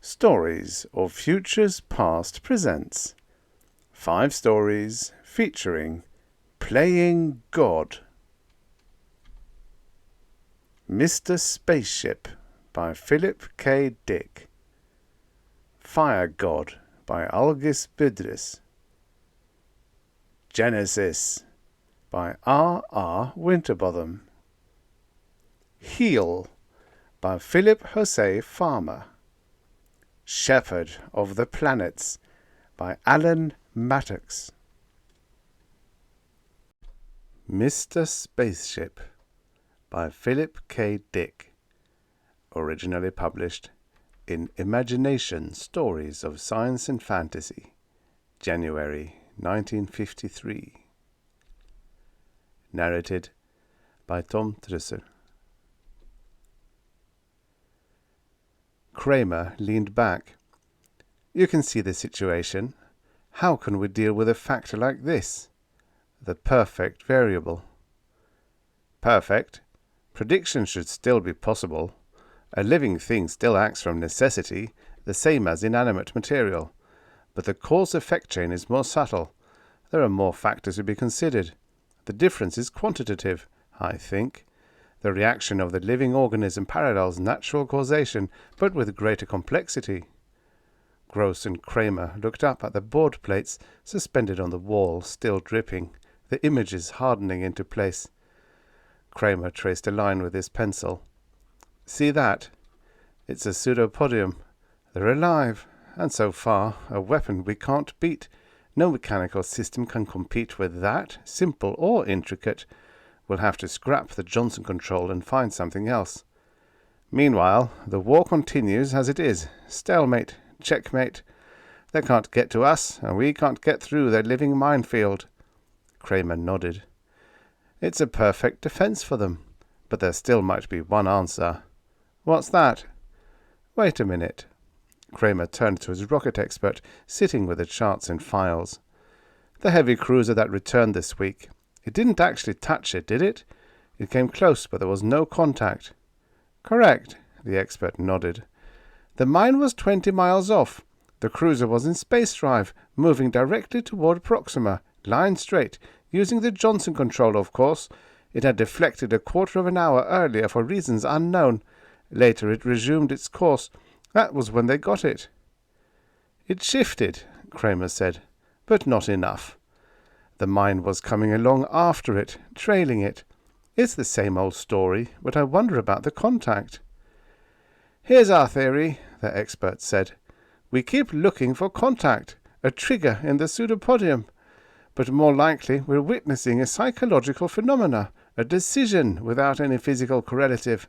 Stories of Futures Past presents 5 stories featuring Playing God. Mr. Spaceship by Philip K. Dick. Firegod by Algis Budrys. Genesis by R. Winterbotham. Heal by Philip José Farmer. Shepherd of the Planets by Alan Mattox. Mr. Spaceship by Philip K. Dick. Originally published in Imagination Stories of Science and Fantasy, January 1953. Narrated by Trussel. Kramer leaned back. "You can see the situation. How can we deal with a factor like this? The perfect variable." Perfect? Prediction should still be possible. A living thing still acts from necessity, the same as inanimate material. But the cause-effect chain is more subtle. There are more factors to be considered. The difference is quantitative, I think. The reaction of the living organism parallels natural causation, but with greater complexity. Gross and Kramer looked up at the board plates suspended on the wall, still dripping, the images hardening into place. Kramer traced a line with his pencil. "See that? It's a pseudopodium. They're alive, and so far, a weapon we can't beat. No mechanical system can compete with that, simple or intricate. We'll have to scrap the Johnson control and find something else. Meanwhile, the war continues as it is. Stalemate, checkmate. They can't get to us, and we can't get through their living minefield." Kramer nodded. "It's a perfect defense for them, but there still might be one answer." "What's that?" "Wait a minute." Kramer turned to his rocket expert, sitting with the charts and files. "The heavy cruiser that returned this week. It didn't actually touch it, did it? It came close, but there was no contact." "Correct," the expert nodded. "The mine was 20 miles off. The cruiser was in space drive, moving directly toward Proxima, line straight, using the Johnson control, of course. It had deflected a quarter of an hour earlier for reasons unknown. Later it resumed its course. That was when they got it." "It shifted," Kramer said, "but not enough. The mine was coming along after it, trailing it. It's the same old story, but I wonder about the contact." "Here's our theory," the expert said. "We keep looking for contact, a trigger in the pseudopodium. But more likely we're witnessing a psychological phenomena, a decision without any physical correlative.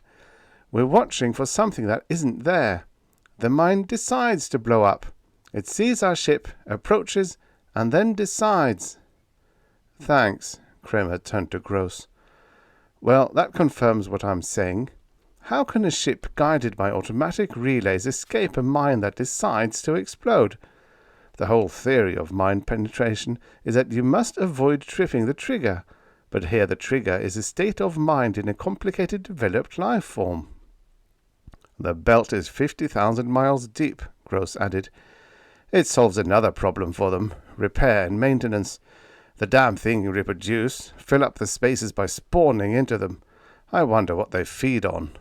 We're watching for something that isn't there. The mine decides to blow up. It sees our ship, approaches, and then decides." "Thanks," Kramer turned to Gross. "Well, that confirms what I'm saying. How can a ship guided by automatic relays escape a mine that decides to explode? The whole theory of mine penetration is that you must avoid tripping the trigger, but here the trigger is a state of mind in a complicated developed life form." "The belt is 50,000 miles deep," Gross added. "It solves another problem for them, repair and maintenance. The damn thing reproduce, fill up the spaces by spawning into them. I wonder what they feed on.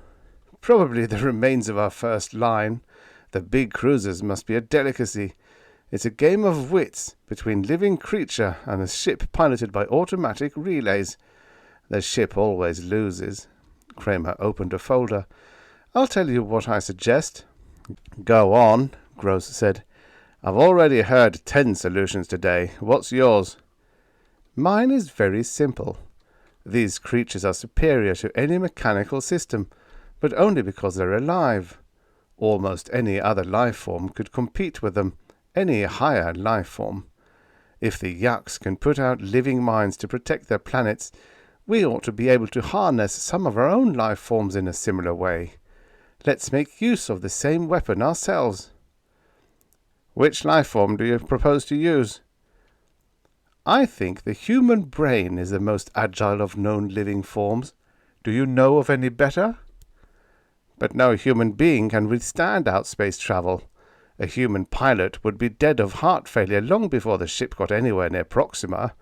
Probably the remains of our first line. The big cruisers must be a delicacy. It's a game of wits between living creature and a ship piloted by automatic relays. The ship always loses." Kramer opened a folder. "I'll tell you what I suggest." "Go on," Gross said. "I've already heard 10 solutions today. What's yours?" "Mine is very simple. These creatures are superior to any mechanical system, but only because they're alive. Almost any other life form could compete with them, any higher life form. If the yucks can put out living mines to protect their planets, we ought to be able to harness some of our own life forms in a similar way. Let's make use of the same weapon ourselves." "Which life form do you propose to use?" "I think the human brain is the most agile of known living forms. Do you of any better?" "But no human being can withstand outspace travel. A human pilot would be dead of heart failure long before the ship got anywhere near Proxima.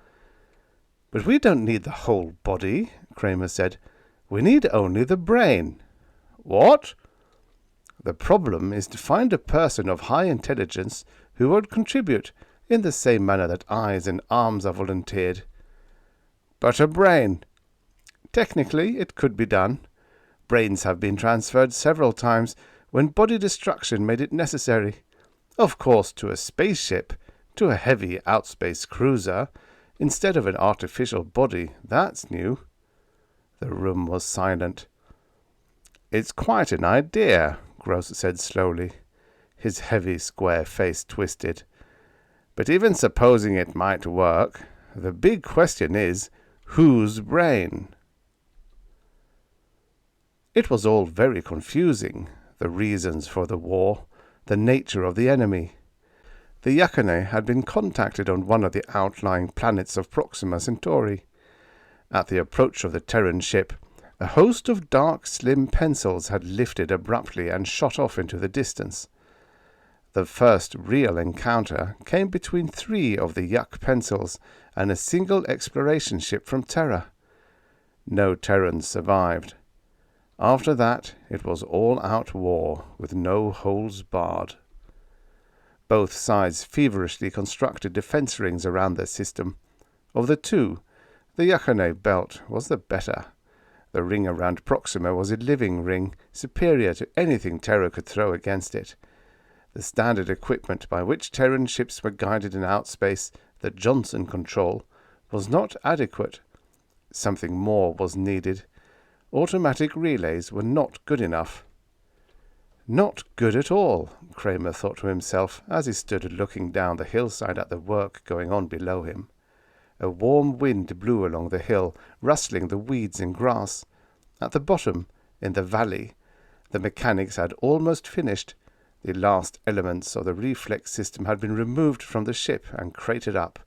But we don't need the whole body, Kramer said. We need only the brain. What? The problem is to find a person of high intelligence who would contribute in the same manner that eyes and arms are volunteered. But a brain. Technically, it could be done. Brains have been transferred several times when body destruction made it necessary. Of course, to a spaceship, to a heavy outspace cruiser, instead of an artificial body. That's new. The room was silent. It's quite an idea, Gross said slowly. His heavy square face twisted. But even supposing it might work, the big question is, whose brain? It was all very confusing, the reasons for the war, the nature of the enemy. The Yacanae had been contacted on one of the outlying planets of Proxima Centauri. At the approach of the Terran ship, a host of dark, slim pencils had lifted abruptly and shot off into the distance. The first real encounter came between 3 of the Yuck pencils and a single exploration ship from Terra. No Terrans survived. After that, it was all-out war, with no holds barred. Both sides feverishly constructed defense rings around their system. Of the 2, the Yacanae belt was the better. The ring around Proxima was a living ring, superior to anything Terra could throw against it. The standard equipment by which Terran ships were guided in outspace, the Johnson control, was not adequate. Something more was needed. Automatic relays were not good enough. Not good at all, Kramer thought to himself as he stood looking down the hillside at the work going on below him. A warm wind blew along the hill, rustling the weeds and grass. At the bottom, in the valley, the mechanics had almost finished. The last elements of the reflex system had been removed from the ship and crated up.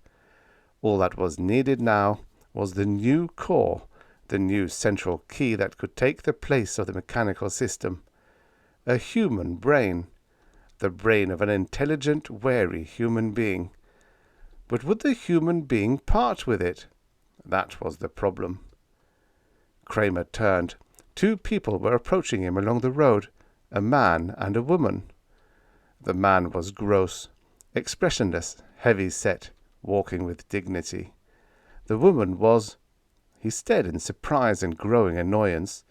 All that was needed now was the new core, the new central key that could take the place of the mechanical system. A human brain. The brain of an intelligent, wary human being. But would the human being part with it? That was the problem. Kramer turned. 2 people were approaching him along the road, a man and a woman. The man was gross, expressionless, heavy-set, walking with dignity. The woman was... He stared in surprise and growing annoyance.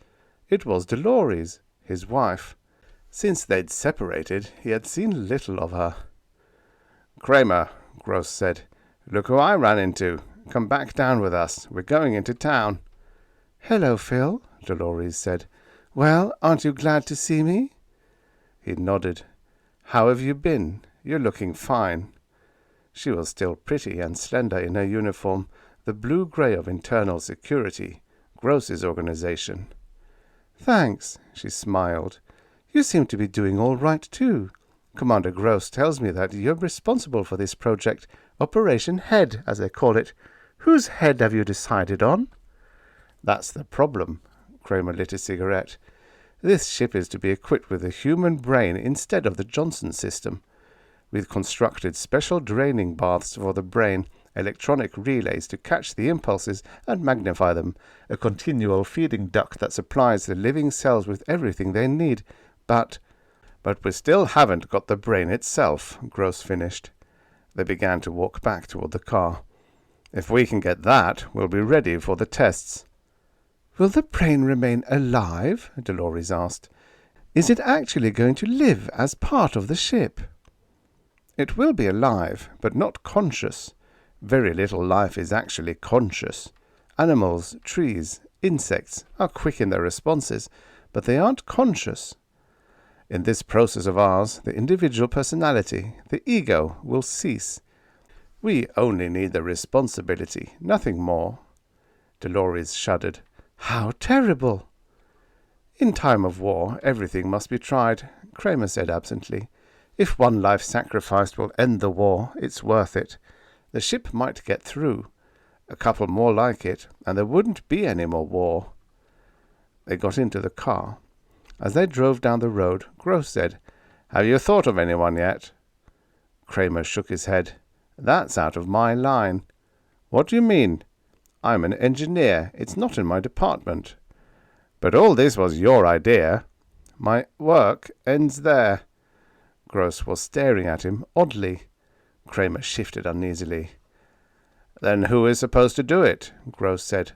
It was Dolores, his wife. Since they'd separated, he had seen little of her. "Kramer," Gross said, "look who I ran into. Come back down with us. We're going into town." "Hello, Phil," Dolores said. "Well, aren't you glad to see me?" He nodded. "How have you been? You're looking fine." She was still pretty and slender in her uniform, the blue-grey of internal security, Gross's organization. "Thanks," she smiled. "You seem to be doing all right, too. Commander Gross tells me that you're responsible for this project, Operation Head, as they call it. Whose head have you decided on?" "That's the problem." Kramer lit a cigarette. "This ship is to be equipped with a human brain instead of the Johnson system. We've constructed special draining baths for the brain, electronic relays to catch the impulses and magnify them, a continual feeding duct that supplies the living cells with everything they need. But we still haven't got the brain itself," Gross finished. They began to walk back toward the car. "If we can get that, we'll be ready for the tests." "Will the brain remain alive?" Dolores asked. "Is it actually going to live as part of the ship?" "It will be alive, but not conscious. Very little life is actually conscious. Animals, trees, insects are quick in their responses, but they aren't conscious. In this process of ours, the individual personality, the ego, will cease. We only need the responsibility, nothing more." Dolores shuddered. "How terrible!" "In time of war, everything must be tried," Kramer said absently. "If one life sacrificed will end the war, it's worth it. The ship might get through. A couple more like it, and there wouldn't be any more war." They got into the car. As they drove down the road, Gross said, Have you thought of anyone yet? Kramer shook his head. That's out of my line. What do you mean? I'm an engineer. It's not in my department. But all this was your idea. My work ends there. Gross was staring at him oddly. Kramer shifted uneasily. Then who is supposed to do it? Gross said.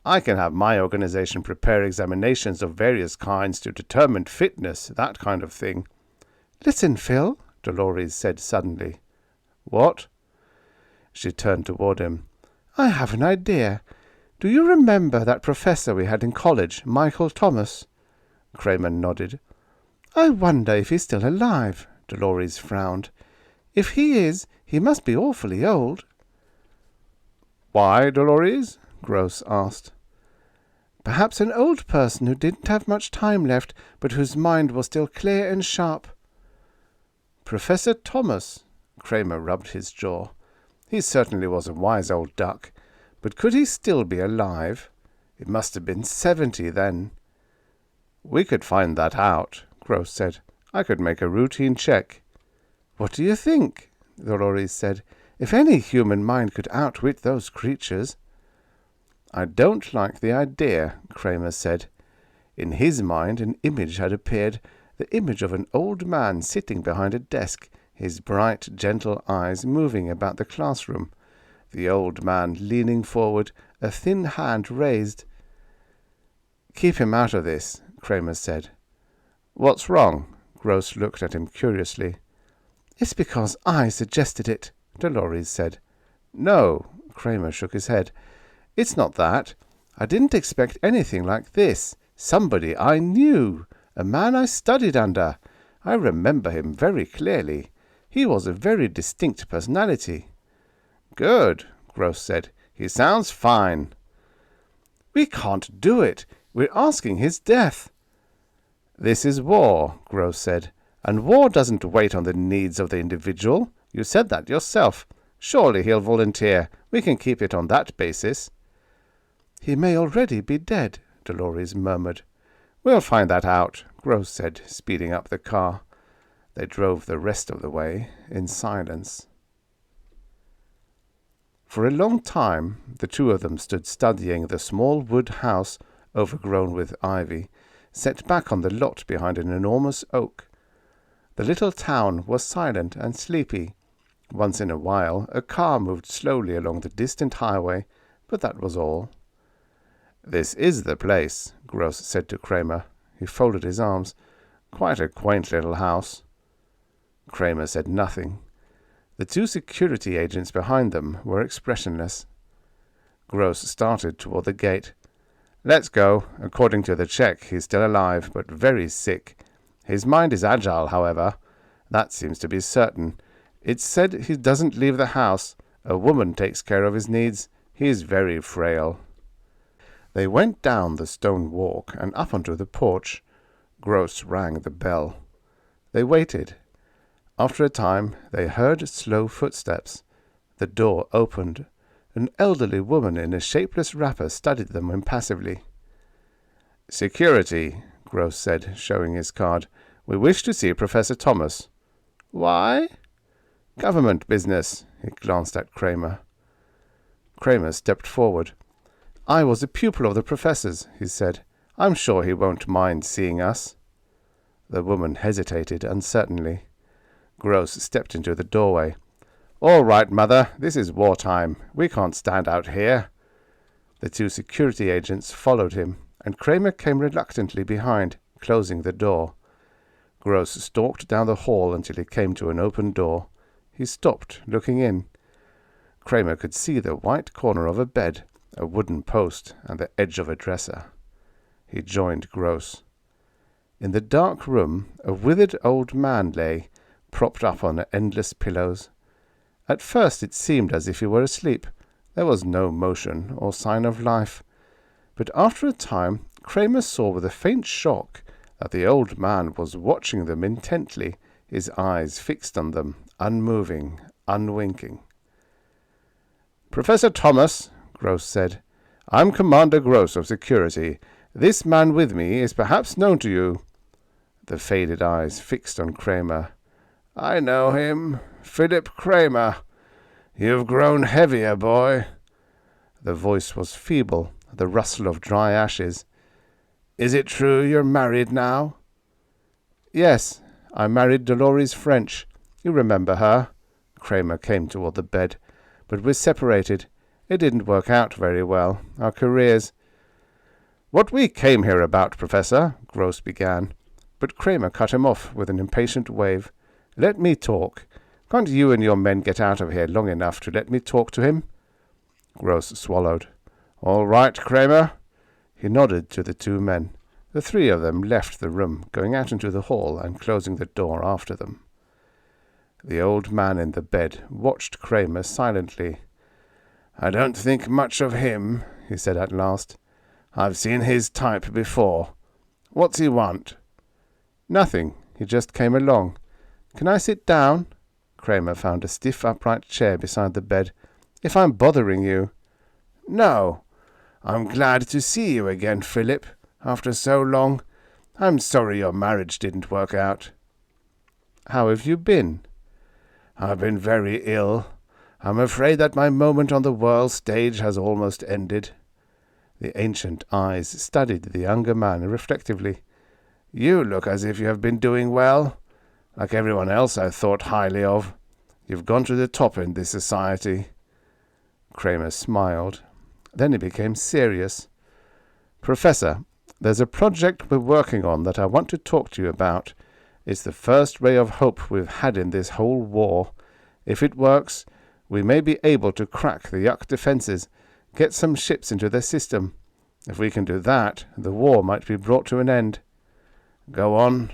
I can have my organization prepare examinations of various kinds to determine fitness, that kind of thing. Listen, Phil, Dolores said suddenly. What? She turned toward him. I have an idea. Do you remember that professor we had in college, Michael Thomas? Kramer nodded. I wonder if he's still alive, Dolores frowned. If he is, he must be awfully old. Why, Dolores? Gross asked. Perhaps an old person who didn't have much time left, but whose mind was still clear and sharp. Professor Thomas? Kramer rubbed his jaw. He certainly was a wise old duck, but could he still be alive? It must have been 70 then. We could find that out, Gross said. I could make a routine check. What do you think? Dolores said. If any human mind could outwit those creatures. I don't like the idea, Kramer said. In his mind an image had appeared, the image of an old man sitting behind a desk, his bright, gentle eyes moving about the classroom, the old man leaning forward, a thin hand raised. Keep him out of this, Kramer said. What's wrong? Gross looked at him curiously. It's because I suggested it, Dolores said. No, Kramer shook his head. It's not that. I didn't expect anything like this. Somebody I knew. A man I studied under. I remember him very clearly. He was a very distinct personality. Good, Gross said. He sounds fine. We can't do it. We're asking his death. This is war, Gross said, and war doesn't wait on the needs of the individual. You said that yourself. Surely he'll volunteer. We can keep it on that basis. He may already be dead, Dolores murmured. We'll find that out, Gross said, speeding up the car. They drove the rest of the way in silence. For a long time the two of them stood studying the small wood house, overgrown with ivy, set back on the lot behind an enormous oak. The little town was silent and sleepy. Once in a while a car moved slowly along the distant highway, but that was all. This is the place, Gross said to Kramer. He folded his arms. Quite a quaint little house. Kramer said nothing. The two security agents behind them were expressionless. Gross started toward the gate. Let's go. According to the check, he's still alive, but very sick. His mind is agile, however. That seems to be certain. It's said he doesn't leave the house. A woman takes care of his needs. He is very frail. They went down the stone walk and up onto the porch. Gross rang the bell. They waited. After a time they heard slow footsteps. The door opened. An elderly woman in a shapeless wrapper studied them impassively. Security, Gross said, showing his card. We wish to see Professor Thomas. Why? Government business. He glanced at Kramer. Kramer stepped forward. I was a pupil of the professor's, he said. I'm sure he won't mind seeing us. The woman hesitated uncertainly. Gross stepped into the doorway. All right, Mother, this is wartime. We can't stand out here. The two security agents followed him, and Kramer came reluctantly behind, closing the door. Gross stalked down the hall until he came to an open door. He stopped, looking in. Kramer could see the white corner of a bed, a wooden post, and the edge of a dresser. He joined Gross. In the dark room, a withered old man lay, propped up on endless pillows. At first it seemed as if he were asleep. There was no motion or sign of life. But after a time Kramer saw with a faint shock that the old man was watching them intently, his eyes fixed on them, unmoving, unwinking. Professor Thomas, Gross said, I'm Commander Gross of Security. This man with me is perhaps known to you. The faded eyes fixed on Kramer. "I know him. Philip Kramer. You've grown heavier, boy." The voice was feeble, the rustle of dry ashes. "Is it true you're married now?" "Yes, I married Dolores French. You remember her?" Kramer came toward the bed. "But we're separated. It didn't work out very well. Our careers—" "What we came here about, Professor," Gross began. But Kramer cut him off with an impatient wave. "Let me talk. Can't you and your men get out of here long enough to let me talk to him?" Gross swallowed. "All right, Kramer." He nodded to the two men. The three of them left the room, going out into the hall and closing the door after them. The old man in the bed watched Kramer silently. "I don't think much of him," he said at last. "I've seen his type before. What's he want?" "Nothing. He just came along. Can I sit down?" Kramer found a stiff upright chair beside the bed. "If I'm bothering you." "No. I'm glad to see you again, Philip, after so long. I'm sorry your marriage didn't work out." "How have you been?" "I've been very ill. I'm afraid that my moment on the world stage has almost ended." The ancient eyes studied the younger man reflectively. "You look as if you have been doing well, like everyone else I thought highly of. You've gone to the top in this society." Kramer smiled. Then he became serious. "Professor, there's a project we're working on that I want to talk to you about. It's the first ray of hope we've had in this whole war. If it works, we may be able to crack the Yuck defenses, get some ships into their system. If we can do that, the war might be brought to an end." "Go on.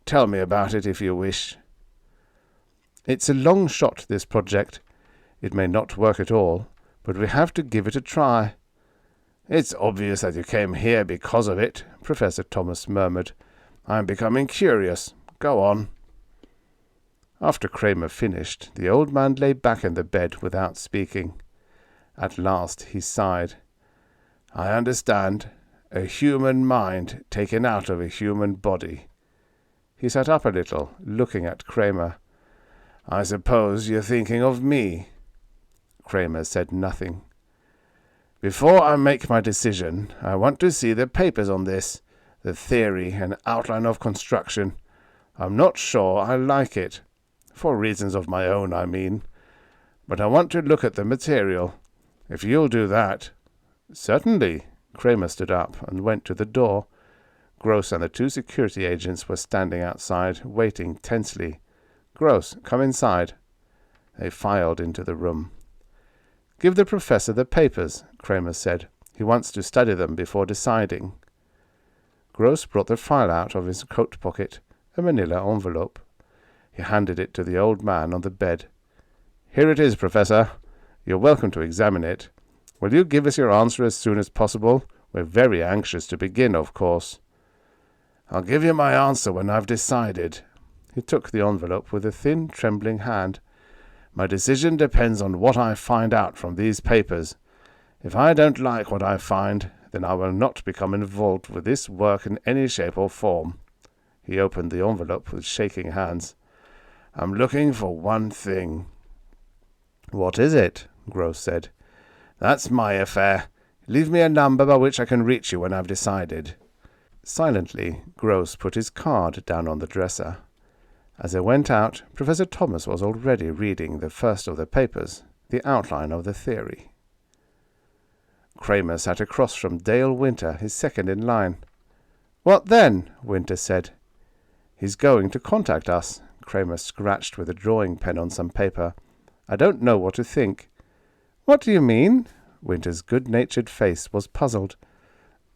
Tell me about it if you wish." "It's a long shot, this project. It may not work at all, but we have to give it a try." "It's obvious that you came here because of it," Professor Thomas murmured. "I'm becoming curious. Go on." After Kramer finished, the old man lay back in the bed without speaking. At last he sighed. "I understand. A human mind taken out of a human body." He sat up a little, looking at Kramer. "I suppose you're thinking of me." Kramer said nothing. "Before I make my decision, I want to see the papers on this, the theory and outline of construction. I'm not sure I like it. For reasons of my own, I mean. But I want to look at the material. If you'll do that—" "Certainly." Kramer stood up and went to the door. Gross and the two security agents were standing outside, waiting tensely. "Gross, come inside." They filed into the room. "Give the professor the papers," Kramer said. "He wants to study them before deciding." Gross brought the file out of his coat pocket, a manila envelope. He handed it to the old man on the bed. "Here it is, Professor. You're welcome to examine it. Will you give us your answer as soon as possible? We're very anxious to begin, of course." "I'll give you my answer when I've decided." He took the envelope with a thin, trembling hand. "My decision depends on what I find out from these papers. If I don't like what I find, then I will not become involved with this work in any shape or form." He opened the envelope with shaking hands. "I'm looking for one thing." "What is it?" Gross said. "That's my affair. Leave me a number by which I can reach you when I've decided." Silently, Gross put his card down on the dresser. As they went out, Professor Thomas was already reading the first of the papers, the outline of the theory. Kramer sat across from Dale Winter, his second in line. "What then?" Winter said. "He's going to contact us." Kramer scratched with a drawing pen on some paper. "I don't know what to think." "What do you mean?" Winter's good-natured face was puzzled.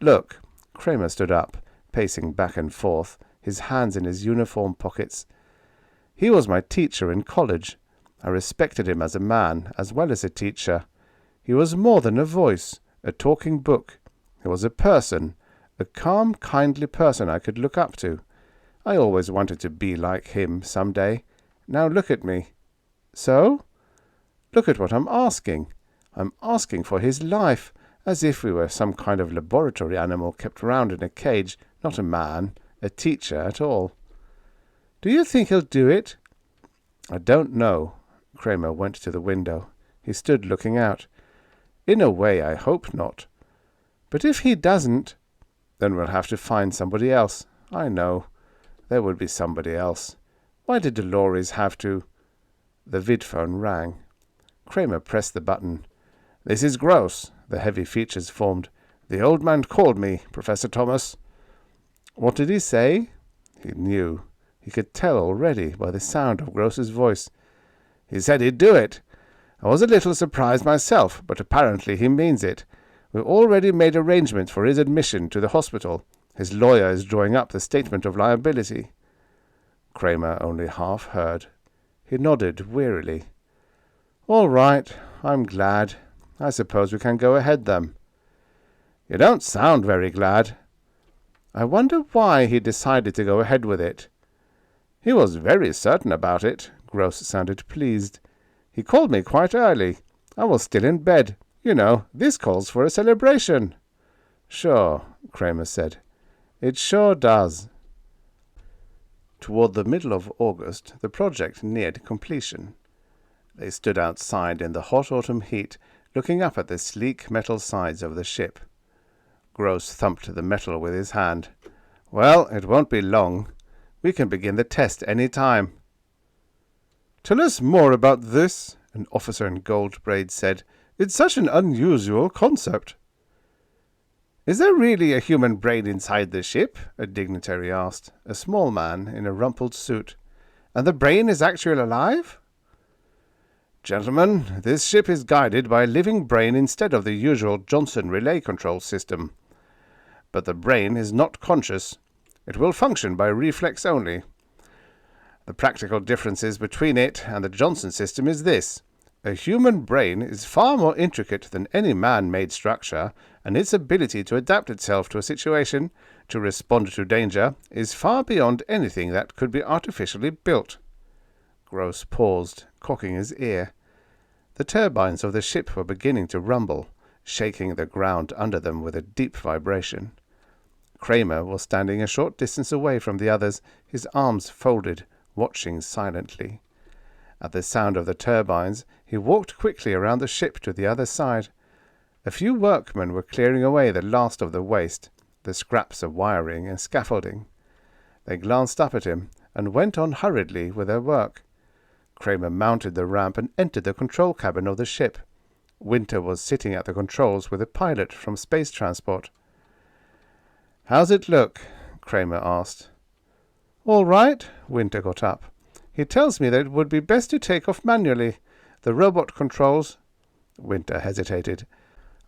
"Look." Kramer stood up, pacing back and forth, his hands in his uniform pockets. "He was my teacher in college. I respected him as a man, as well as a teacher. He was more than a voice, a talking book. He was a person, a calm, kindly person I could look up to. I always wanted to be like him some day. Now look at me." "So?" "Look at what I'm asking. I'm asking for his life, as if we were some kind of laboratory animal kept round in a cage, not a man, a teacher at all. Do you think he'll do it? I don't know. Kramer went to the window. He stood looking out. In a way, I hope not. But if he doesn't, then we'll have to find somebody else. I know. There would be somebody else. Why did Dolores have to... The vidphone rang. Kramer pressed the button. This is Gross. The heavy features formed. The old man called me, Professor Thomas. What did he say? He knew. He could tell already by the sound of Gross's voice. He said he'd do it. I was a little surprised myself, but apparently he means it. We've already made arrangements for his admission to the hospital. His lawyer is drawing up the statement of liability. Kramer only half heard. He nodded wearily. All right, I'm glad. I suppose we can go ahead then. You don't sound very glad. I wonder why he decided to go ahead with it. He was very certain about it. Gross sounded pleased. He called me quite early. I was still in bed. You know, this calls for a celebration. Sure, Kramer said. It sure does. Toward the middle of August, the project neared completion. They stood outside in the hot autumn heat, looking up at the sleek metal sides of the ship. Gross thumped the metal with his hand. Well, it won't be long. We can begin the test any time. Tell us more about this, an officer in gold braid said. It's such an unusual concept. Is there really a human brain inside the ship? A dignitary asked, a small man in a rumpled suit. And the brain is actually alive? Gentlemen, this ship is guided by a living brain instead of the usual Johnson relay control system. But the brain is not conscious. It will function by reflex only. The practical differences between it and the Johnson system is this. A human brain is far more intricate than any man-made structure, and its ability to adapt itself to a situation, to respond to danger, is far beyond anything that could be artificially built. Gross paused, cocking his ear. The turbines of the ship were beginning to rumble, shaking the ground under them with a deep vibration. Kramer was standing a short distance away from the others, his arms folded, watching silently. At the sound of the turbines, he walked quickly around the ship to the other side. A few workmen were clearing away the last of the waste, the scraps of wiring and scaffolding. They glanced up at him and went on hurriedly with their work. Kramer mounted the ramp and entered the control cabin of the ship. Winter was sitting at the controls with a pilot from space transport. "How's it look?" Kramer asked. "All right." Winter got up. "He tells me that it would be best to take off manually. The robot controls—" Winter hesitated.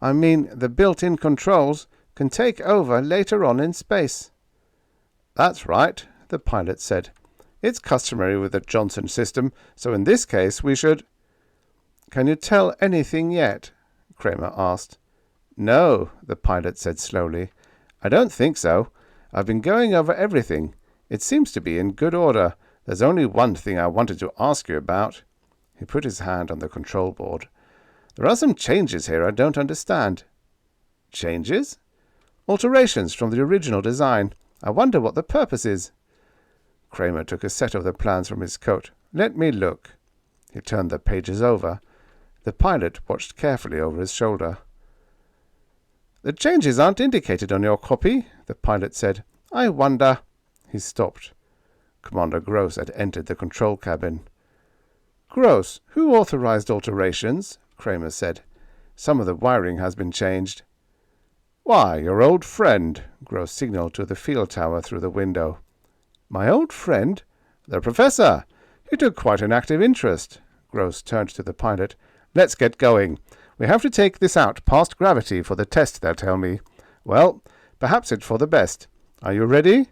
"I mean, the built-in controls can take over later on in space." "That's right," the pilot said. "It's customary with the Johnson system, so in this case we should—" "Can you tell anything yet?" Kramer asked. "No," the pilot said slowly. "I don't think so. I've been going over everything. It seems to be in good order. There's only one thing I wanted to ask you about." He put his hand on the control board. "There are some changes here I don't understand." "Changes?" "Alterations from the original design. I wonder what the purpose is." Kramer took a set of the plans from his coat. "Let me look." He turned the pages over. The pilot watched carefully over his shoulder. "The changes aren't indicated on your copy," the pilot said. "I wonder—" He stopped. Commander Gross had entered the control cabin. "Gross, who authorized alterations?" Kramer said. "Some of the wiring has been changed." "Why, your old friend," Gross signaled to the field tower through the window. "My old friend?" "The professor. He took quite an active interest." Gross turned to the pilot. "Let's get going. We have to take this out past gravity for the test, they'll tell me. Well, perhaps it's for the best. Are you ready?"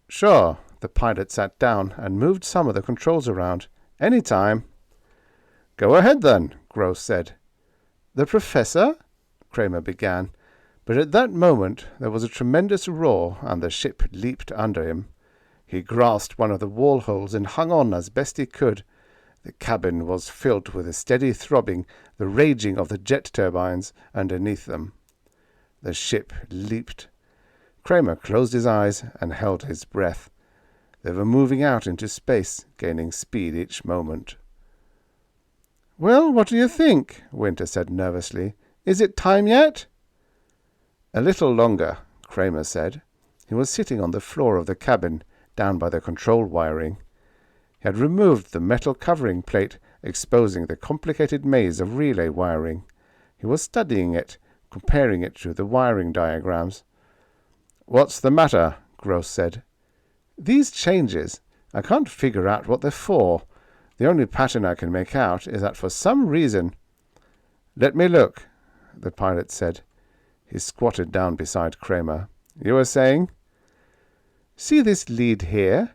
"Sure." The pilot sat down and moved some of the controls around. "Any time." "Go ahead, then," Gross said. "The professor?" Kramer began. But at that moment there was a tremendous roar, and the ship leaped under him. He grasped one of the wall holes and hung on as best he could. The cabin was filled with a steady throbbing, the raging of the jet turbines underneath them. The ship leaped. Kramer closed his eyes and held his breath. They were moving out into space, gaining speed each moment. "Well, what do you think?" Winter said nervously. "Is it time yet?" "A little longer," Kramer said. He was sitting on the floor of the cabin, down by the control wiring. He had removed the metal covering plate, exposing the complicated maze of relay wiring. He was studying it, comparing it to the wiring diagrams. "What's the matter?" Gross said. "These changes. I can't figure out what they're for. The only pattern I can make out is that for some reason—" "Let me look," the pilot said. He squatted down beside Kramer. "You were saying?" "See this lead here?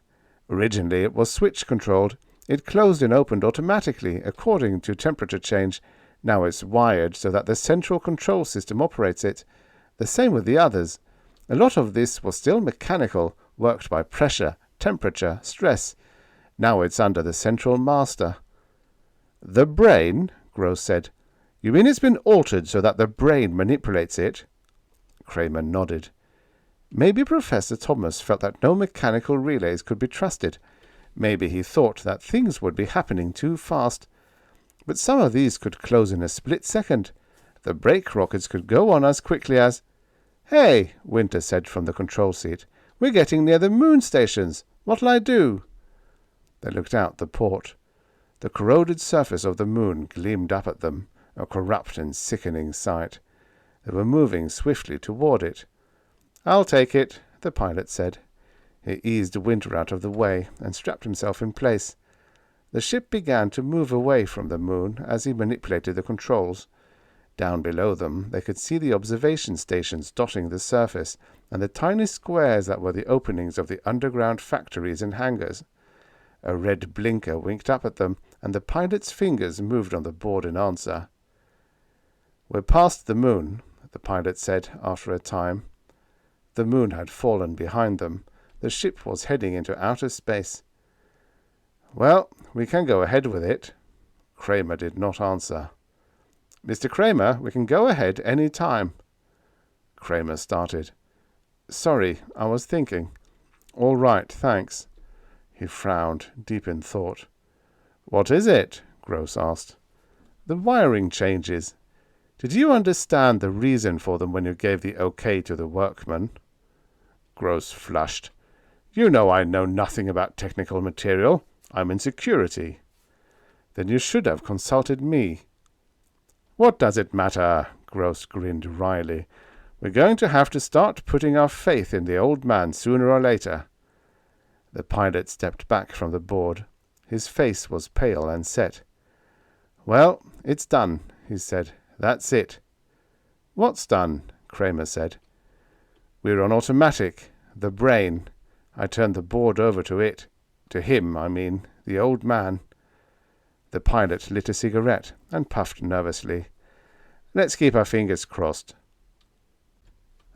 Originally it was switch-controlled. It closed and opened automatically according to temperature change. Now it's wired so that the central control system operates it. The same with the others. A lot of this was still mechanical, worked by pressure, temperature, stress. Now it's under the central master." "The brain?" Gross said. "You mean it's been altered so that the brain manipulates it?" Kramer nodded. Maybe Professor Thomas felt that no mechanical relays could be trusted. Maybe he thought that things would be happening too fast. But some of these could close in a split second. The brake rockets could go on as quickly as— "Hey," Winter said from the control seat. "We're getting near the moon stations. What'll I do?" They looked out the port. The corroded surface of the moon gleamed up at them, a corrupt and sickening sight. They were moving swiftly toward it. "I'll take it," the pilot said. He eased Winter out of the way and strapped himself in place. The ship began to move away from the moon as he manipulated the controls. Down below them they could see the observation stations dotting the surface and the tiny squares that were the openings of the underground factories and hangars. A red blinker winked up at them, and the pilot's fingers moved on the board in answer. "We're past the moon," the pilot said after a time. The moon had fallen behind them. The ship was heading into outer space. "Well, we can go ahead with it." Kramer did not answer. "Mr. Kramer, we can go ahead any time." Kramer started. "Sorry, I was thinking." "All right, thanks." He frowned, deep in thought. "What is it?" Gross asked. "The wiring changes. Did you understand the reason for them when you gave the okay to the workmen?" Gross flushed. "You know I know nothing about technical material. I'm in security." "Then you should have consulted me." "What does it matter?" Gross grinned wryly. "We're going to have to start putting our faith in the old man sooner or later." The pilot stepped back from the board. His face was pale and set. "Well, it's done," he said. "That's it." "What's done?" Kramer said. "We're on automatic. The brain. I turned the board over to it. To him, I mean, the old man." The pilot lit a cigarette and puffed nervously. "Let's keep our fingers crossed."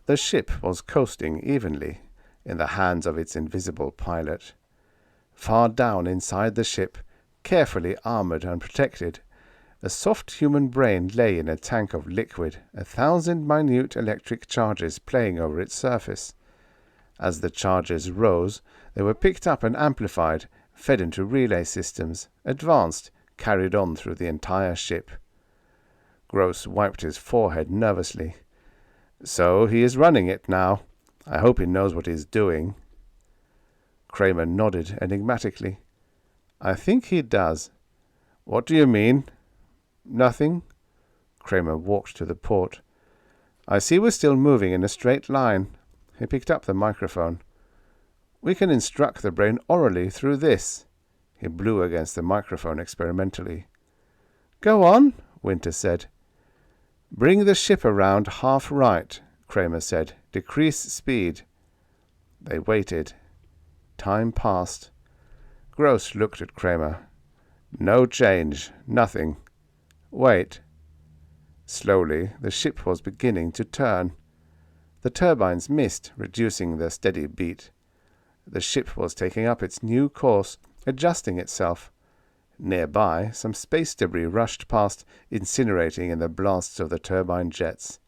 The ship was coasting evenly in the hands of its invisible pilot. Far down inside the ship, carefully armored and protected, a soft human brain lay in a tank of liquid, 1,000 minute electric charges playing over its surface. As the charges rose, they were picked up and amplified, fed into relay systems, advanced, carried on through the entire ship. Gross wiped his forehead nervously. "So he is running it now. I hope he knows what he's doing." Kramer nodded enigmatically. "I think he does." "What do you mean?" "Nothing." Kramer walked to the port. "I see we're still moving in a straight line." He picked up the microphone. "We can instruct the brain orally through this." He blew against the microphone experimentally. "Go on," Winter said. "Bring the ship around half right," Kramer said. "Decrease speed." They waited. Time passed. Gross looked at Kramer. "No change. Nothing. Wait." Slowly, the ship was beginning to turn. The turbines missed, reducing their steady beat. The ship was taking up its new course, adjusting itself. Nearby, some space debris rushed past, incinerating in the blasts of the turbine jets.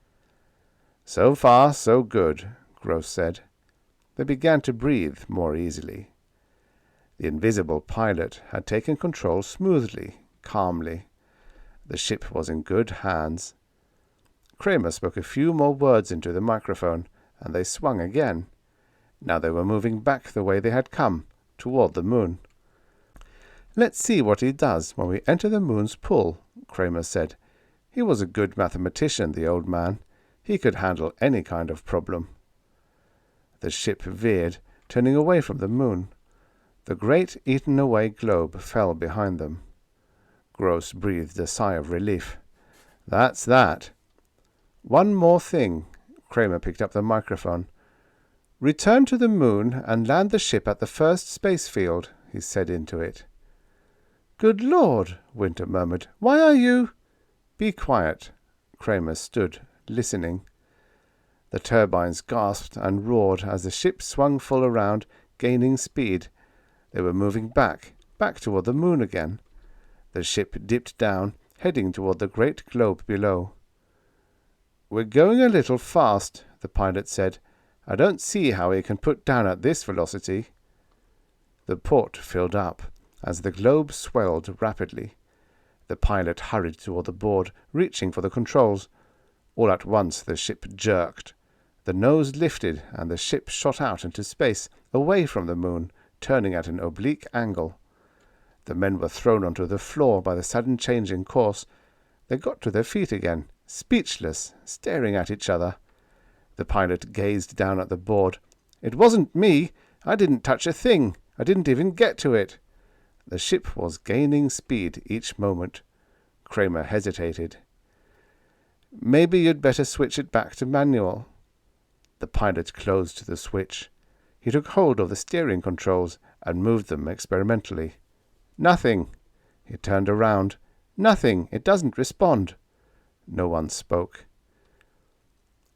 "So far, so good," Gross said. They began to breathe more easily. The invisible pilot had taken control smoothly, calmly. The ship was in good hands. Kramer spoke a few more words into the microphone, and they swung again. Now they were moving back the way they had come, toward the moon. "Let's see what he does when we enter the moon's pull," Kramer said. He was a good mathematician, the old man. He could handle any kind of problem. The ship veered, turning away from the moon. The great eaten-away globe fell behind them. Gross breathed a sigh of relief. "That's that." "One more thing." Kramer picked up the microphone. "Return to the moon and land the ship at the first space field," he said into it. "Good Lord," Winter murmured. "Why are you—" "Be quiet." Kramer stood, listening. The turbines gasped and roared as the ship swung full around, gaining speed. They were moving back toward the moon again. The ship dipped down, heading toward the great globe below. "We're going a little fast," the pilot said. "I don't see how we can put down at this velocity." The port filled up as the globe swelled rapidly. The pilot hurried toward the board, reaching for the controls. All at once the ship jerked. The nose lifted, and the ship shot out into space, away from the moon, turning at an oblique angle. The men were thrown onto the floor by the sudden change in course. They got to their feet again, speechless, staring at each other. The pilot gazed down at the board. "It wasn't me. I didn't touch a thing. I didn't even get to it." The ship was gaining speed each moment. Kramer hesitated. "Maybe you'd better switch it back to manual." The pilot closed the switch. He took hold of the steering controls and moved them experimentally. "Nothing." He turned around. "Nothing. It doesn't respond." No one spoke.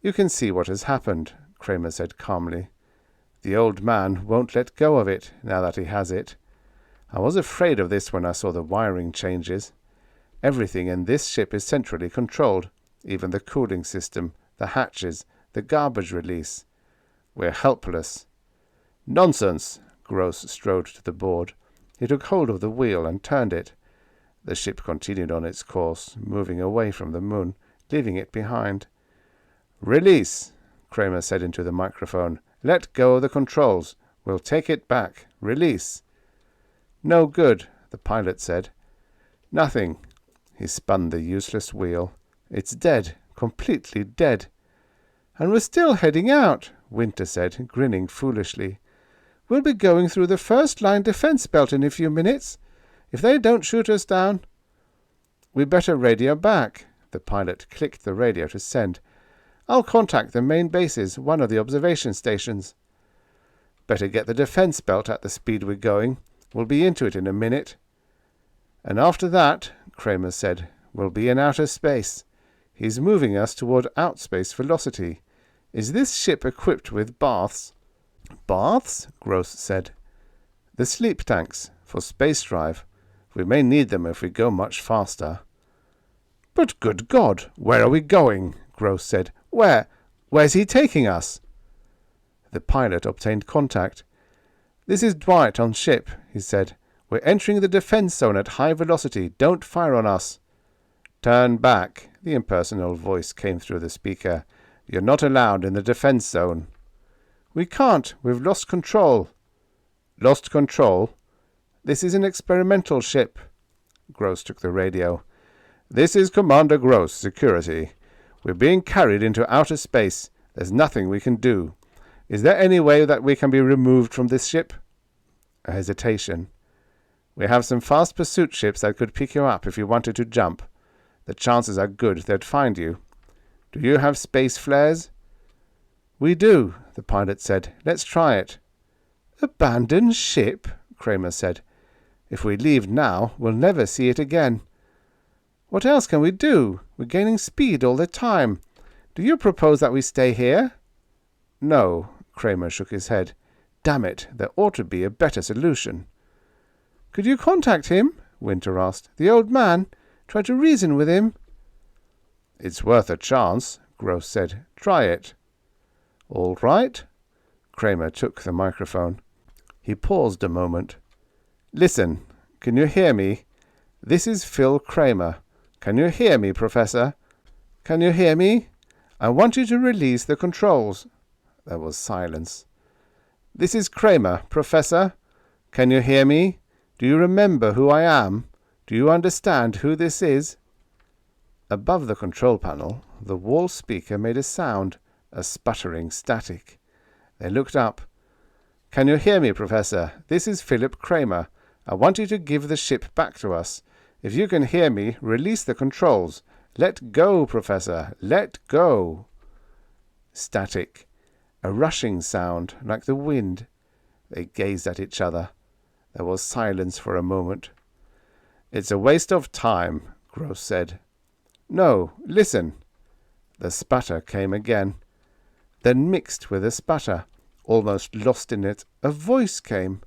"You can see what has happened," Kramer said calmly. "The old man won't let go of it now that he has it. I was afraid of this when I saw the wiring changes. Everything in this ship is centrally controlled, even the cooling system, the hatches, the garbage release. We're helpless." "Nonsense!" Gross strode to the board. He took hold of the wheel and turned it. The ship continued on its course, moving away from the moon, leaving it behind. "Release," Kramer said into the microphone. "Let go of the controls. We'll take it back. Release." "No good," the pilot said. "Nothing." He spun the useless wheel. "It's dead. Completely dead." "And we're still heading out," Winter said, grinning foolishly. "We'll be going through the first-line defense belt in a few minutes. If they don't shoot us down—" "We better radio back." The pilot clicked the radio to send. "I'll contact the main bases, one of the observation stations." "Better get the defense belt at the speed we're going. We'll be into it in a minute." "And after that," Kramer said, "we'll be in outer space. He's moving us toward outspace velocity. Is this ship equipped with baths?" "Baths?" Gross said. "The sleep tanks, for space drive. We may need them if we go much faster." "But good God, where are we going?" Gross said. Where's he taking us?" The pilot obtained contact. "This is Dwight on ship," he said. "We're entering the defense zone at high velocity. Don't fire on us." "Turn back," the impersonal voice came through the speaker. "You're not allowed in the defense zone." "We can't. We've lost control." "Lost control?" "This is an experimental ship." Gross took the radio. "This is Commander Gross, security. We're being carried into outer space. There's nothing we can do. Is there any way that we can be removed from this ship?" A hesitation. "We have some fast pursuit ships that could pick you up if you wanted to jump. The chances are good they'd find you. Do you have space flares?" "We do," the pilot said. "Let's try it." "Abandon ship?" Kramer said. "If we leave now, we'll never see it again." "What else can we do? We're gaining speed all the time. Do you propose that we stay here?" "No," Kramer shook his head. "Damn it, there ought to be a better solution." "Could you contact him?" Winter asked. "The old man? Try to reason with him?" "It's worth a chance," Gross said. "Try it." All right? Kramer took the microphone. He paused a moment. Listen, can you hear me? This is Phil Kramer. Can you hear me, Professor? Can you hear me? I want you to release the controls. There was silence. This is Kramer, Professor. Can you hear me? Do you remember who I am? Do you understand who this is? Above the control panel, the wall speaker made a sound, a sputtering static. They looked up. Can you hear me, Professor? This is Philip Kramer. I want you to give the ship back to us. If you can hear me, release the controls. Let go, Professor. Let go. Static. A rushing sound, like the wind. They gazed at each other. There was silence for a moment. It's a waste of time, Gross said. No, listen. The sputter came again. Then mixed with a sputter, almost lost in it, a voice came.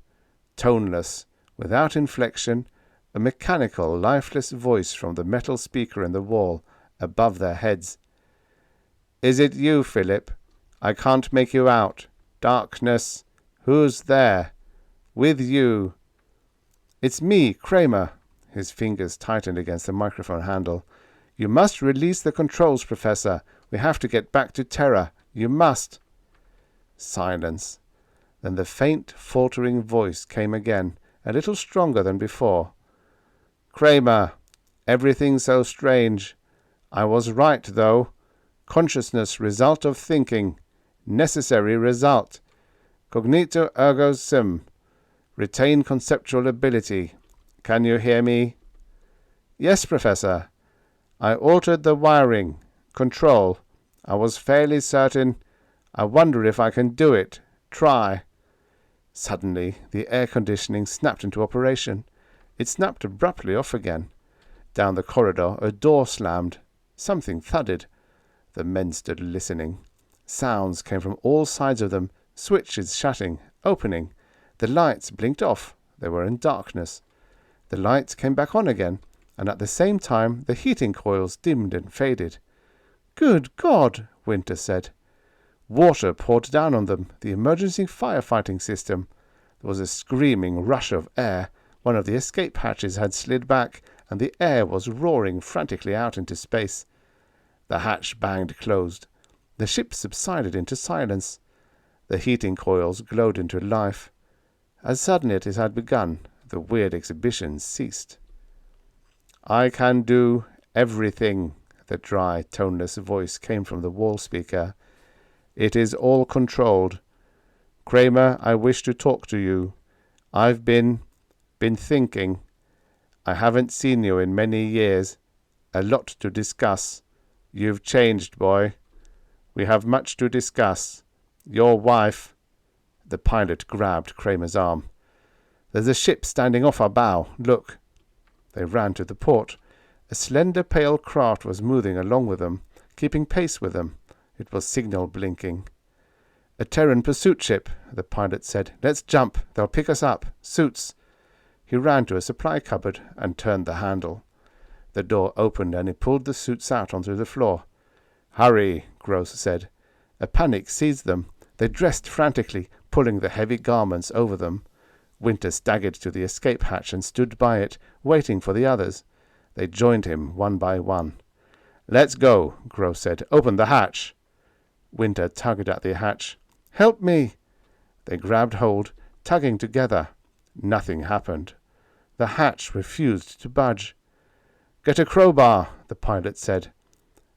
Toneless, without inflection, a mechanical, lifeless voice from the metal speaker in the wall, above their heads. Is it you, Philip? I can't make you out. Darkness. Who's there? With you. It's me, Kramer. His fingers tightened against the microphone handle. You must release the controls, Professor. We have to get back to Terra. You must. Silence. Then the faint, faltering voice came again, a little stronger than before. Kramer, everything's so strange. I was right, though. Consciousness, result of thinking. Necessary result. Cognito ergo sum. Retain conceptual ability. Can you hear me? Yes, Professor. I altered the wiring. Control. I was fairly certain. I wonder if I can do it. Try. Suddenly, the air conditioning snapped into operation. It snapped abruptly off again. Down the corridor, a door slammed. Something thudded. The men stood listening. Sounds came from all sides of them, switches shutting, opening. The lights blinked off. They were in darkness. The lights came back on again, and at the same time the heating coils dimmed and faded. Good God, Winter said. Water poured down on them, the emergency firefighting system. There was a screaming rush of air. One of the escape hatches had slid back, and the air was roaring frantically out into space. The hatch banged closed. The ship subsided into silence. The heating coils glowed into life. As suddenly as it had begun, the weird exhibition ceased. I can do everything, the dry, toneless voice came from the wall speaker. It is all controlled. Kramer, I wish to talk to you. I've been thinking. I haven't seen you in many years. A lot to discuss. You've changed, boy. We have much to discuss. Your wife. The pilot grabbed Kramer's arm. There's a ship standing off our bow. Look. They ran to the port. A slender, pale craft was moving along with them, keeping pace with them. It was signal blinking. A Terran pursuit ship, the pilot said. Let's jump. They'll pick us up. Suits. He ran to a supply cupboard and turned the handle. The door opened and he pulled the suits out onto the floor. Hurry, Gross said. A panic seized them. They dressed frantically, pulling the heavy garments over them. Winter staggered to the escape hatch and stood by it, waiting for the others. They joined him one by one. Let's go, Gross said. Open the hatch. Winter tugged at the hatch. Help me. They grabbed hold, tugging together. Nothing happened. The hatch refused to budge. Get a crowbar, the pilot said.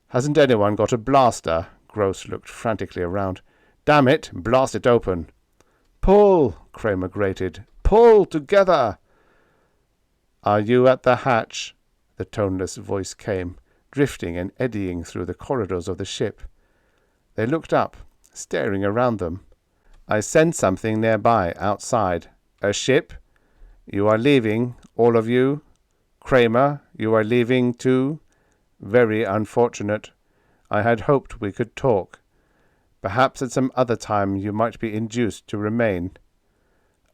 Hasn't anyone got a blaster? Gross looked frantically around. Damn it, blast it open. Pull, Kramer grated. Pull together. Are you at the hatch? The toneless voice came, drifting and eddying through the corridors of the ship. They looked up, staring around them. I sent something nearby, outside. A ship? You are leaving, all of you? Kramer, you are leaving too? Very unfortunate. I had hoped we could talk. Perhaps at some other time you might be induced to remain.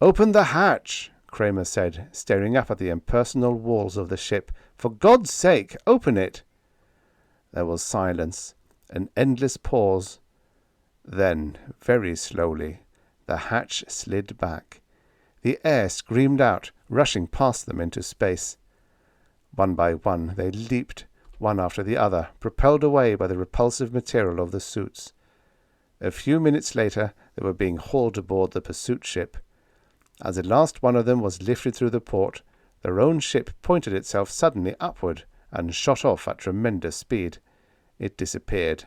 Open the hatch, Kramer said, staring up at the impersonal walls of the ship. For God's sake, open it. There was silence, an endless pause. Then, very slowly, the hatch slid back. The air screamed out, rushing past them into space. One by one they leaped, one after the other, propelled away by the repulsive material of the suits. A few minutes later they were being hauled aboard the pursuit ship. As the last one of them was lifted through the port, their own ship pointed itself suddenly upward and shot off at tremendous speed. It disappeared.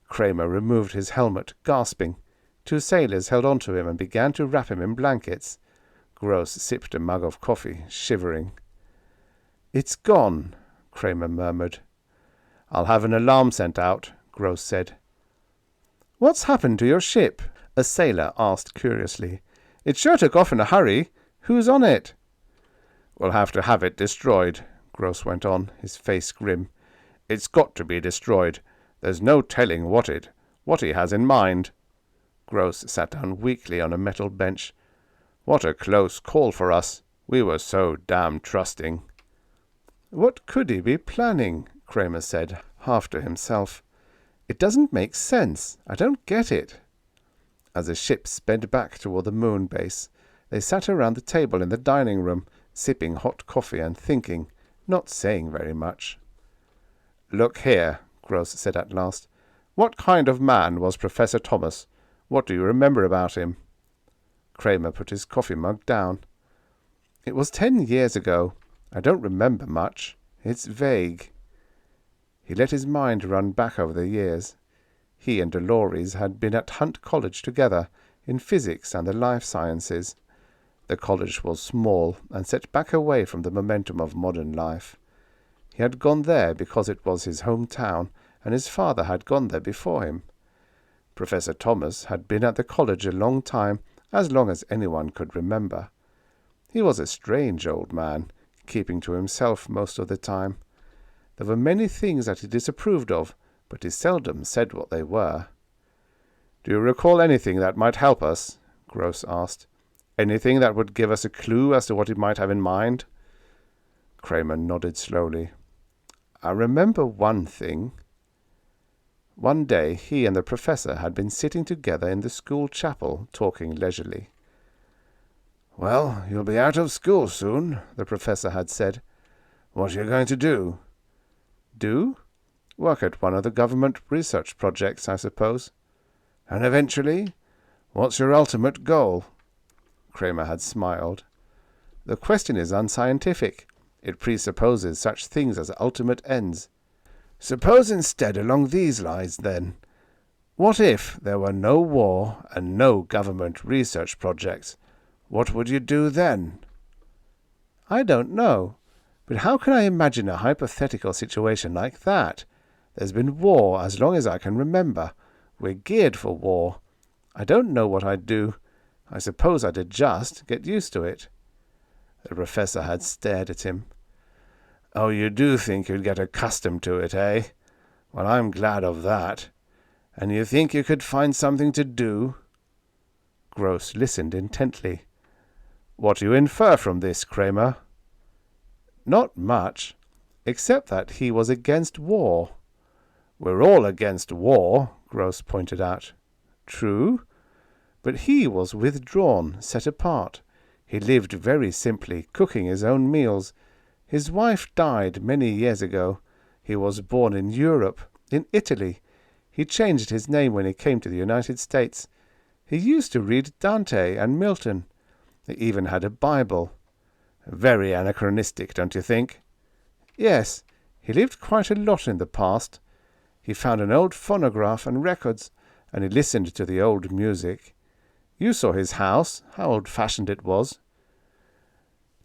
Kramer removed his helmet, gasping. Two sailors held on to him and began to wrap him in blankets. Gross sipped a mug of coffee, shivering. "It's gone," Kramer murmured. "I'll have an alarm sent out," Gross said. "What's happened to your ship?" a sailor asked curiously. "It sure took off in a hurry. Who's on it?" "We'll have to have it destroyed," Gross went on, his face grim. "It's got to be destroyed. There's no telling what he has in mind." Gross sat down weakly on a metal bench. "What a close call for us. We were so damn trusting." "What could he be planning?" Kramer said, half to himself. "It doesn't make sense. I don't get it." As the ship sped back toward the moon base, they sat around the table in the dining room, sipping hot coffee and thinking, not saying very much. "Look here," Gross said at last. "What kind of man was Professor Thomas? What do you remember about him?" Kramer put his coffee mug down. "It was 10 years ago. I don't remember much. It's vague." He let his mind run back over the years. He and Dolores had been at Hunt College together, in physics and the life sciences. The college was small and set back away from the momentum of modern life. He had gone there because it was his hometown, and his father had gone there before him. Professor Thomas had been at the college a long time, as long as anyone could remember. He was a strange old man, keeping to himself most of the time. There were many things that he disapproved of, but he seldom said what they were. "Do you recall anything that might help us?" Gross asked. "Anything that would give us a clue as to what he might have in mind?" Kramer nodded slowly. "I remember one thing." One day he and the professor had been sitting together in the school chapel, talking leisurely. "Well, you'll be out of school soon," the professor had said. "What are you going to do?" "Do? Work at one of the government research projects, I suppose." "And eventually? What's your ultimate goal?" Kramer had smiled. "The question is unscientific. It presupposes such things as ultimate ends. Suppose instead along these lines, then. What if there were no war and no government research projects? What would you do then?" "I don't know. But how can I imagine a hypothetical situation like that? There's been war as long as I can remember. We're geared for war. I don't know what I'd do. I suppose I'd adjust, get used to it." The professor had stared at him. "Oh, you do think you'd get accustomed to it, eh? Well, I'm glad of that. And you think you could find something to do?" Gross listened intently. "What do you infer from this, Kramer?" "Not much, except that he was against war." "We're all against war," Gross pointed out. "True. But he was withdrawn, set apart. He lived very simply, cooking his own meals. His wife died many years ago. He was born in Europe, in Italy. He changed his name when he came to the United States. He used to read Dante and Milton. He even had a Bible. Very anachronistic, don't you think?" "Yes, he lived quite a lot in the past. He found an old phonograph and records, and he listened to the old music. You saw his house, how old-fashioned it was."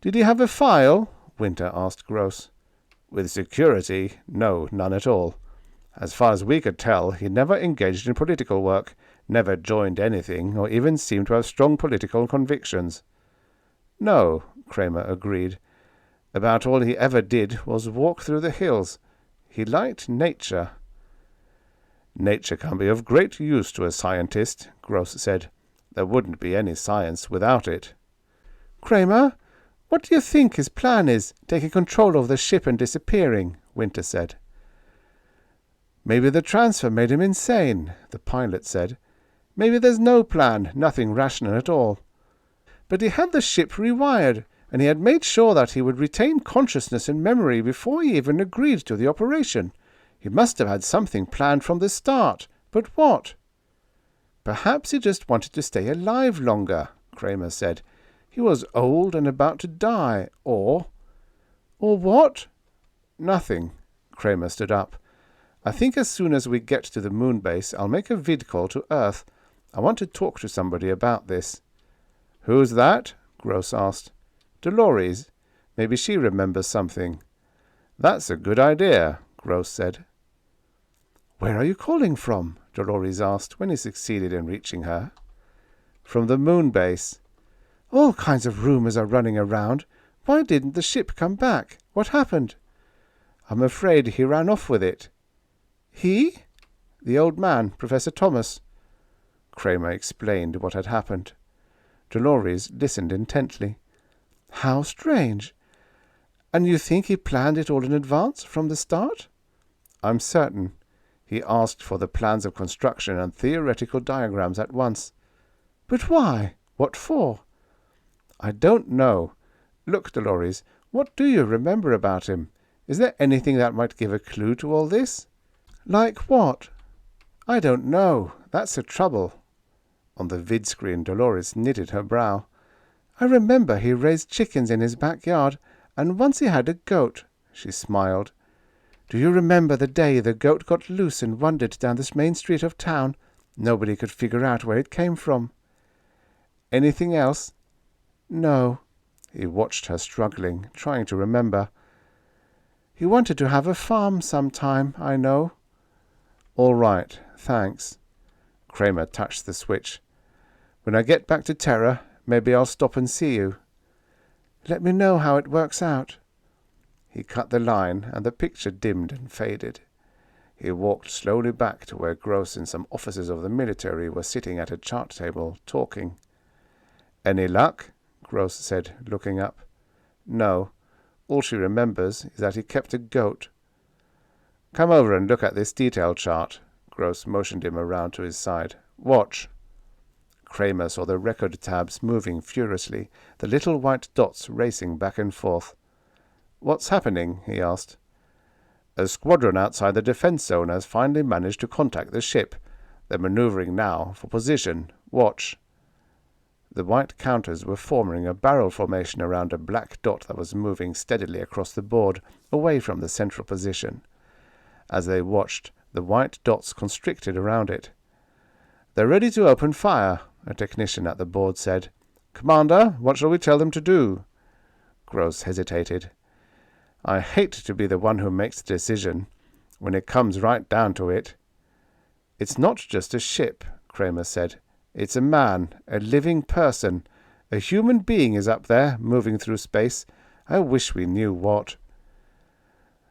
"Did he have a file?" Winter asked Gross. "With security, no, none at all. As far as we could tell, he never engaged in political work, never joined anything, or even seemed to have strong political convictions." "No," Kramer agreed. "About all he ever did was walk through the hills. He liked nature." "Nature can be of great use to a scientist," Gross said. "There wouldn't be any science without it." "Kramer, what do you think his plan is, taking control of the ship and disappearing?" Winter said. Maybe the transfer made him insane, the pilot said. Maybe there's no plan, nothing rational at all. But he had the ship rewired, and he had made sure that he would retain consciousness and memory before he even agreed to the operation. He must have had something planned from the start. But what? Perhaps he just wanted to stay alive longer, Kramer said. He was old and about to die, or what? Nothing. Kramer stood up. I think as soon as we get to the moon base, I'll make a vid call to Earth. I want to talk to somebody about this. Who's that? Gross asked. Dolores. Maybe she remembers something. That's a good idea, Gross said. Where are you calling from? Dolores asked when he succeeded in reaching her. From the moon base. All kinds of rumors are running around. Why didn't the ship come back? What happened? I'm afraid he ran off with it. He? The old man, Professor Thomas. Kramer explained what had happened. Dolores listened intently. How strange. And you think he planned it all in advance, from the start? I'm certain. He asked for the plans of construction and theoretical diagrams at once. But why? What for? I don't know. Look, Dolores, what do you remember about him? Is there anything that might give a clue to all this? Like what? I don't know. That's the trouble. On the vid screen, Dolores knitted her brow. I remember he raised chickens in his backyard, and once he had a goat. She smiled. Do you remember the day the goat got loose and wandered down this main street of town? Nobody could figure out where it came from. Anything else? No. He watched her struggling, trying to remember. He wanted to have a farm sometime, I know. All right, thanks. Kramer touched the switch. When I get back to Terra, maybe I'll stop and see you. Let me know how it works out. He cut the line, and the picture dimmed and faded. He walked slowly back to where Gross and some officers of the military were sitting at a chart table, talking. Any luck? Gross said, looking up. No. All she remembers is that he kept a goat. Come over and look at this detail chart. Gross motioned him around to his side. Watch. Kramer saw the record tabs moving furiously, the little white dots racing back and forth. What's happening? He asked. A squadron outside the defense zone has finally managed to contact the ship. They're maneuvering now for position. Watch. The white counters were forming a barrel formation around a black dot that was moving steadily across the board, away from the central position. As they watched, the white dots constricted around it. They're ready to open fire, a technician at the board said. Commander, what shall we tell them to do? Gross hesitated. I hate to be the one who makes the decision, when it comes right down to it. It's not just a ship, Kramer said. It's a man, a living person. A human being is up there, moving through space. I wish we knew what.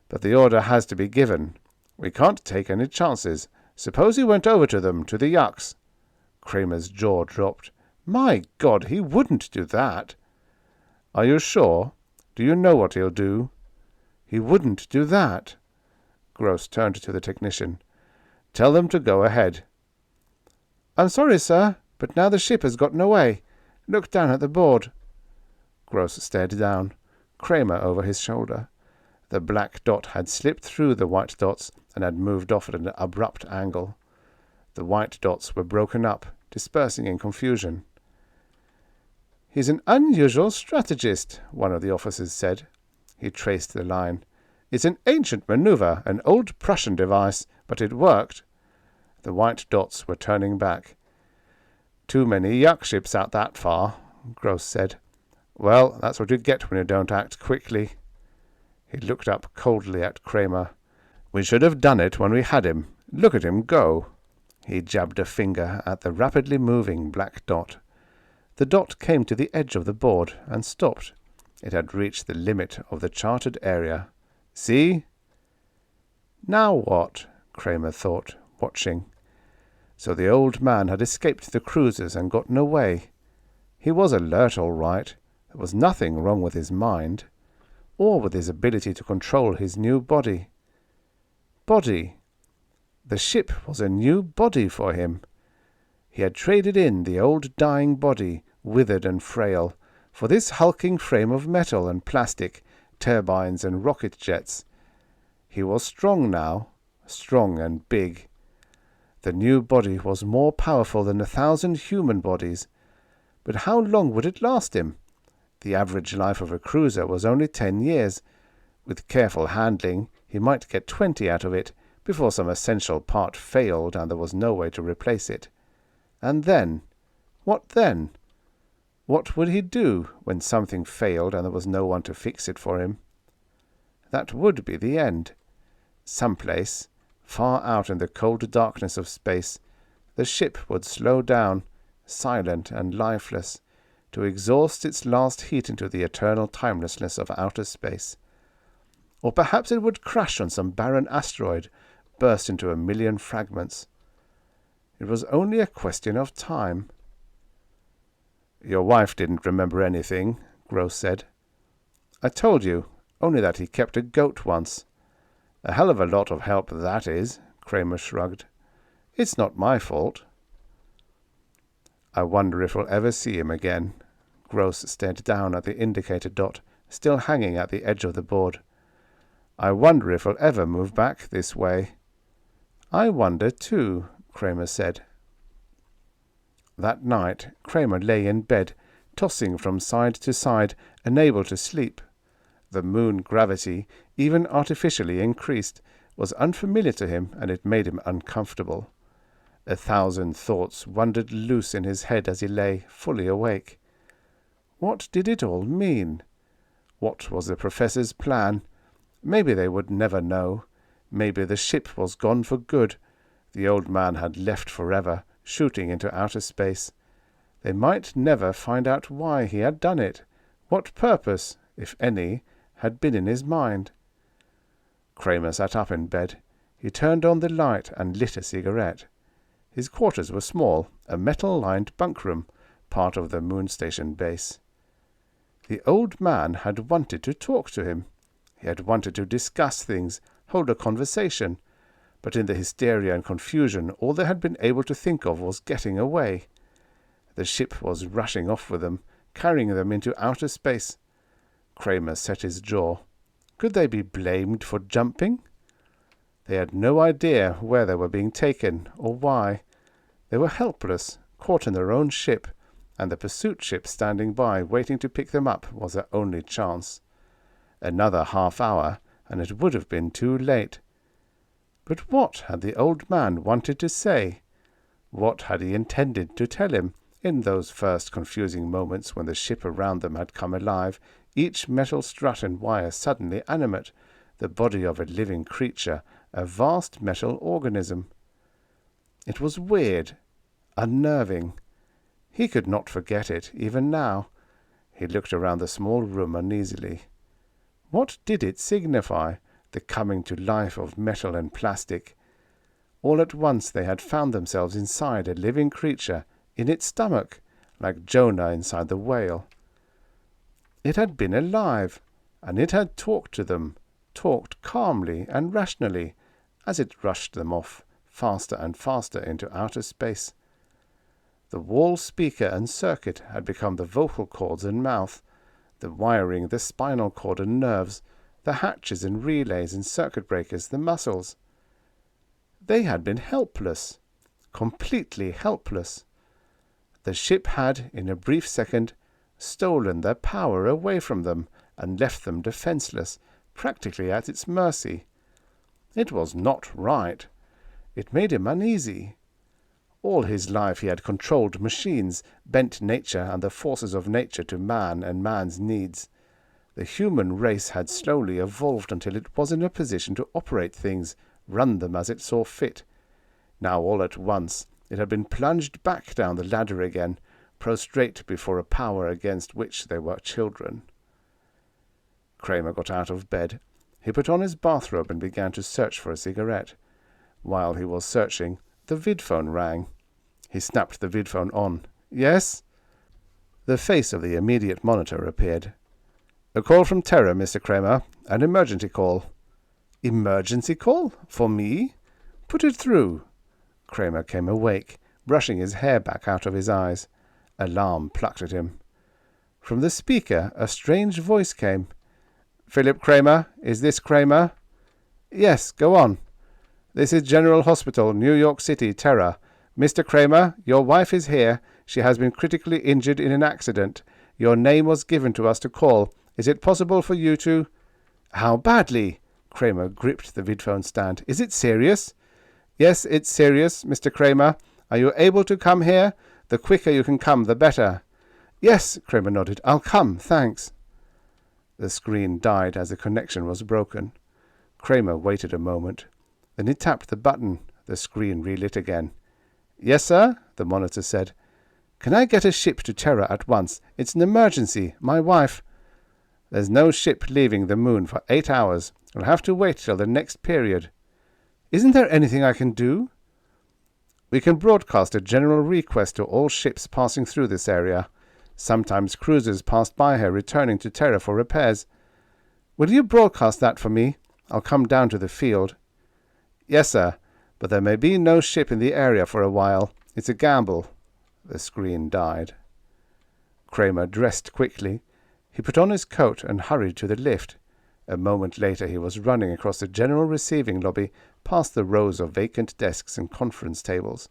But the order has to be given. We can't take any chances. Suppose he went over to them, to the Yucks. Kramer's jaw dropped. My God, he wouldn't do that. Are you sure? Do you know what he'll do? He wouldn't do that. Gross turned to the technician. Tell them to go ahead. I'm sorry, sir, but now the ship has gotten away. Look down at the board. Gross stared down, Kramer over his shoulder. The black dot had slipped through the white dots and had moved off at an abrupt angle. The white dots were broken up, dispersing in confusion. He's an unusual strategist, one of the officers said. He traced the line. It's an ancient maneuver, an old Prussian device, but it worked. The white dots were turning back. Too many Yuck ships out that far, Gross said. Well, that's what you get when you don't act quickly. He looked up coldly at Kramer. We should have done it when we had him. Look at him go. He jabbed a finger at the rapidly moving black dot. The dot came to the edge of the board and stopped. It had reached the limit of the charted area. See? Now what? Kramer thought, watching. So the old man had escaped the cruisers and gotten away. He was alert, all right. There was nothing wrong with his mind, or with his ability to control his new body. Body. The ship was a new body for him. He had traded in the old dying body, withered and frail, for this hulking frame of metal and plastic, turbines and rocket jets. He was strong now, strong and big. The new body was more powerful than 1,000 human bodies. But how long would it last him? The average life of a cruiser was only 10 years. With careful handling, he might get 20 out of it before some essential part failed and there was no way to replace it. And then? What then? What would he do when something failed and there was no one to fix it for him? That would be the end. Someplace, far out in the cold darkness of space, the ship would slow down, silent and lifeless, to exhaust its last heat into the eternal timelessness of outer space. Or perhaps it would crash on some barren asteroid, burst into 1,000,000 fragments. It was only a question of time. "Your wife didn't remember anything," Gross said. "I told you, only that he kept a goat once. A hell of a lot of help, that is," Kramer shrugged. "It's not my fault." "I wonder if we'll ever see him again." Gross stared down at the indicator dot, still hanging at the edge of the board. "I wonder if we'll ever move back this way." "I wonder too," Kramer said. That night, Kramer lay in bed, tossing from side to side, unable to sleep. The moon gravity, even artificially increased, was unfamiliar to him, and it made him uncomfortable. 1,000 thoughts wandered loose in his head as he lay, fully awake. What did it all mean? What was the professor's plan? Maybe they would never know. Maybe the ship was gone for good. The old man had left forever, shooting into outer space. They might never find out why he had done it, what purpose, if any, had been in his mind. Kramer sat up in bed. He turned on the light and lit a cigarette. His quarters were small, a metal-lined bunk room, part of the moon station base. The old man had wanted to talk to him. He had wanted to discuss things, hold a conversation, but in the hysteria and confusion all they had been able to think of was getting away. The ship was rushing off with them, carrying them into outer space. Kramer set his jaw. Could they be blamed for jumping? They had no idea where they were being taken, or why. They were helpless, caught in their own ship, and the pursuit ship standing by, waiting to pick them up, was their only chance. Another half hour, and it would have been too late. But what had the old man wanted to say? What had he intended to tell him in those first confusing moments when the ship around them had come alive, each metal strut and wire suddenly animate, the body of a living creature, a vast metal organism? It was weird, unnerving. He could not forget it, even now. He looked around the small room uneasily. What did it signify, the coming to life of metal and plastic? All at once they had found themselves inside a living creature, in its stomach, like Jonah inside the whale. It had been alive, and it had talked to them, talked calmly and rationally, as it rushed them off, faster and faster into outer space. The wall speaker and circuit had become the vocal cords and mouth, the wiring the spinal cord and nerves, the hatches and relays and circuit breakers the muscles. They had been helpless, completely helpless. The ship had, in a brief second, stolen their power away from them and left them defenseless, practically at its mercy. It was not right. It made him uneasy. All his life he had controlled machines, bent nature and the forces of nature to man and man's needs. The human race had slowly evolved until it was in a position to operate things, run them as it saw fit. Now all at once it had been plunged back down the ladder again, prostrate before a power against which they were children. Kramer got out of bed. He put on his bathrobe and began to search for a cigarette. While he was searching, the vidphone rang. He snapped the vidphone on. "Yes?" The face of the immediate monitor appeared. "A call from Terra, Mr. Kramer. An emergency call." "Emergency call? For me?" Put it through. Kramer came awake, brushing his hair back out of his eyes. Alarm plucked at him. From the speaker a strange voice came. Philip Kramer? Is this Kramer? Yes, go on. This is General Hospital, New York City, Terra. Mr. Kramer, your wife is here. She has been critically injured in an accident. Your name was given to us to call. Is it possible for you to... How badly? Kramer gripped the vidphone stand. Is it serious? Yes, it's serious, Mr. Kramer. Are you able to come here? The quicker you can come, the better. Yes, Kramer nodded. I'll come, thanks. The screen died as the connection was broken. Kramer waited a moment. Then he tapped the button. The screen relit again. Yes, sir, the monitor said. Can I get a ship to Terra at once? It's an emergency. My wife... There's no ship leaving the moon for 8 hours. We'll have to wait till the next period. Isn't there anything I can do? We can broadcast a general request to all ships passing through this area. Sometimes cruisers pass by here returning to Terra for repairs. Will you broadcast that for me? I'll come down to the field. Yes, sir, but there may be no ship in the area for a while. It's a gamble. The screen died. Kramer dressed quickly. He put on his coat and hurried to the lift. A moment later he was running across the general receiving lobby, past the rows of vacant desks and conference tables.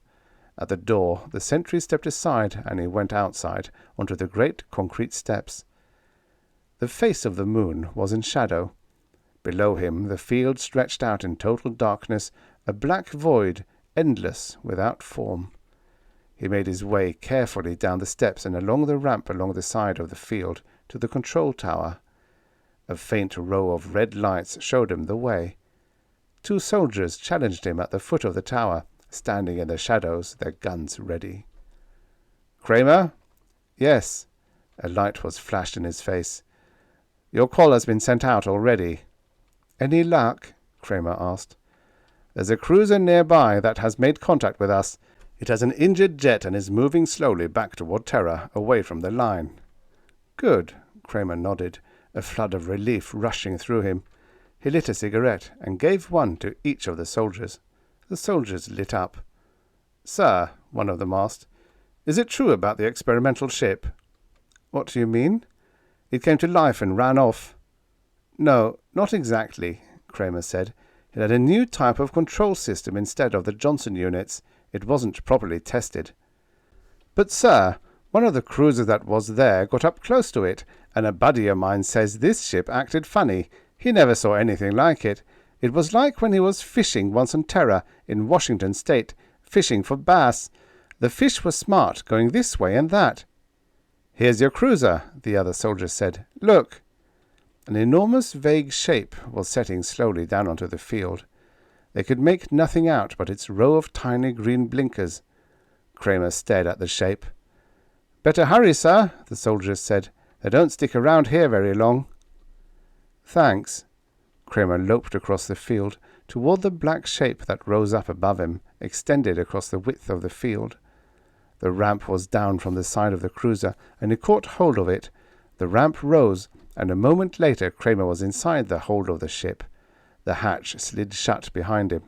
At the door, the sentry stepped aside and he went outside onto the great concrete steps. The face of the moon was in shadow. Below him the field stretched out in total darkness, a black void, endless, without form. He made his way carefully down the steps and along the ramp along the side of the field to the control tower. A faint row of red lights showed him the way. 2 soldiers challenged him at the foot of the tower, standing in the shadows, their guns ready. Kramer? Yes. A light was flashed in his face. Your call has been sent out already. Any luck? Kramer asked. There's a cruiser nearby that has made contact with us. It has an injured jet and is moving slowly back toward Terra, away from the line. Good, Kramer nodded, a flood of relief rushing through him. He lit a cigarette and gave one to each of the soldiers. The soldiers lit up. Sir, one of them asked, is it true about the experimental ship? What do you mean? It came to life and ran off. No, not exactly, Kramer said. It had a new type of control system instead of the Johnson units. It wasn't properly tested. But, sir, one of the cruisers that was there got up close to it, and a buddy of mine says this ship acted funny. He never saw anything like it. It was like when he was fishing once on Terra in Washington State, fishing for bass. The fish were smart, going this way and that. Here's your cruiser, the other soldier said. Look. An enormous vague shape was setting slowly down onto the field. They could make nothing out but its row of tiny green blinkers. Kramer stared at the shape. Better hurry, sir, the soldiers said. They don't stick around here very long. Thanks. Kramer loped across the field toward the black shape that rose up above him, extended across the width of the field. The ramp was down from the side of the cruiser, and he caught hold of it. The ramp rose, and a moment later Kramer was inside the hold of the ship. The hatch slid shut behind him.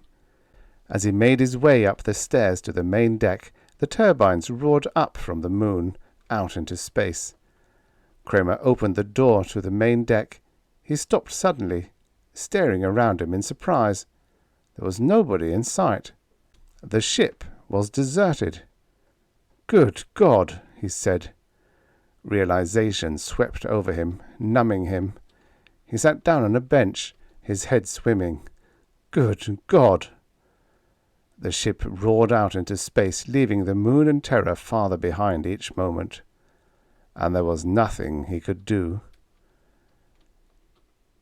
As he made his way up the stairs to the main deck, the turbines roared up from the moon, out into space. Kramer opened the door to the main deck. He stopped suddenly, staring around him in surprise. There was nobody in sight. The ship was deserted. Good God, he said. Realization swept over him, numbing him. He sat down on a bench, his head swimming. Good God! The ship roared out into space, leaving the moon and Terra farther behind each moment. And there was nothing he could do.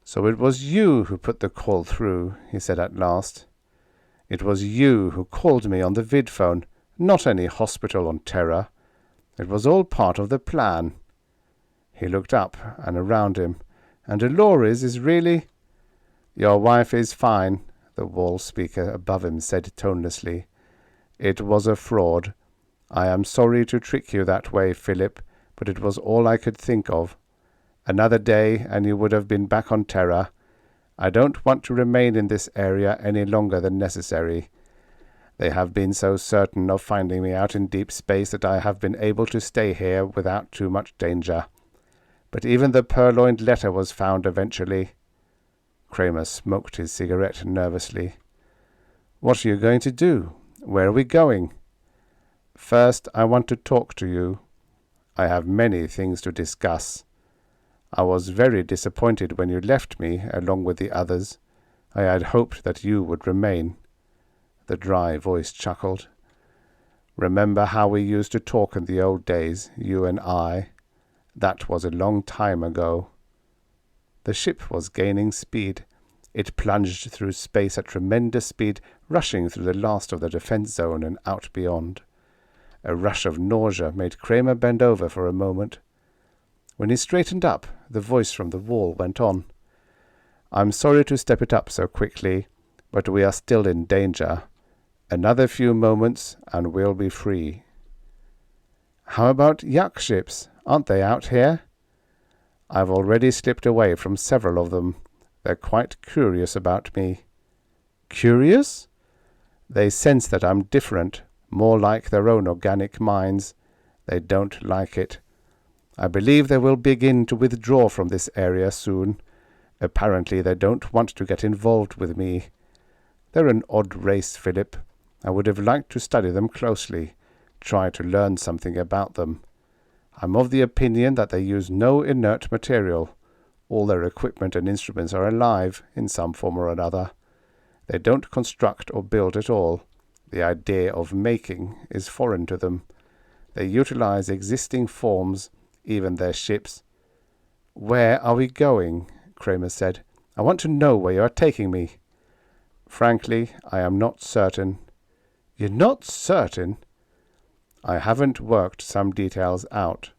So it was you who put the call through, he said at last. It was you who called me on the vidphone, not any hospital on Terra. It was all part of the plan. He looked up and around him. And Dolores is really... Your wife is fine, the wall speaker above him said tonelessly. It was a fraud. I am sorry to trick you that way, Philip, but it was all I could think of. Another day and you would have been back on Terra. I don't want to remain in this area any longer than necessary. They have been so certain of finding me out in deep space that I have been able to stay here without too much danger. But even the purloined letter was found eventually. Kramer smoked his cigarette nervously. What are you going to do? Where are we going? First, I want to talk to you. I have many things to discuss. I was very disappointed when you left me along with the others. I had hoped that you would remain. The dry voice chuckled. Remember how we used to talk in the old days, you and I? That was a long time ago. The ship was gaining speed. It plunged through space at tremendous speed, rushing through the last of the defense zone and out beyond. A rush of nausea made Kramer bend over for a moment. When he straightened up, the voice from the wall went on. I'm sorry to step it up so quickly, but we are still in danger. Another few moments and we'll be free. How about yak ships? Aren't they out here? I've already slipped away from several of them. They're quite curious about me. Curious? They sense that I'm different, more like their own organic minds. They don't like it. I believe they will begin to withdraw from this area soon. Apparently they don't want to get involved with me. They're an odd race, Philip. I would have liked to study them closely, try to learn something about them. I'm of the opinion that they use no inert material. All their equipment and instruments are alive in some form or another. They don't construct or build at all. The idea of making is foreign to them. They utilize existing forms, even their ships. Where are we going? Kramer said. I want to know where you are taking me. Frankly, I am not certain. You're not certain? I haven't worked some details out.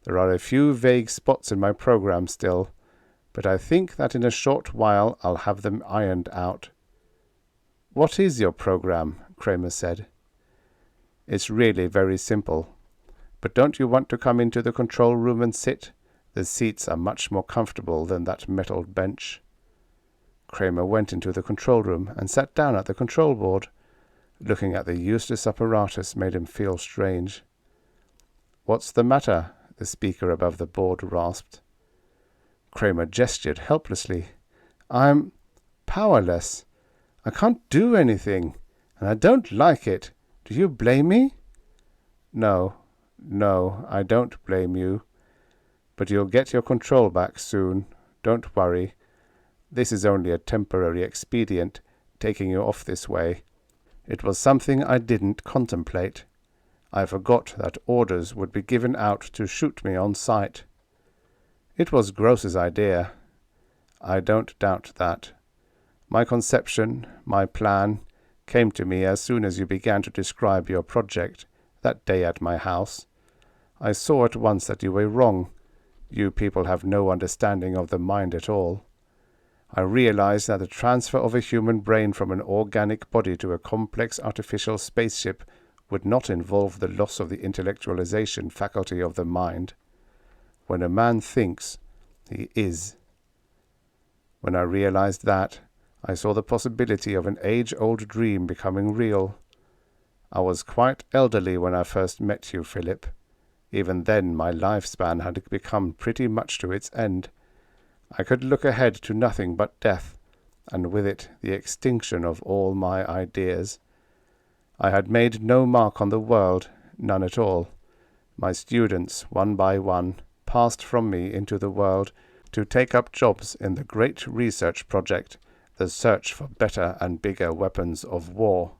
There are a few vague spots in my program still, but I think that in a short while I'll have them ironed out. What is your program? Kramer said. It's really very simple. But don't you want to come into the control room and sit? The seats are much more comfortable than that metal bench. Kramer went into the control room and sat down at the control board. Looking at the useless apparatus made him feel strange. What's the matter? The speaker above the board rasped. Kramer gestured helplessly. I'm powerless. I can't do anything, and I don't like it. Do you blame me? No, I don't blame you. But you'll get your control back soon. Don't worry. This is only a temporary expedient, taking you off this way. It was something I didn't contemplate. I forgot that orders would be given out to shoot me on sight. It was Gross's idea. I don't doubt that. My conception, my plan, came to me as soon as you began to describe your project, that day at my house. I saw at once that you were wrong. You people have no understanding of the mind at all. I realized that the transfer of a human brain from an organic body to a complex artificial spaceship would not involve the loss of the intellectualization faculty of the mind. When a man thinks, he is. When I realized that, I saw the possibility of an age-old dream becoming real. I was quite elderly when I first met you, Philip. Even then my lifespan had become pretty much to its end. I could look ahead to nothing but death, and with it the extinction of all my ideas. I had made no mark on the world, none at all. My students, one by one, passed from me into the world to take up jobs in the great research project, the search for better and bigger weapons of war.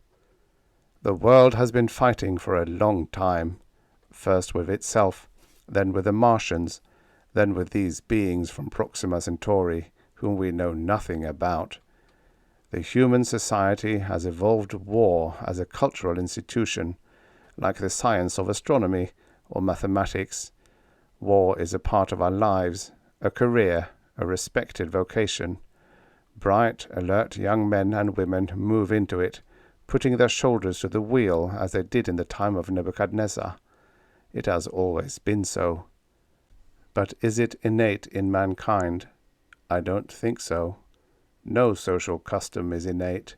The world has been fighting for a long time, first with itself, then with the Martians, then with these beings from Proxima Centauri, whom we know nothing about. The human society has evolved war as a cultural institution, like the science of astronomy or mathematics. War is a part of our lives, a career, a respected vocation. Bright, alert young men and women move into it, putting their shoulders to the wheel as they did in the time of Nebuchadnezzar. It has always been so. But is it innate in mankind? I don't think so. No social custom is innate.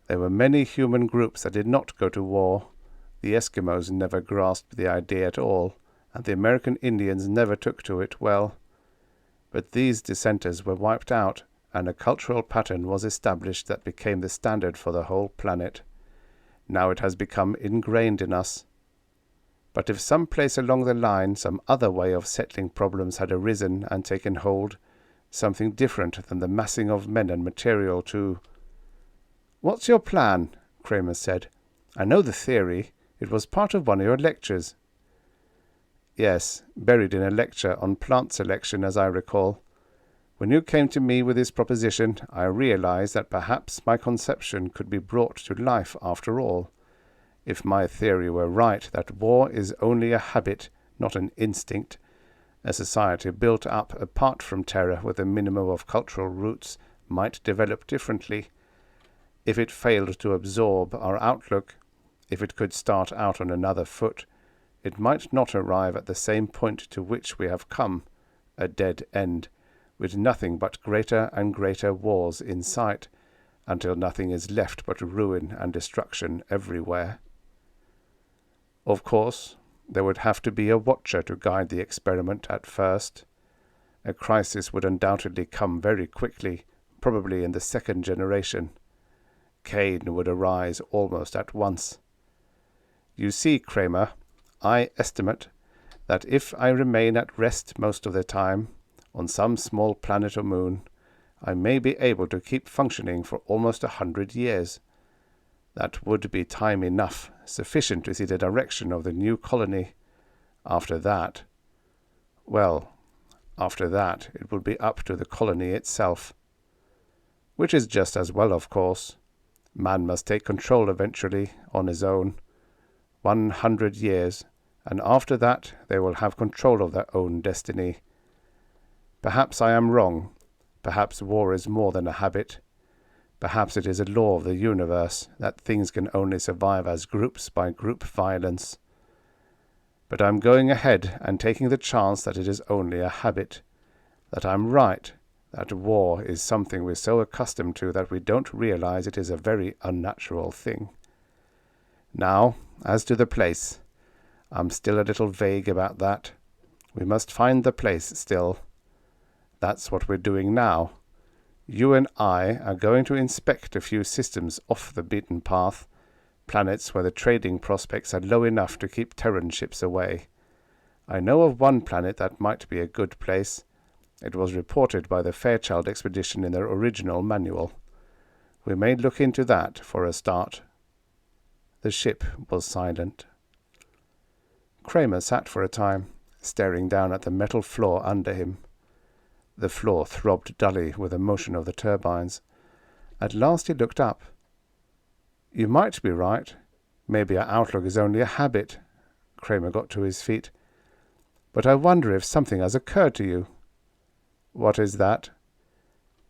There were many human groups that did not go to war. The Eskimos never grasped the idea at all, and the American Indians never took to it well. But these dissenters were wiped out, and a cultural pattern was established that became the standard for the whole planet. Now it has become ingrained in us. But if some place along the line some other way of settling problems had arisen and taken hold, something different than the massing of men and material to— "What's your plan?" Kramer said. "I know the theory. It was part of one of your lectures." "Yes, buried in a lecture on plant selection, as I recall. When you came to me with this proposition, I realized that perhaps my conception could be brought to life after all. If my theory were right, that war is only a habit, not an instinct, a society built up apart from terror with a minimum of cultural roots might develop differently. If it failed to absorb our outlook, if it could start out on another foot, it might not arrive at the same point to which we have come, a dead end, with nothing but greater and greater wars in sight, until nothing is left but ruin and destruction everywhere. Of course, there would have to be a watcher to guide the experiment at first. A crisis would undoubtedly come very quickly, probably in the second generation. Cain would arise almost at once. You see, Kramer, I estimate that if I remain at rest most of the time, on some small planet or moon, I may be able to keep functioning for almost 100 years. That would be time enough, sufficient to see the direction of the new colony. After that, it would be up to the colony itself. Which is just as well, of course. Man must take control eventually, on his own. 100 years, and after that they will have control of their own destiny. Perhaps I am wrong. Perhaps war is more than a habit. Perhaps it is a law of the universe that things can only survive as groups by group violence. But I'm going ahead and taking the chance that it is only a habit, that I'm right, that war is something we're so accustomed to that we don't realize it is a very unnatural thing. Now, as to the place, I'm still a little vague about that. We must find the place still. That's what we're doing now. You and I are going to inspect a few systems off the beaten path, planets where the trading prospects are low enough to keep Terran ships away. I know of one planet that might be a good place. It was reported by the Fairchild expedition in their original manual. We may look into that for a start. The ship was silent. Kramer sat for a time, staring down at the metal floor under him. The floor throbbed dully with the motion of the turbines. At last he looked up. "You might be right. Maybe our outlook is only a habit." Kramer got to his feet. "But I wonder if something has occurred to you." "What is that?"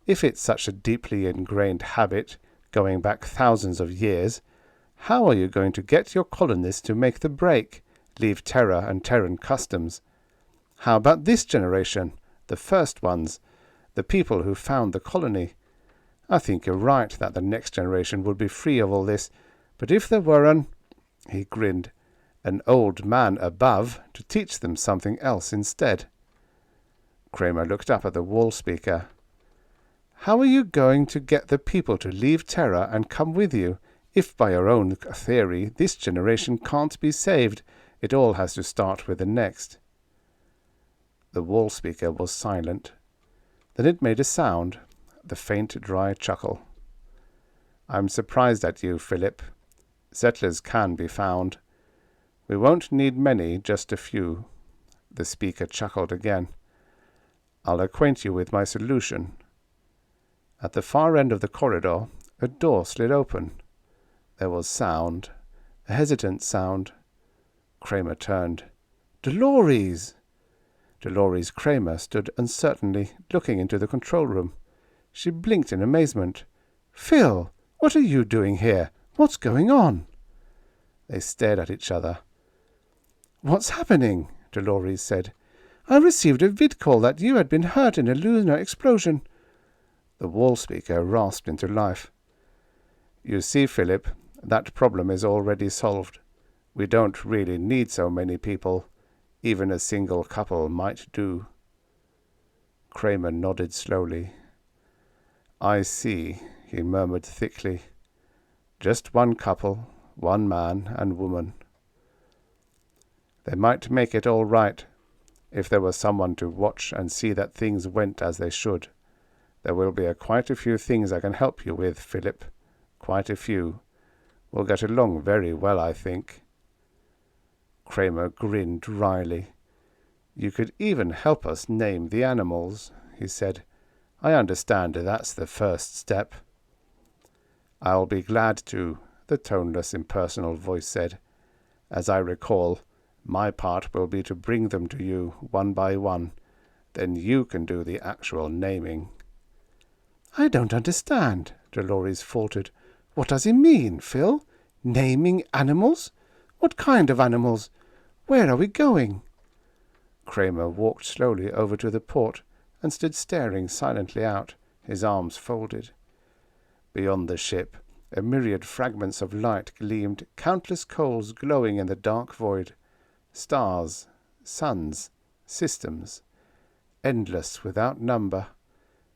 "If it's such a deeply ingrained habit, going back thousands of years, how are you going to get your colonists to make the break, leave Terra and Terran customs? How about this generation, the first ones, the people who found the colony? I think you're right that the next generation would be free of all this, but if there were he grinned, an old man above to teach them something else instead." Kramer looked up at the wall speaker. "How are you going to get the people to leave Terra and come with you, if by your own theory this generation can't be saved? It all has to start with the next." The wall speaker was silent. Then it made a sound, the faint, dry chuckle. "I'm surprised at you, Philip. Settlers can be found. We won't need many, just a few." The speaker chuckled again. "I'll acquaint you with my solution." At the far end of the corridor, a door slid open. There was sound, a hesitant sound. Kramer turned. "Dolores!" Dolores Kramer stood uncertainly, looking into the control room. She blinked in amazement. "Phil, what are you doing here? What's going on?" They stared at each other. "What's happening?" Dolores said. "I received a vid call that you had been hurt in a lunar explosion." The wall speaker rasped into life. You see, Philip, that problem is already solved. We don't really need so many people. Even a single couple might do. Kramer nodded slowly. I see, he murmured thickly. Just one couple, one man and woman. They might make it all right, if there was someone to watch and see that things went as they should. There will be quite a few things I can help you with, Philip. Quite a few. We'll get along very well, I think. Kramer grinned wryly. You could even help us name the animals, he said. I understand that's the first step. I'll be glad to, the toneless, impersonal voice said. As I recall, my part will be to bring them to you one by one. Then you can do the actual naming. I don't understand, Dolores faltered. What does he mean, Phil? Naming animals? What kind of animals? Where are we going? Kramer walked slowly over to the port and stood staring silently out, his arms folded. Beyond the ship, a myriad fragments of light gleamed, countless coals glowing in the dark void. Stars, suns, systems, endless without number.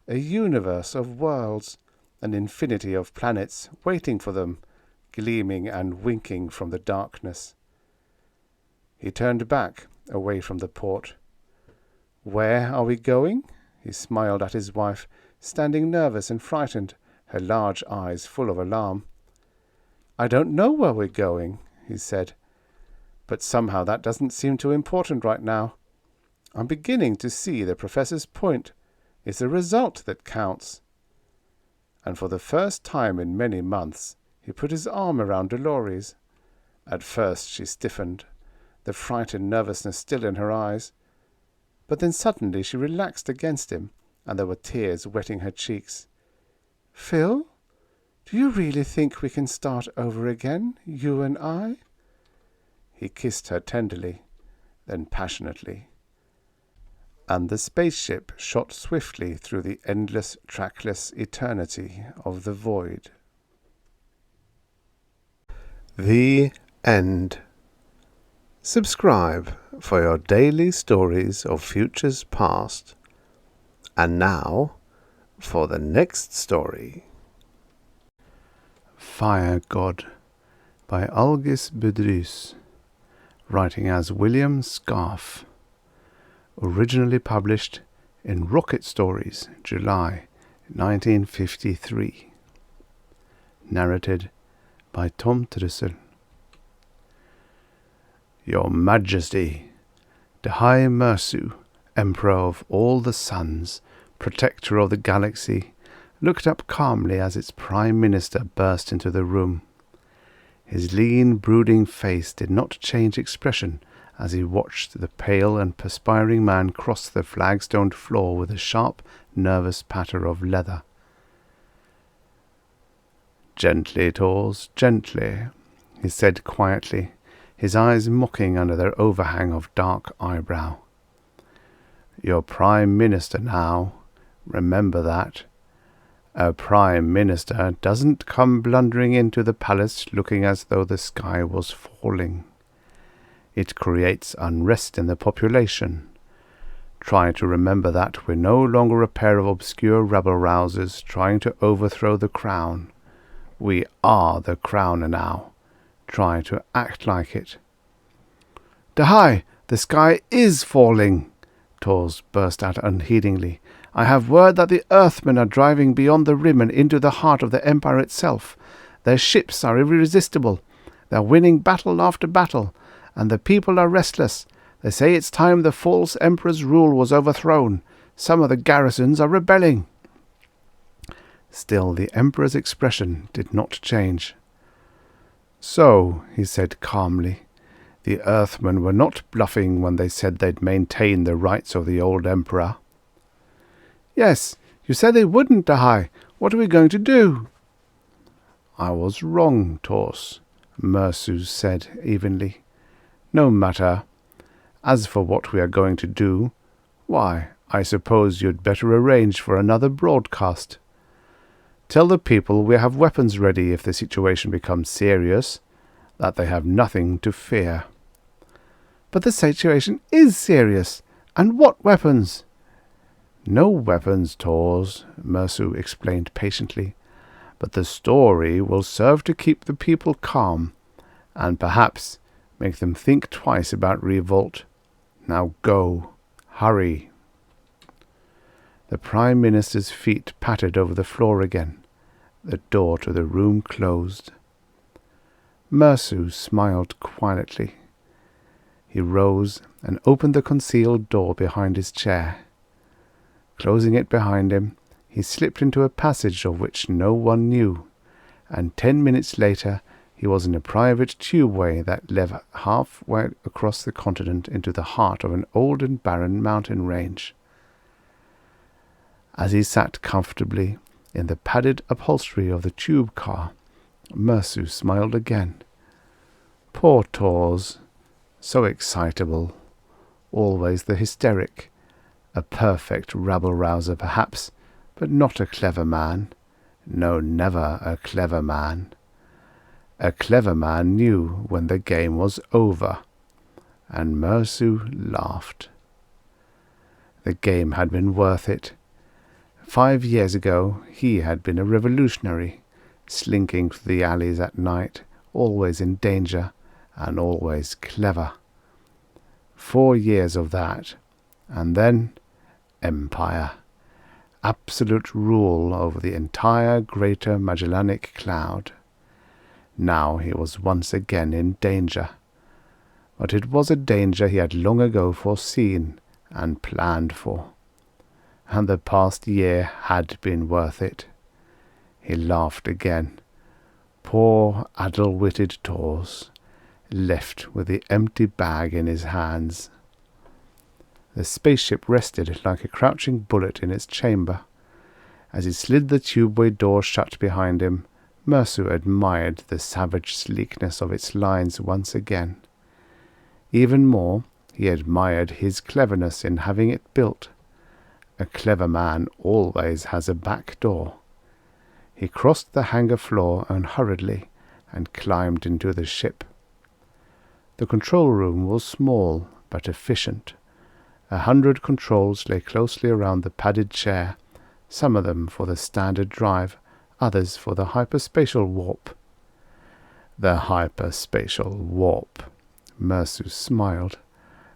A universe of worlds, an infinity of planets waiting for them, gleaming and winking from the darkness. He turned back, away from the port. Where are we going? He smiled at his wife, standing nervous and frightened, her large eyes full of alarm. I don't know where we're going, he said, but somehow that doesn't seem too important right now. I'm beginning to see the professor's point. It's the result that counts. And for the first time in many months, he put his arm around Dolores. At first she stiffened, the frightened nervousness still in her eyes. But then suddenly she relaxed against him, and there were tears wetting her cheeks. Phil, do you really think we can start over again, you and I? He kissed her tenderly, then passionately. And the spaceship shot swiftly through the endless, trackless eternity of the void. The end. Subscribe for your daily stories of futures past. And now, for the next story. Firegod by Algis Budrys, writing as William Scarf. Originally published in Rocket Stories, July 1953. Narrated by Tom Trussel. Your Majesty, the High Mersu, Emperor of all the suns, Protector of the galaxy, looked up calmly as its Prime Minister burst into the room. His lean, brooding face did not change expression as he watched the pale and perspiring man cross the flagstoned floor with a sharp, nervous patter of leather. Gently, Tors, gently, he said quietly, his eyes mocking under their overhang of dark eyebrow. Your Prime Minister now, remember that. A Prime Minister doesn't come blundering into the palace looking as though the sky was falling. It creates unrest in the population. Try to remember that we're no longer a pair of obscure rabble-rousers trying to overthrow the crown. We are the crown now. Try to act like it. Dahai, the sky is falling, Tors burst out unheedingly. I have word that the Earthmen are driving beyond the rim and into the heart of the Empire itself. Their ships are irresistible. They're winning battle after battle, and the people are restless. They say it's time the false Emperor's rule was overthrown. Some of the garrisons are rebelling. Still, the Emperor's expression did not change. So, he said calmly, the Earthmen were not bluffing when they said they'd maintain the rights of the old Emperor. Yes, you said they wouldn't, Dahai. What are we going to do? I was wrong, Tors, Mersu said evenly. No matter. As for what we are going to do, why, I suppose you'd better arrange for another broadcast. Tell the people we have weapons ready if the situation becomes serious, that they have nothing to fear." "But the situation is serious, and what weapons?" "No weapons, Tors," Mersu explained patiently, "but the story will serve to keep the people calm, and perhaps make them think twice about revolt. Now go. Hurry." The Prime Minister's feet pattered over the floor again. The door to the room closed. Mersu smiled quietly. He rose and opened the concealed door behind his chair. Closing it behind him, he slipped into a passage of which no one knew, and 10 minutes later he was in a private tubeway that led halfway across the continent into the heart of an old and barren mountain range. As he sat comfortably in the padded upholstery of the tube car, Mersu smiled again. Poor Tors, so excitable, always the hysteric, a perfect rabble-rouser perhaps, but not a clever man. No, never a clever man. A clever man knew when the game was over, and Mersu laughed. The game had been worth it. 5 years ago he had been a revolutionary, slinking through the alleys at night, always in danger, and always clever. 4 years of that, and then empire. Absolute rule over the entire Greater Magellanic Cloud. Now he was once again in danger. But it was a danger he had long ago foreseen and planned for. And the past year had been worth it. He laughed again. Poor addle-witted Tors, left with the empty bag in his hands. The spaceship rested like a crouching bullet in its chamber. As he slid the tubeway door shut behind him, Mersu admired the savage sleekness of its lines once again. Even more, he admired his cleverness in having it built. A clever man always has a back door. He crossed the hangar floor unhurriedly and climbed into the ship. The control room was small but efficient. 100 controls lay closely around the padded chair, some of them for the standard drive, others for the hyperspatial warp. The hyperspatial warp. Mersu smiled.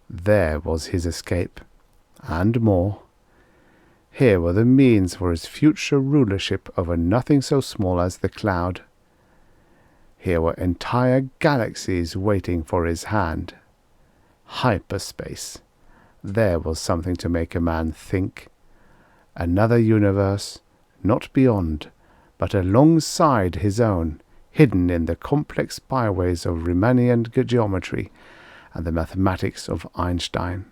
There was his escape. And more. Here were the means for his future rulership over nothing so small as the cloud. Here were entire galaxies waiting for his hand. Hyperspace. There was something to make a man think. Another universe, not beyond, but alongside his own, hidden in the complex byways of Riemannian geometry and the mathematics of Einstein.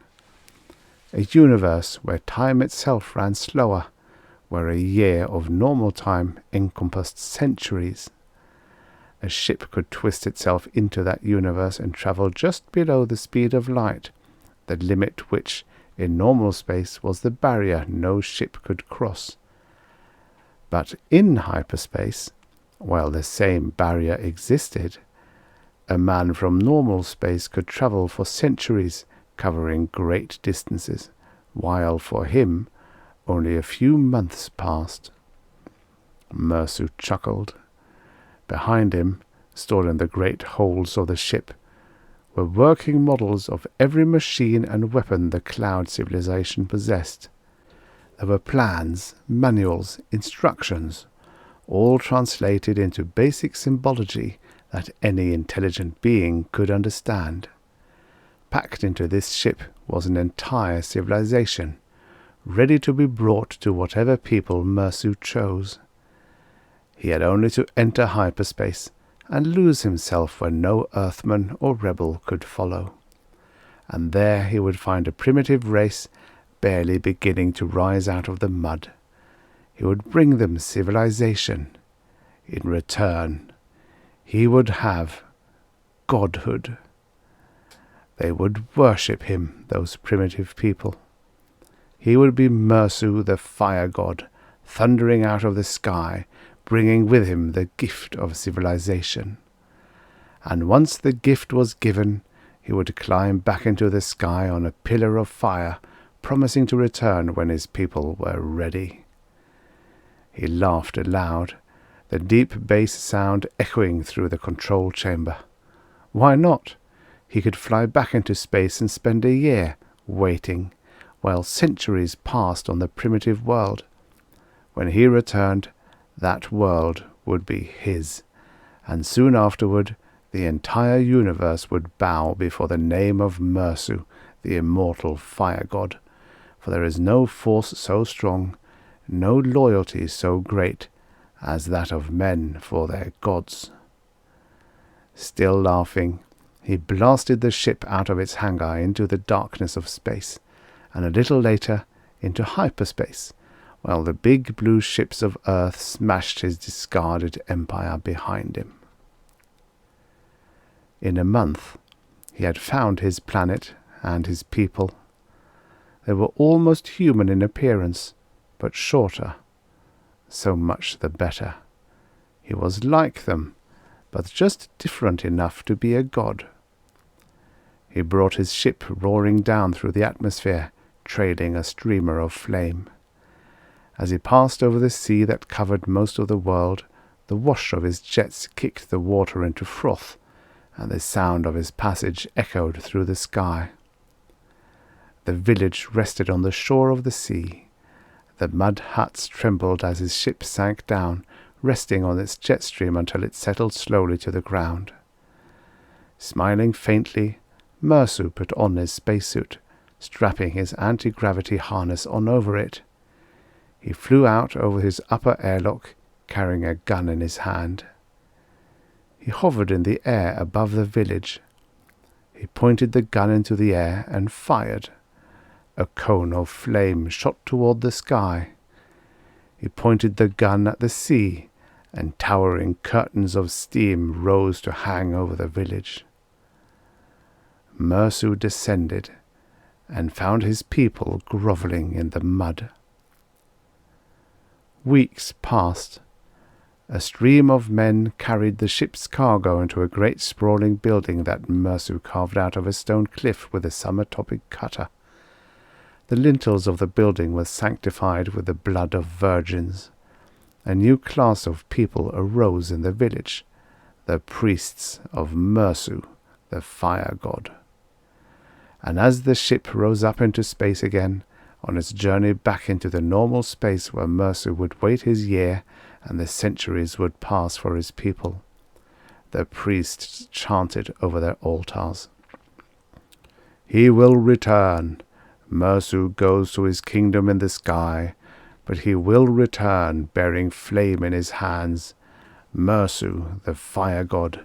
A universe where time itself ran slower, where a year of normal time encompassed centuries. A ship could twist itself into that universe and travel just below the speed of light, the limit which, in normal space, was the barrier no ship could cross. But in hyperspace, while the same barrier existed, a man from normal space could travel for centuries, covering great distances, while for him only a few months passed. Mersu chuckled. Behind him, stored in the great holds of the ship, were working models of every machine and weapon the cloud civilization possessed. There were plans, manuals, instructions, all translated into basic symbology that any intelligent being could understand. Packed into this ship was an entire civilization, ready to be brought to whatever people Mersu chose. He had only to enter hyperspace and lose himself where no Earthman or rebel could follow. And there he would find a primitive race barely beginning to rise out of the mud. He would bring them civilization. In return, he would have godhood. They would worship him, those primitive people. He would be Mersu the Firegod, thundering out of the sky, bringing with him the gift of civilization. And once the gift was given, he would climb back into the sky on a pillar of fire, promising to return when his people were ready. He laughed aloud, the deep bass sound echoing through the control chamber. Why not? He could fly back into space and spend a year waiting, while centuries passed on the primitive world. When he returned, that world would be his, and soon afterward the entire universe would bow before the name of Mersu, the immortal Firegod, for there is no force so strong, no loyalty so great, as that of men for their gods. Still laughing, he blasted the ship out of its hangar into the darkness of space, and a little later into hyperspace, while the big blue ships of Earth smashed his discarded empire behind him. In a month, he had found his planet and his people. They were almost human in appearance, but shorter. So much the better. He was like them, but just different enough to be a god. He brought his ship roaring down through the atmosphere, trailing a streamer of flame. As he passed over the sea that covered most of the world, the wash of his jets kicked the water into froth, and the sound of his passage echoed through the sky. The village rested on the shore of the sea. The mud huts trembled as his ship sank down, resting on its jet stream until it settled slowly to the ground. Smiling faintly, Mersu put on his spacesuit, strapping his anti-gravity harness on over it. He flew out over his upper airlock, carrying a gun in his hand. He hovered in the air above the village. He pointed the gun into the air and fired. A cone of flame shot toward the sky. He pointed the gun at the sea, and towering curtains of steam rose to hang over the village. Mersu descended, and found his people grovelling in the mud. Weeks passed. A stream of men carried the ship's cargo into a great sprawling building that Mersu carved out of a stone cliff with a summer-topic cutter. The lintels of the building were sanctified with the blood of virgins. A new class of people arose in the village, the priests of Mersu, the fire god. And as the ship rose up into space again, on its journey back into the normal space where Mersu would wait his year and the centuries would pass for his people, the priests chanted over their altars. "He will return. Mersu goes to his kingdom in the sky, but he will return bearing flame in his hands. Mersu, the fire god,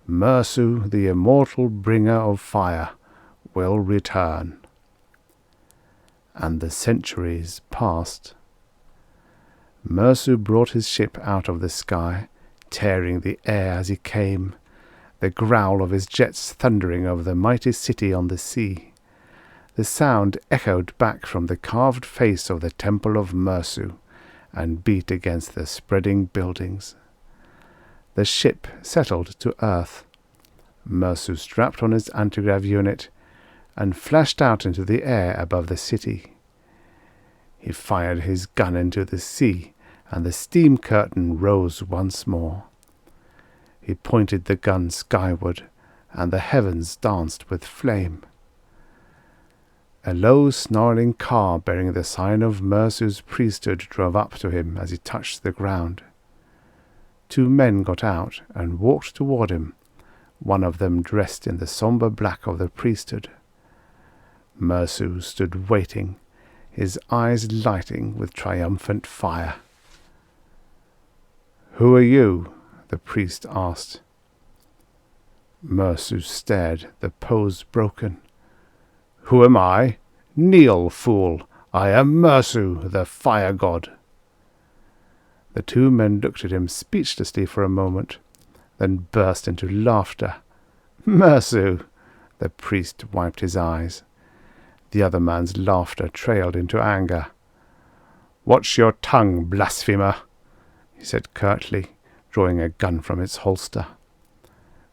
Mersu, the immortal bringer of fire, will return." And the centuries passed. Mersu brought his ship out of the sky, tearing the air as he came, the growl of his jets thundering over the mighty city on the sea. The sound echoed back from the carved face of the temple of Mersu and beat against the spreading buildings. The ship settled to earth. Mersu strapped on his antigrav unit and flashed out into the air above the city. He fired his gun into the sea, and the steam curtain rose once more. He pointed the gun skyward, and the heavens danced with flame. A low, snarling car bearing the sign of Mersu's priesthood drove up to him as he touched the ground. 2 men got out and walked toward him, one of them dressed in the sombre black of the priesthood. Mersu stood waiting, his eyes lighting with triumphant fire. "Who are you?" the priest asked. Mersu stared, the pose broken. "Who am I? Kneel, fool! I am Mersu, the fire god." The 2 men looked at him speechlessly for a moment, then burst into laughter. "Mersu!" The priest wiped his eyes. The other man's laughter trailed into anger. "Watch your tongue, blasphemer," he said curtly, drawing a gun from its holster.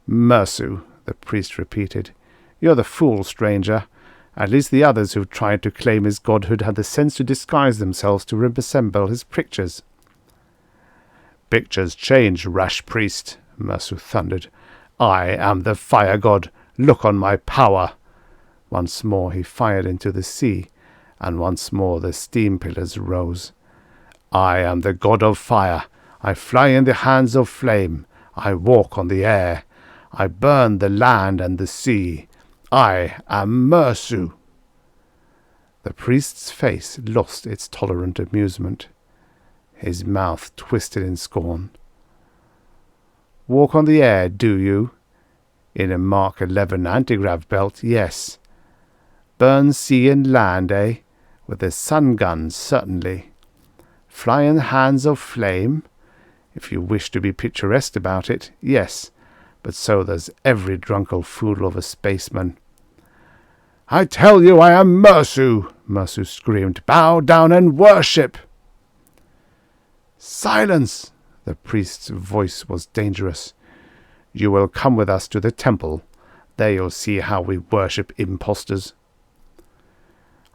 "Mersu," the priest repeated. "You're the fool, stranger. At least the others who tried to claim his godhood had the sense to disguise themselves to resemble his pictures." "Pictures change, rash priest," Mersu thundered. "I am the Firegod. Look on my power." Once more he fired into the sea, and once more the steam pillars rose. "I am the god of fire. I fly in the hands of flame. I walk on the air. I burn the land and the sea. I am Mersu." The priest's face lost its tolerant amusement. His mouth twisted in scorn. "Walk on the air, do you? In a Mark 11 antigrav belt, yes. Burn sea and land, eh? With a sun gun, certainly. Fly in hands of flame? If you wish to be picturesque about it, yes. But so does every drunken fool of a spaceman." "I tell you I am Mersu!" Mersu screamed. "Bow down and worship!" "Silence!" The priest's voice was dangerous. "You will come with us to the temple. There you'll see how we worship impostors."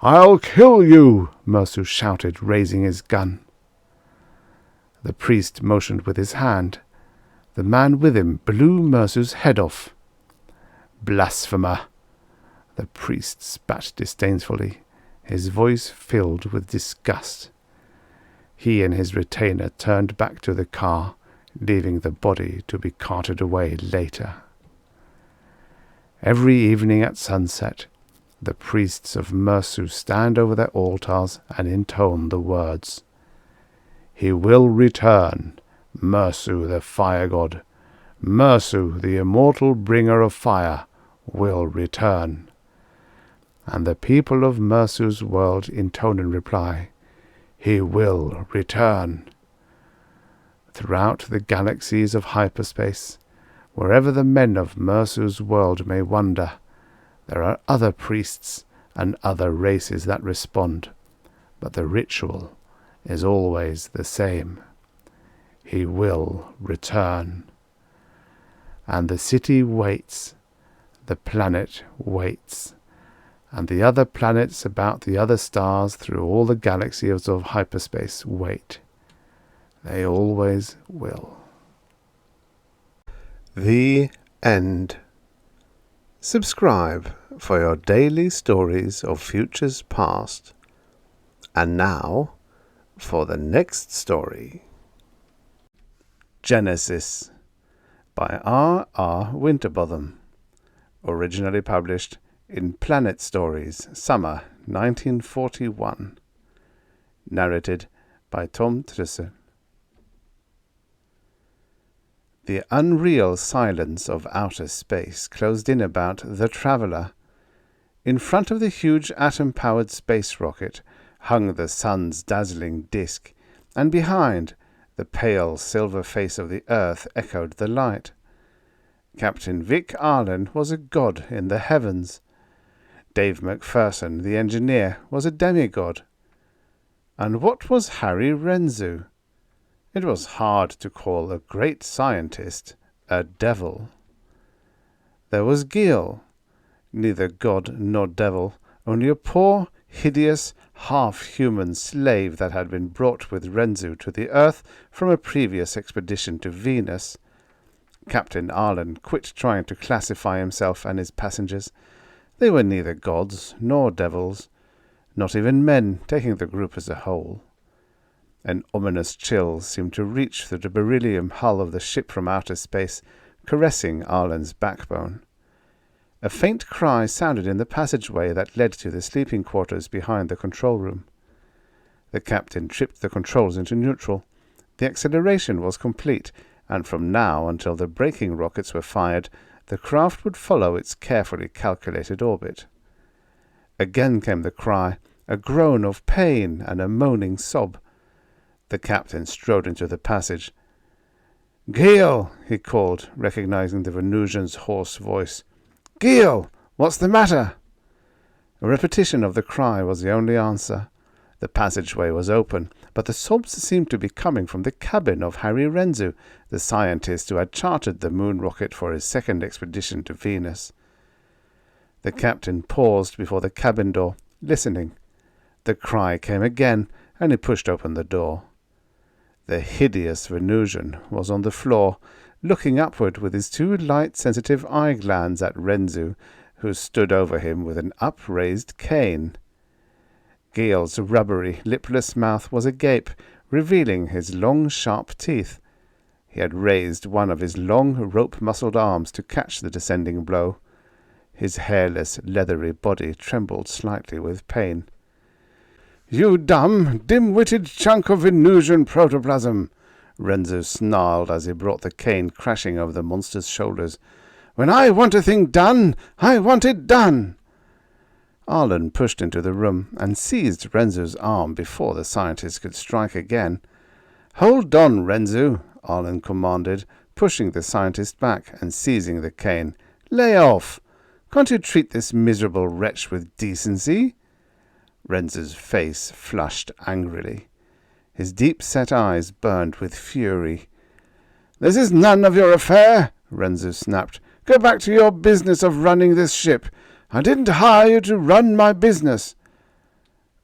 "I'll kill you!" Mersu shouted, raising his gun. The priest motioned with his hand. The man with him blew Mersu's head off. "Blasphemer!" The priest spat disdainfully, his voice filled with disgust. He and his retainer turned back to the car, leaving the body to be carted away later. Every evening at sunset, the priests of Mersu stand over their altars and intone the words, "He will return, Mersu the Firegod. Mersu, the immortal bringer of fire, will return." And the people of Mersu's world intone in reply, "He will return." Throughout the galaxies of hyperspace, wherever the men of Mersu's world may wander, there are other priests and other races that respond, but the ritual is always the same. He will return. And the city waits, the planet waits, and the other planets about the other stars through all the galaxies of hyperspace wait. They always will. The end. Subscribe for your daily stories of futures past. And now, for the next story. Genesis by R. Winterbotham. Originally published in Planet Stories, summer 1941. Narrated by Tom Trussel. The unreal silence of outer space closed in about the traveller. In front of the huge atom-powered space rocket hung the sun's dazzling disk, and behind, the pale silver face of the earth echoed the light. Captain Vic Arlen was a god in the heavens. Dave Macpherson, the engineer, was a demigod. And what was Harry Renzu? It was hard to call a great scientist a devil. There was Gil, neither god nor devil, only a poor, hideous, half-human slave that had been brought with Renzu to the Earth from a previous expedition to Venus. Captain Arlen quit trying to classify himself and his passengers. They were neither gods nor devils, not even men, taking the group as a whole. An ominous chill seemed to reach through the beryllium hull of the ship from outer space, caressing Arlen's backbone. A faint cry sounded in the passageway that led to the sleeping quarters behind the control room. The captain tripped the controls into neutral. The acceleration was complete, and from now until the braking rockets were fired, the craft would follow its carefully calculated orbit. Again came the cry, a groan of pain and a moaning sob. The captain strode into the passage. "Gil!" he called, recognizing the Venusian's hoarse voice. "Gil! What's the matter?" A repetition of the cry was the only answer. The passageway was open, but the sobs seemed to be coming from the cabin of Harry Renzu, the scientist who had chartered the moon rocket for his second expedition to Venus. The captain paused before the cabin door, listening. The cry came again, and he pushed open the door. The hideous Venusian was on the floor, looking upward with his two light-sensitive eye glands at Renzu, who stood over him with an upraised cane. Gale's rubbery, lipless mouth was agape, revealing his long, sharp teeth. He had raised one of his long, rope-muscled arms to catch the descending blow. His hairless, leathery body trembled slightly with pain. "You dumb, dim-witted chunk of Venusian protoplasm!" Renzu snarled as he brought the cane crashing over the monster's shoulders. "When I want a thing done, I want it done!" Arlen pushed into the room and seized Renzu's arm before the scientist could strike again. "Hold on, Renzu," Arlen commanded, pushing the scientist back and seizing the cane. "Lay off! Can't you treat this miserable wretch with decency?" Renzu's face flushed angrily. His deep-set eyes burned with fury. "This is none of your affair," Renzu snapped. "Go back to your business of running this ship. I didn't hire you to run my business."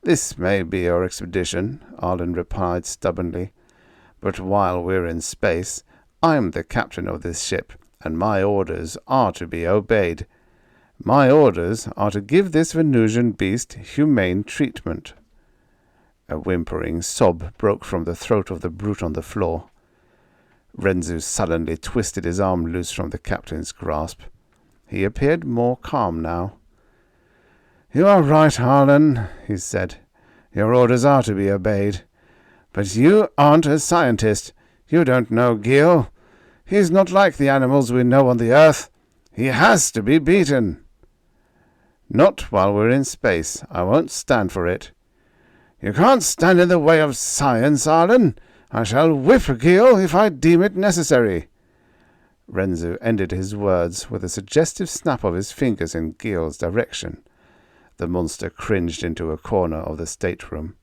"This may be your expedition," Arlen replied stubbornly. "But while we're in space, I'm the captain of this ship, and my orders are to be obeyed. My orders are to give this Venusian beast humane treatment." A whimpering sob broke from the throat of the brute on the floor. Renzu sullenly twisted his arm loose from the captain's grasp. He appeared more calm now. "You are right, Arlen," he said. "Your orders are to be obeyed. But you aren't a scientist. You don't know Gil. He's not like the animals we know on the Earth. He has to be beaten." "Not while we're in space. I won't stand for it." "You can't stand in the way of science, Arlen. I shall whip Gil if I deem it necessary." Renzu ended his words with a suggestive snap of his fingers in Gil's direction. The monster cringed into a corner of the stateroom.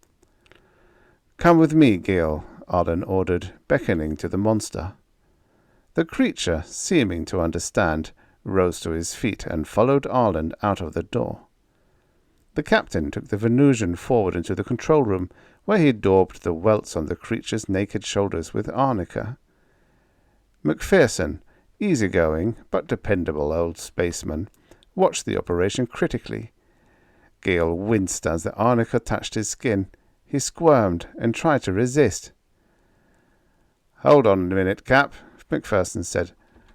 "Come with me, Gil," Arlen ordered, beckoning to the monster. The creature, seeming to understand, rose to his feet and followed Arlen out of the door. The captain took the Venusian forward into the control room, where he daubed the welts on the creature's naked shoulders with arnica. McPherson, easygoing but dependable old spaceman, watched the operation critically. Gale winced as the arnica touched his skin. He squirmed and tried to resist. "Hold on a minute, Cap," McPherson said.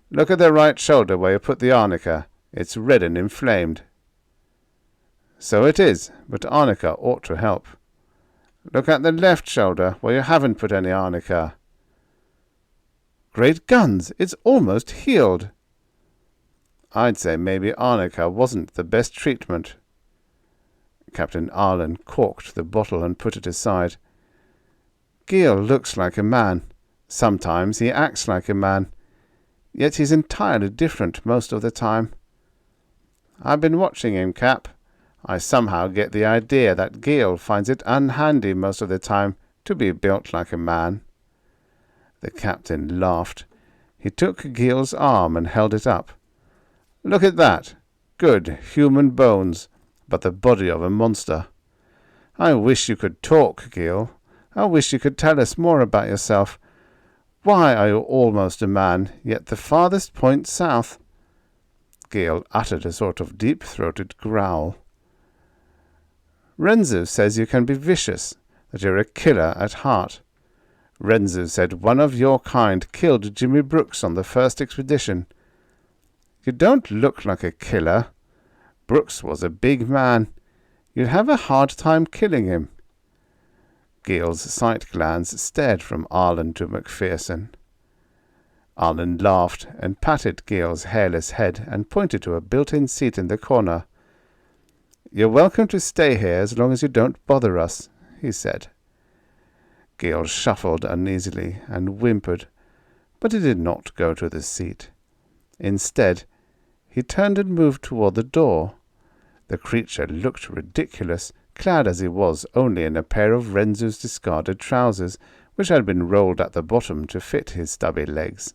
"Look at the right shoulder where you put the arnica. It's red and inflamed." "So it is, but arnica ought to help." "Look at the left shoulder where you haven't put any arnica." "Great guns! It's almost healed." "I'd say maybe arnica wasn't the best treatment." Captain Arlen corked the bottle and put it aside. "Gil looks like a man. Sometimes he acts like a man. Yet he's entirely different most of the time. I've been watching him, Cap. I somehow get the idea that Gil finds it unhandy most of the time to be built like a man." The captain laughed. He took Gil's arm and held it up. "Look at that. Good human bones, but the body of a monster. I wish you could talk, Gil. I wish you could tell us more about yourself. Why are you almost a man, yet the farthest point south?" Gil uttered a sort of deep-throated growl. "Renzu says you can be vicious, that you're a killer at heart. Renzu said one of your kind killed Jimmy Brooks on the first expedition. You don't look like a killer. Brooks was a big man. You'd have a hard time killing him." Gil's sight glands stared from Arlen to McPherson. Arlen laughed and patted Gil's hairless head and pointed to a built-in seat in the corner. "You're welcome to stay here as long as you don't bother us," he said. Gil shuffled uneasily and whimpered, but he did not go to the seat. Instead, he turned and moved toward the door. The creature looked ridiculous, clad as he was only in a pair of Renzu's discarded trousers, which had been rolled at the bottom to fit his stubby legs.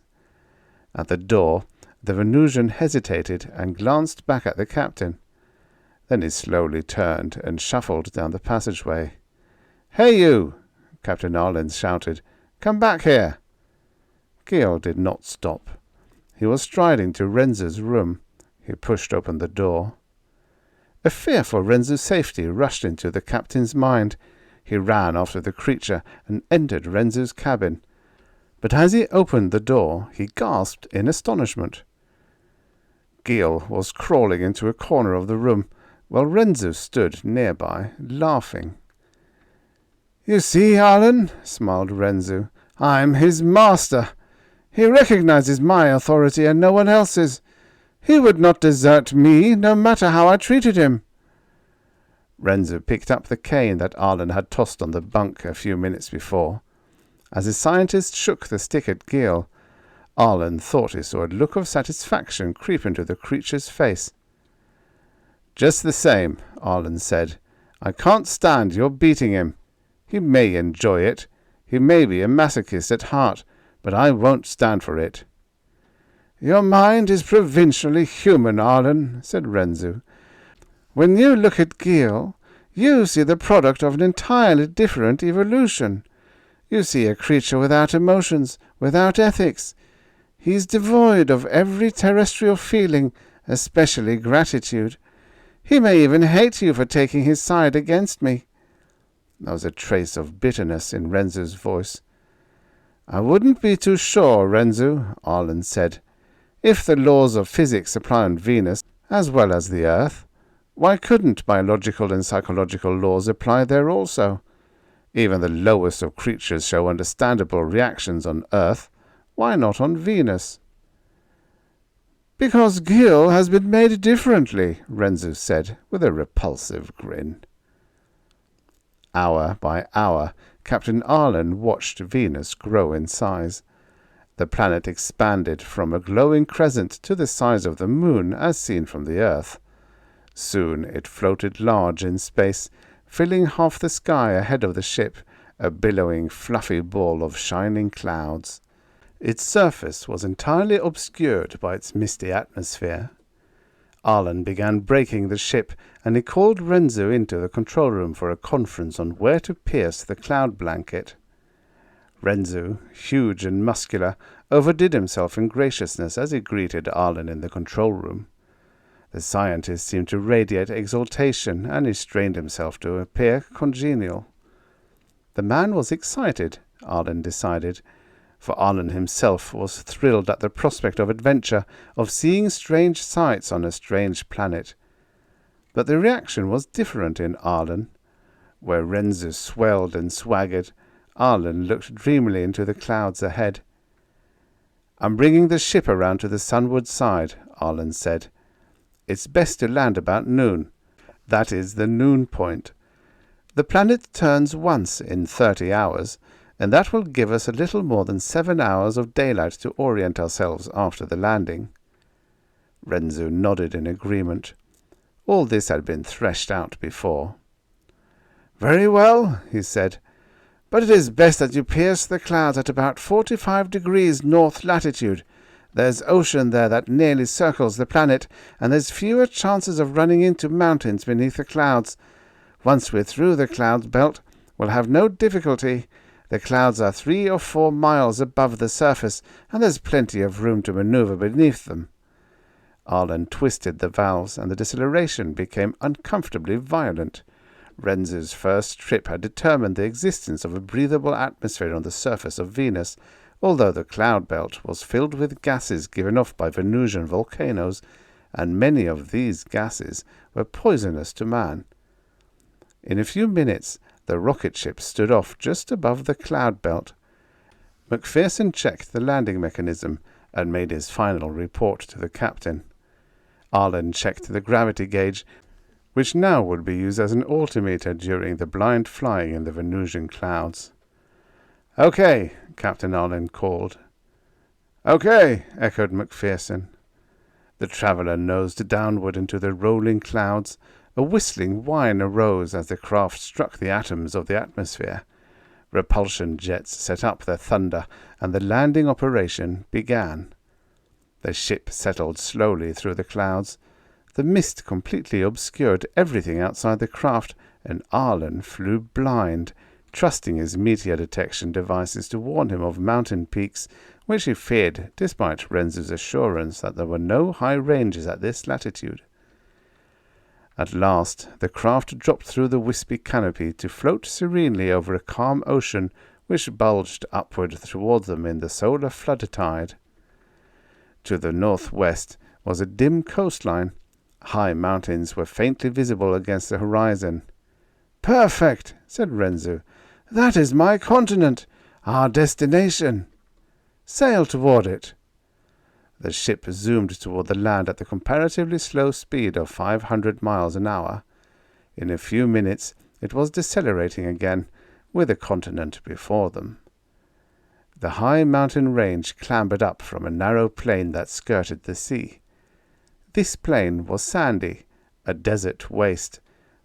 At the door, the Venusian hesitated and glanced back at the captain. Then he slowly turned and shuffled down the passageway. "Hey, you!" Captain Arlen shouted. "Come back here!" Gil did not stop. He was striding to Renzu's room. He pushed open the door. A fear for Renzu's safety rushed into the captain's mind. He ran after the creature and entered Renzu's cabin. But as he opened the door, he gasped in astonishment. Gil was crawling into a corner of the room, while Renzu stood nearby, laughing. "You see, Arlen," smiled Renzu, "I'm his master. He recognizes my authority and no one else's. He would not desert me, no matter how I treated him." Renzu picked up the cane that Arlen had tossed on the bunk a few minutes before. As the scientist shook the stick at Gil, Arlen thought he saw a look of satisfaction creep into the creature's face. "Just the same," Arlen said, "I can't stand your beating him. He may enjoy it. He may be a masochist at heart, but I won't stand for it." "Your mind is provincially human, Arlen," said Renzu. "When you look at Gil, you see the product of an entirely different evolution. You see a creature without emotions, without ethics. He's devoid of every terrestrial feeling, especially gratitude. He may even hate you for taking his side against me." There was a trace of bitterness in Renzu's voice. "I wouldn't be too sure, Renzu," Arlen said. "If the laws of physics apply on Venus as well as the Earth, why couldn't biological and psychological laws apply there also? Even the lowest of creatures show understandable reactions on Earth. Why not on Venus?" "Because Gil has been made differently," Renzu said, with a repulsive grin. Hour by hour, Captain Arlen watched Venus grow in size. The planet expanded from a glowing crescent to the size of the moon as seen from the Earth. Soon it floated large in space, filling half the sky ahead of the ship, a billowing, fluffy ball of shining clouds. Its surface was entirely obscured by its misty atmosphere. Arlen began braking the ship, and he called Renzu into the control room for a conference on where to pierce the cloud blanket. Renzu, huge and muscular, overdid himself in graciousness as he greeted Arlen in the control room. The scientist seemed to radiate exultation, and he strained himself to appear congenial. The man was excited, Arlen decided, for Arlen himself was thrilled at the prospect of adventure, of seeing strange sights on a strange planet. But the reaction was different in Arlen. Where Renzu swelled and swaggered, Arlen looked dreamily into the clouds ahead. "I'm bringing the ship around to the sunward side," Arlen said. "It's best to land about noon. That is the noon point. The planet turns once in 30 hours, and that will give us a little more than 7 hours of daylight to orient ourselves after the landing." Renzu nodded in agreement. All this had been threshed out before. "Very well," he said, "but it is best that you pierce the clouds at about 45 degrees north latitude. There's ocean there that nearly circles the planet, and there's fewer chances of running into mountains beneath the clouds. Once we're through the cloud belt, we'll have no difficulty. The clouds are 3 or 4 miles above the surface, and there's plenty of room to maneuver beneath them." Arlen twisted the valves, and the deceleration became uncomfortably violent. Renzu's first trip had determined the existence of a breathable atmosphere on the surface of Venus, although the cloud belt was filled with gases given off by Venusian volcanoes, and many of these gases were poisonous to man. In a few minutes, the rocket ship stood off just above the cloud belt. Macpherson checked the landing mechanism and made his final report to the captain. Arlen checked the gravity gauge, which now would be used as an altimeter during the blind flying in the Venusian clouds. "Okay," Captain Arlen called. "Okay," echoed Macpherson. The traveller nosed downward into the rolling clouds, A whistling whine arose as the craft struck the atoms of the atmosphere. Repulsion jets set up their thunder, and the landing operation began. The ship settled slowly through the clouds. The mist completely obscured everything outside the craft, and Arlen flew blind, trusting his meteor detection devices to warn him of mountain peaks, which he feared, despite Renzu's assurance that there were no high ranges at this latitude. At last, the craft dropped through the wispy canopy to float serenely over a calm ocean which bulged upward toward them in the solar flood tide. To the northwest was a dim coastline. High mountains were faintly visible against the horizon. "Perfect," said Renzu. "That is my continent, our destination. Sail toward it." The ship zoomed toward the land at the comparatively slow speed of 500 miles an hour. In a few minutes it was decelerating again, with the continent before them. The high mountain range clambered up from a narrow plain that skirted the sea. This plain was sandy, a desert waste,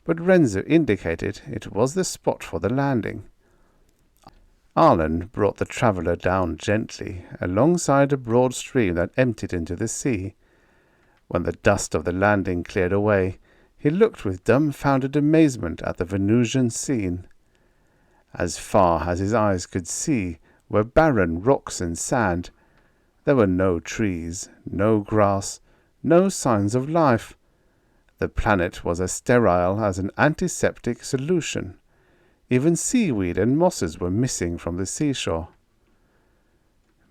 but Renzu indicated it was the spot for the landing. Arlen brought the traveller down gently, alongside a broad stream that emptied into the sea. When the dust of the landing cleared away, he looked with dumbfounded amazement at the Venusian scene. As far as his eyes could see were barren rocks and sand. There were no trees, no grass, no signs of life. The planet was as sterile as an antiseptic solution. Even seaweed and mosses were missing from the seashore.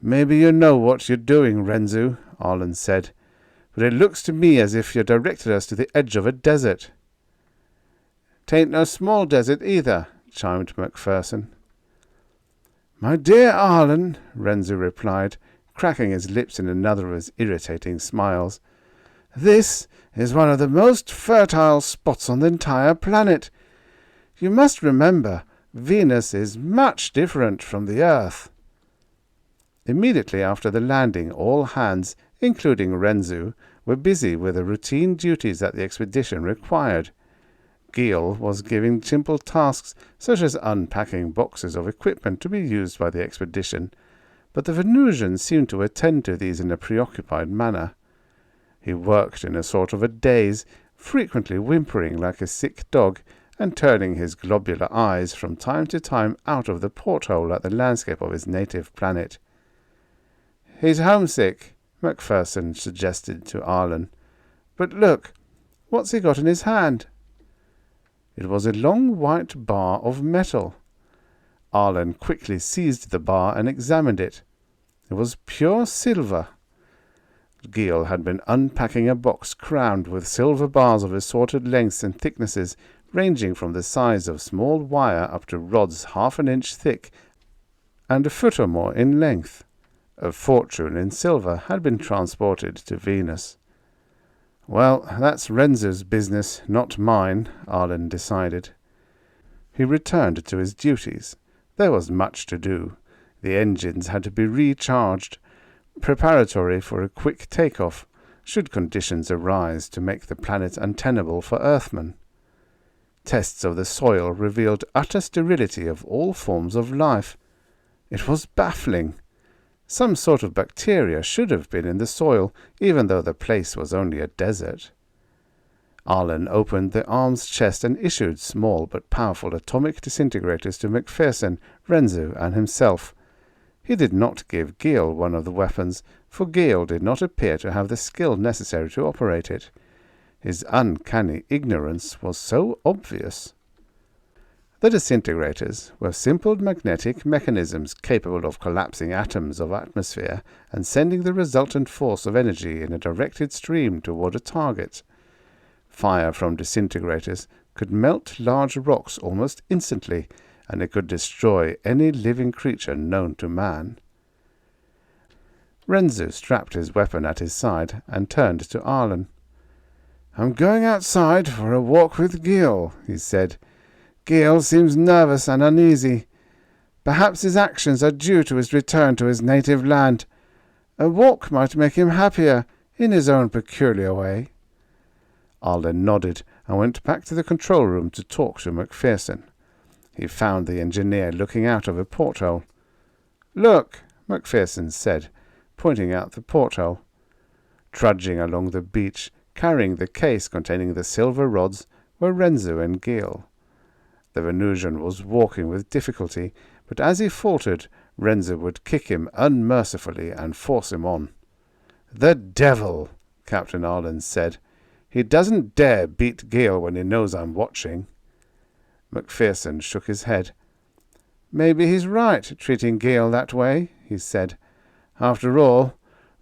"Maybe you know what you're doing, Renzu," Arlen said, "but it looks to me as if you directed us to the edge of a desert." "'Tain't no small desert either," chimed Macpherson. "My dear Arlen," Renzu replied, cracking his lips in another of his irritating smiles, "this is one of the most fertile spots on the entire planet. You must remember, Venus is much different from the Earth." Immediately after the landing, all hands, including Renzu, were busy with the routine duties that the expedition required. Gil was giving simple tasks such as unpacking boxes of equipment to be used by the expedition, but the Venusian seemed to attend to these in a preoccupied manner. He worked in a sort of a daze, frequently whimpering like a sick dog, and turning his globular eyes from time to time out of the porthole at the landscape of his native planet. "He's homesick," Macpherson suggested to Arlen. "But look, what's he got in his hand?" It was a long white bar of metal. Arlen quickly seized the bar and examined it. It was pure silver. Gil had been unpacking a box crowned with silver bars of assorted lengths and thicknesses, ranging from the size of small wire up to rods half an inch thick and a foot or more in length. A fortune in silver had been transported to Venus. "Well, that's Renzu's business, not mine," Arlen decided. He returned to his duties. There was much to do. The engines had to be recharged, preparatory for a quick takeoff, should conditions arise to make the planet untenable for Earthmen. Tests of the soil revealed utter sterility of all forms of life. It was baffling. Some sort of bacteria should have been in the soil, even though the place was only a desert. Arlen opened the arms chest and issued small but powerful atomic disintegrators to Macpherson, Renzu, and himself. He did not give Gil one of the weapons, for Gil did not appear to have the skill necessary to operate it. His uncanny ignorance was so obvious. The disintegrators were simple magnetic mechanisms capable of collapsing atoms of atmosphere and sending the resultant force of energy in a directed stream toward a target. Fire from disintegrators could melt large rocks almost instantly, and it could destroy any living creature known to man. Renzu strapped his weapon at his side and turned to Arlen. "I'm going outside for a walk with Gil," he said. "Gil seems nervous and uneasy. Perhaps his actions are due to his return to his native land. A walk might make him happier in his own peculiar way." Arlen nodded and went back to the control room to talk to Macpherson. He found the engineer looking out of a porthole. "Look," Macpherson said, pointing out the porthole. Trudging along the beach, carrying the case containing the silver rods, were Renzo and Gil. The Venusian was walking with difficulty, but as he faltered, Renzo would kick him unmercifully and force him on. "The devil!" Captain Arlen said. "He doesn't dare beat Gil when he knows I'm watching." Macpherson shook his head. "Maybe he's right, treating Gil that way," he said. "After all,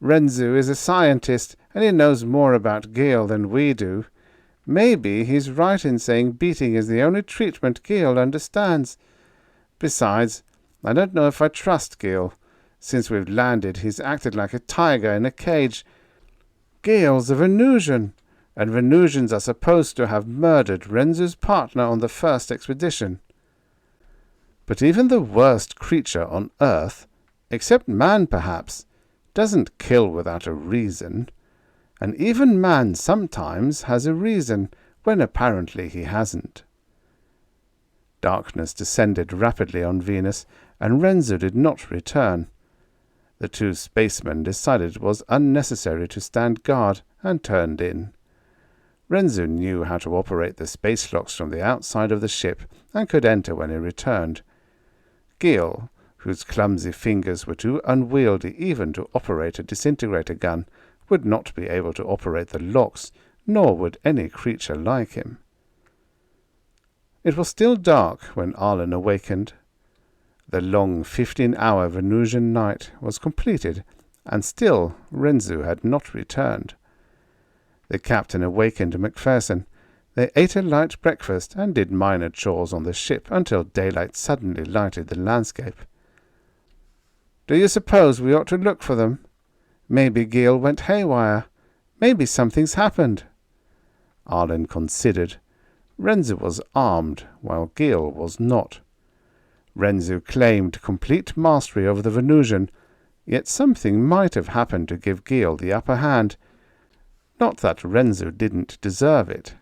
Renzo is a scientist, and he knows more about Gil than we do. Maybe he's right in saying beating is the only treatment Gil understands. Besides, I don't know if I trust Gil. Since we've landed, he's acted like a tiger in a cage. Gil's a Venusian, and Venusians are supposed to have murdered Renzo's partner on the first expedition. But even the worst creature on Earth, except man perhaps, doesn't kill without a reason. And even man sometimes has a reason, when apparently he hasn't." Darkness descended rapidly on Venus, and Renzo did not return. The two spacemen decided it was unnecessary to stand guard and turned in. Renzo knew how to operate the space locks from the outside of the ship and could enter when he returned. Gil, whose clumsy fingers were too unwieldy even to operate a disintegrator gun, would not be able to operate the locks, nor would any creature like him. It was still dark when Arlen awakened. The long 15-hour Venusian night was completed, and still Renzo had not returned. The captain awakened Macpherson. They ate a light breakfast and did minor chores on the ship until daylight suddenly lighted the landscape. "Do you suppose we ought to look for them? Maybe Gil went haywire. Maybe something's happened." Arlen considered. Renzo was armed, while Gil was not. Renzo claimed complete mastery over the Venusian, yet something might have happened to give Gil the upper hand. Not that Renzo didn't deserve it.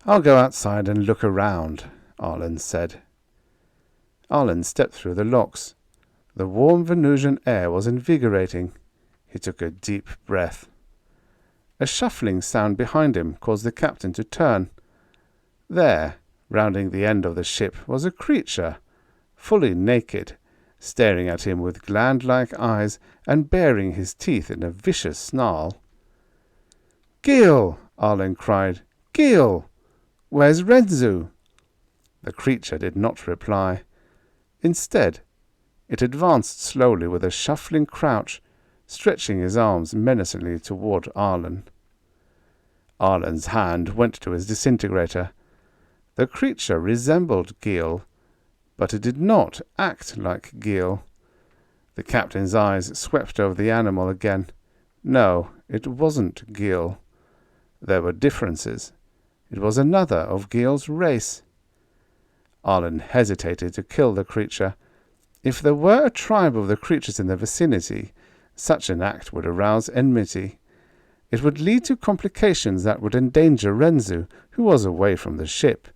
"I'll go outside and look around," Arlen said. Arlen stepped through the locks. The warm Venusian air was invigorating. He took a deep breath. A shuffling sound behind him caused the captain to turn. There, rounding the end of the ship, was a creature, fully naked, staring at him with gland-like eyes and baring his teeth in a vicious snarl. "Gil!" Arlen cried. "Gil! Where's Renzo?" The creature did not reply. Instead, it advanced slowly with a shuffling crouch, stretching his arms menacingly toward Arlen. Arlen's hand went to his disintegrator. The creature resembled Gil, but it did not act like Gil. The captain's eyes swept over the animal again. No, it wasn't Gil. There were differences. It was another of Gil's race. Arlen hesitated to kill the creature. If there were a tribe of the creatures in the vicinity, such an act would arouse enmity. It would lead to complications that would endanger Renzo, who was away from the ship.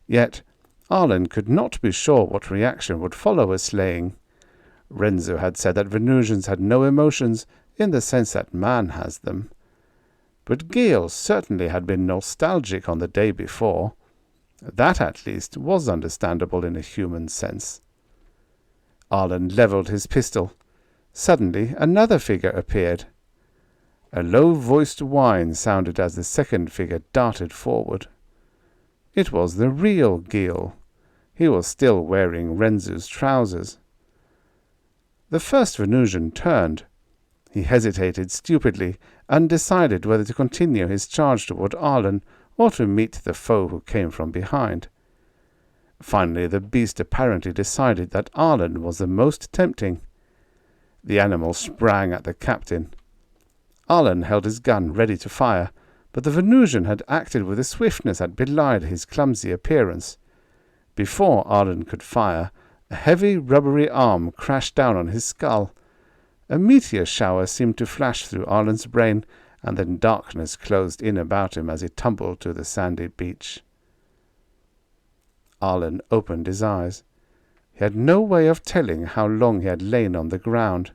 Yet Arlen could not be sure what reaction would follow a slaying. Renzo had said that Venusians had no emotions in the sense that man has them. But Gil certainly had been nostalgic on the day before. That, at least, was understandable in a human sense. Arlen levelled his pistol. Suddenly another figure appeared. A low-voiced whine sounded as the second figure darted forward. It was the real Gil. He was still wearing Renzo's trousers. The first Venusian turned. He hesitated stupidly, undecided whether to continue his charge toward Arlen or to meet the foe who came from behind. Finally, the beast apparently decided that Arlen was the most tempting. The animal sprang at the captain. Arlen held his gun ready to fire, but the Venusian had acted with a swiftness that belied his clumsy appearance. Before Arlen could fire, a heavy rubbery arm crashed down on his skull. A meteor shower seemed to flash through Arlen's brain, and then darkness closed in about him as he tumbled to the sandy beach. Arlen opened his eyes. He had no way of telling how long he had lain on the ground.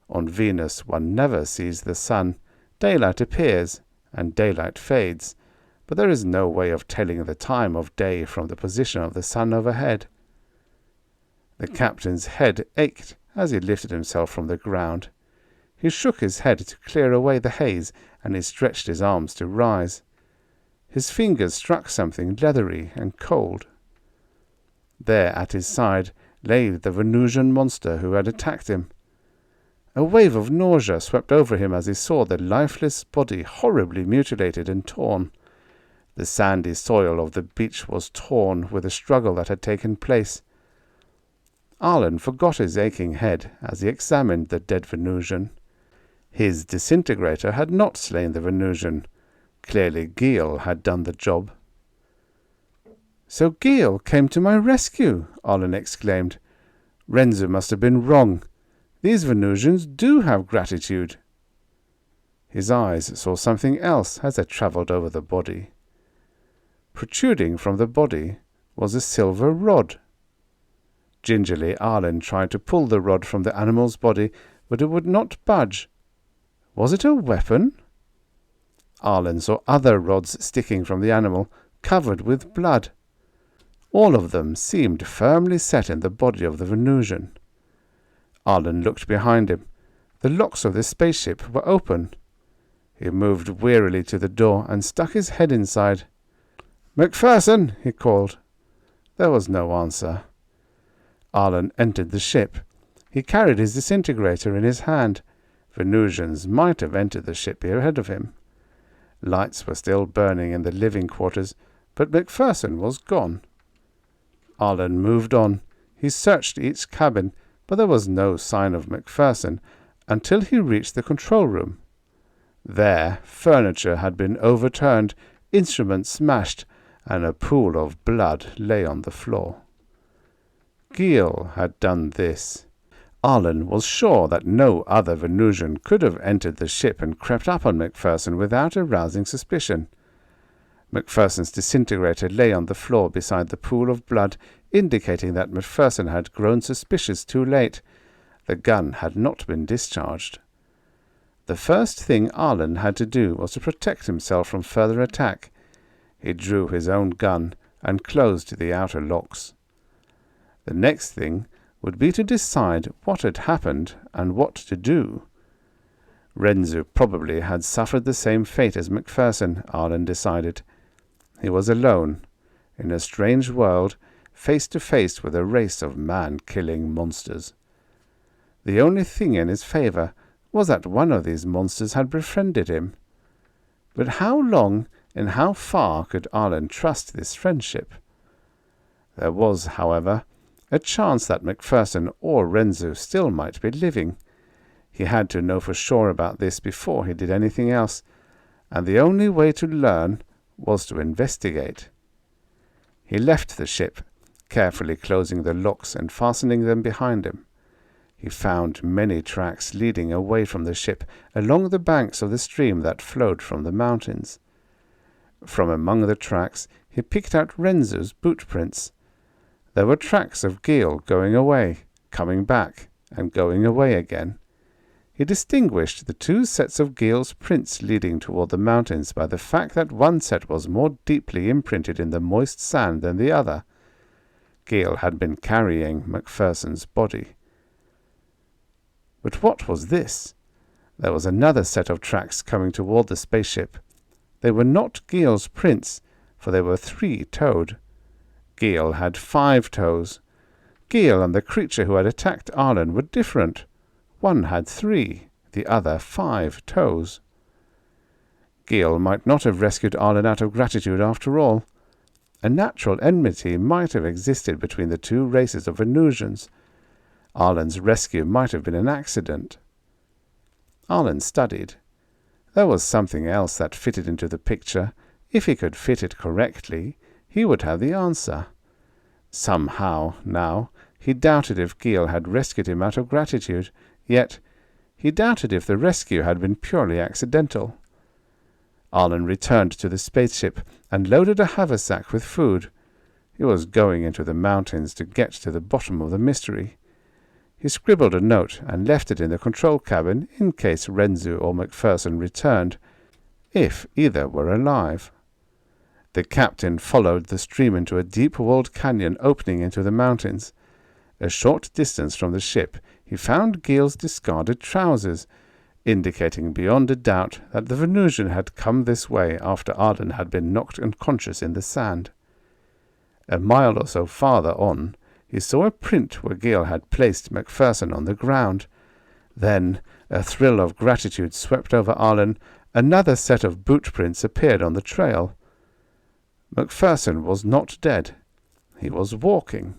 On Venus one never sees the sun. Daylight appears, and daylight fades, but there is no way of telling the time of day from the position of the sun overhead. The captain's head ached as he lifted himself from the ground. He shook his head to clear away the haze, and he stretched his arms to rise. His fingers struck something leathery and cold. There at his side lay the Venusian monster who had attacked him. A wave of nausea swept over him as he saw the lifeless body horribly mutilated and torn. The sandy soil of the beach was torn with the struggle that had taken place. Arlen forgot his aching head as he examined the dead Venusian. His disintegrator had not slain the Venusian. Clearly Gil had done the job. "So Gil came to my rescue," Arlen exclaimed. "Renzu must have been wrong. These Venusians do have gratitude." His eyes saw something else as they travelled over the body. Protruding from the body was a silver rod. Gingerly Arlen tried to pull the rod from the animal's body, but it would not budge. Was it a weapon? Arlen saw other rods sticking from the animal, covered with blood. All of them seemed firmly set in the body of the Venusian. Arlen looked behind him. The locks of the spaceship were open. He moved wearily to the door and stuck his head inside. "MacPherson!" he called. There was no answer. Arlen entered the ship. He carried his disintegrator in his hand. Venusians might have entered the ship ahead of him. Lights were still burning in the living quarters, but MacPherson was gone. Arlen moved on. He searched each cabin, but there was no sign of MacPherson until he reached the control room. There, furniture had been overturned, instruments smashed, and a pool of blood lay on the floor. Gil had done this. Arlen was sure that no other Venusian could have entered the ship and crept up on MacPherson without arousing suspicion. MacPherson's disintegrator lay on the floor beside the pool of blood, indicating that MacPherson had grown suspicious too late. The gun had not been discharged. The first thing Arlen had to do was to protect himself from further attack. He drew his own gun and closed the outer locks. The next thing would be to decide what had happened and what to do. Renzu probably had suffered the same fate as MacPherson, Arlen decided. He was alone, in a strange world, face to face with a race of man-killing monsters. The only thing in his favor was that one of these monsters had befriended him. But how long and how far could Arlen trust this friendship? There was, however, a chance that MacPherson or Renzu still might be living. He had to know for sure about this before he did anything else, and the only way to learn was to investigate. He left the ship, carefully closing the locks and fastening them behind him. He found many tracks leading away from the ship along the banks of the stream that flowed from the mountains. From among the tracks he picked out Renzu's boot prints. There were tracks of Gil going away, coming back, and going away again. He distinguished the two sets of Gil's prints leading toward the mountains by the fact that one set was more deeply imprinted in the moist sand than the other. Gil had been carrying MacPherson's body. But what was this? There was another set of tracks coming toward the spaceship. They were not Gil's prints, for they were 3-toed. Gil had 5 toes. Gil and the creature who had attacked Arlen were different. One had 3, the other 5 toes. Gil might not have rescued Arlen out of gratitude after all. A natural enmity might have existed between the two races of Venusians. Arlen's rescue might have been an accident. Arlen studied. There was something else that fitted into the picture. If he could fit it correctly, he would have the answer. Somehow, now, he doubted if Gil had rescued him out of gratitude, yet he doubted if the rescue had been purely accidental. Arlen returned to the spaceship and loaded a haversack with food. He was going into the mountains to get to the bottom of the mystery. He scribbled a note and left it in the control cabin in case Renzu or Macpherson returned, if either were alive. The captain followed the stream into a deep-walled canyon opening into the mountains. A short distance from the ship, he found Gil's discarded trousers, indicating beyond a doubt that the Venusian had come this way after Arlen had been knocked unconscious in the sand. A mile or so farther on, he saw a print where Gil had placed Macpherson on the ground. Then, a thrill of gratitude swept over Arlen. Another set of boot prints appeared on the trail. Macpherson was not dead. He was walking.